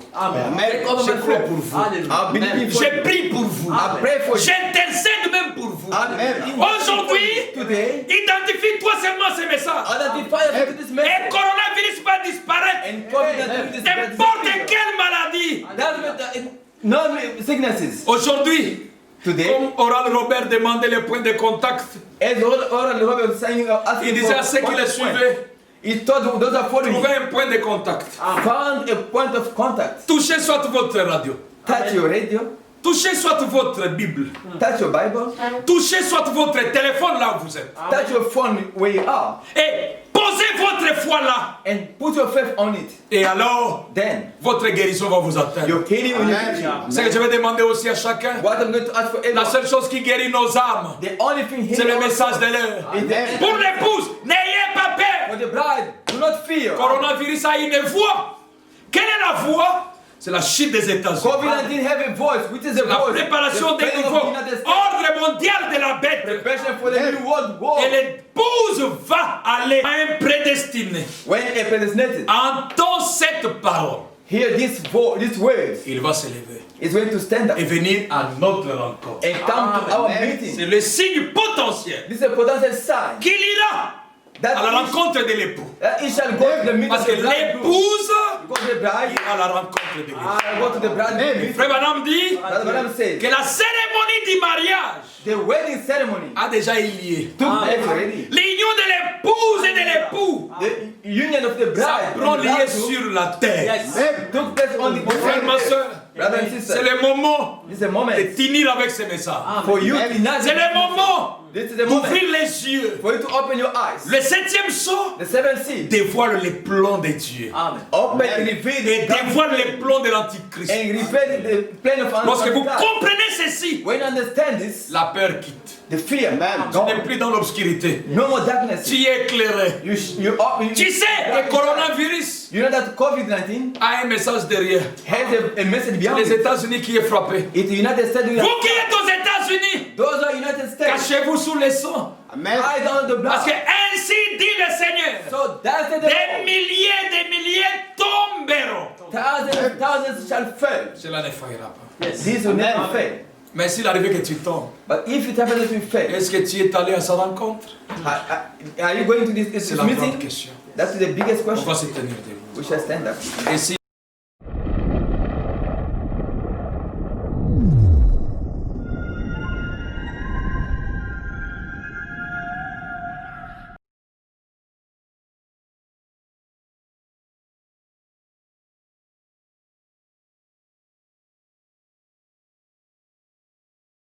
take over Je my crois faith. pour vous. I believe for Je you. prie pour vous. I pray for you. J'intercède même pour vous. Amen. Aujourd'hui, Today, identifie-toi seulement ces messages. identify yourself to this Et message. coronavirus va disparaître. And COVID-19 N'importe quelle maladie. no sicknesses. Aujourd'hui, Today, comme Oral Robert demandait les points de contact, as Oral Robert was saying, il asking disait à for ceux qui point le of point. suivaient, He told those are following. trouvez un point de contact. Found a point of contact. Touchez soit votre radio, Touch your radio. touchez soit votre Bible, Touch your Bible. touchez soit votre téléphone là où vous êtes. Touch your phone where you are. Et posez votre foi là. And put your faith on it. Et alors, Then, votre guérison va vous atteindre. your healing will C'est que je vais demander aussi à chacun. What I'm going to ask for La everyone. seule chose qui guérit nos âmes, The only thing c'est le healing message de l'heure. is the Pour l'épouse, n'ayez pas peur. for the bride. Do not fear. Coronavirus a une voix. Quelle est la voix? C'est la chute des États-Unis. COVID-19 have a voice, which is the La voice. préparation The des plan of nouveaux the United States. ordre mondial de la bête. Preparation for the new world war. Et l'épouse va aller à un prédestiné. When a predestinated, Entends cette parole. hear this words, Il va se lever is going to stand up et venir à notre rencontre. and come to our C'est meeting. le signe potentiel This is a potential sign qu'il ira à la that rencontre de l'époux. he shall go to the meeting Parce of que the bride. l'épouse Go to the bride. ira à la rencontre de l'époux. I go to the bride meeting. Frère Branham dit Brother Branham says que la cérémonie du mariage the wedding ceremony a déjà eu lieu. took place already. L'union de l'épouse et de l'époux The union of the ça bride prend and the lieu bridegroom sur la terre. took place on the Frère, ma soeur, brother and c'est sister. le moment This is a moment de finir avec ces messages. for you to not. C'est le moment This is the moment d'ouvrir les yeux. for you to open your eyes. Le septième saut The seventh seal. dévoile les plans de Dieu. Open and reveal Et the dévoile les plans de l'Antichrist. and reveal the plan of Lorsque vous Antichrist. comprenez ceci, When you understand this, la peur quitte. the fear Tu n'es gone. plus dans l'obscurité. No more darkness. Tu es éclairé. You Tu sais, le coronavirus You know that COVID-19 a un message derrière. has a message beyond Les it. États-Unis qui est frappé. It's the United States. Vous qui êtes aux États-Unis, Those are United States. cachez-vous sous les sons. Hide on the Parce blood. que ainsi dit le Seigneur. So that's the Des milliers tomberont. thousands shall fall. Cela ne faillira pas. This will never fail. Mais s'il arrivait que tu tombes, But if it happens to fail, est-ce que tu es allé à sa rencontre? are you going to this C'est la grande meeting? question. That's the biggest On question. va se tenir debout. We shall stand up. Et si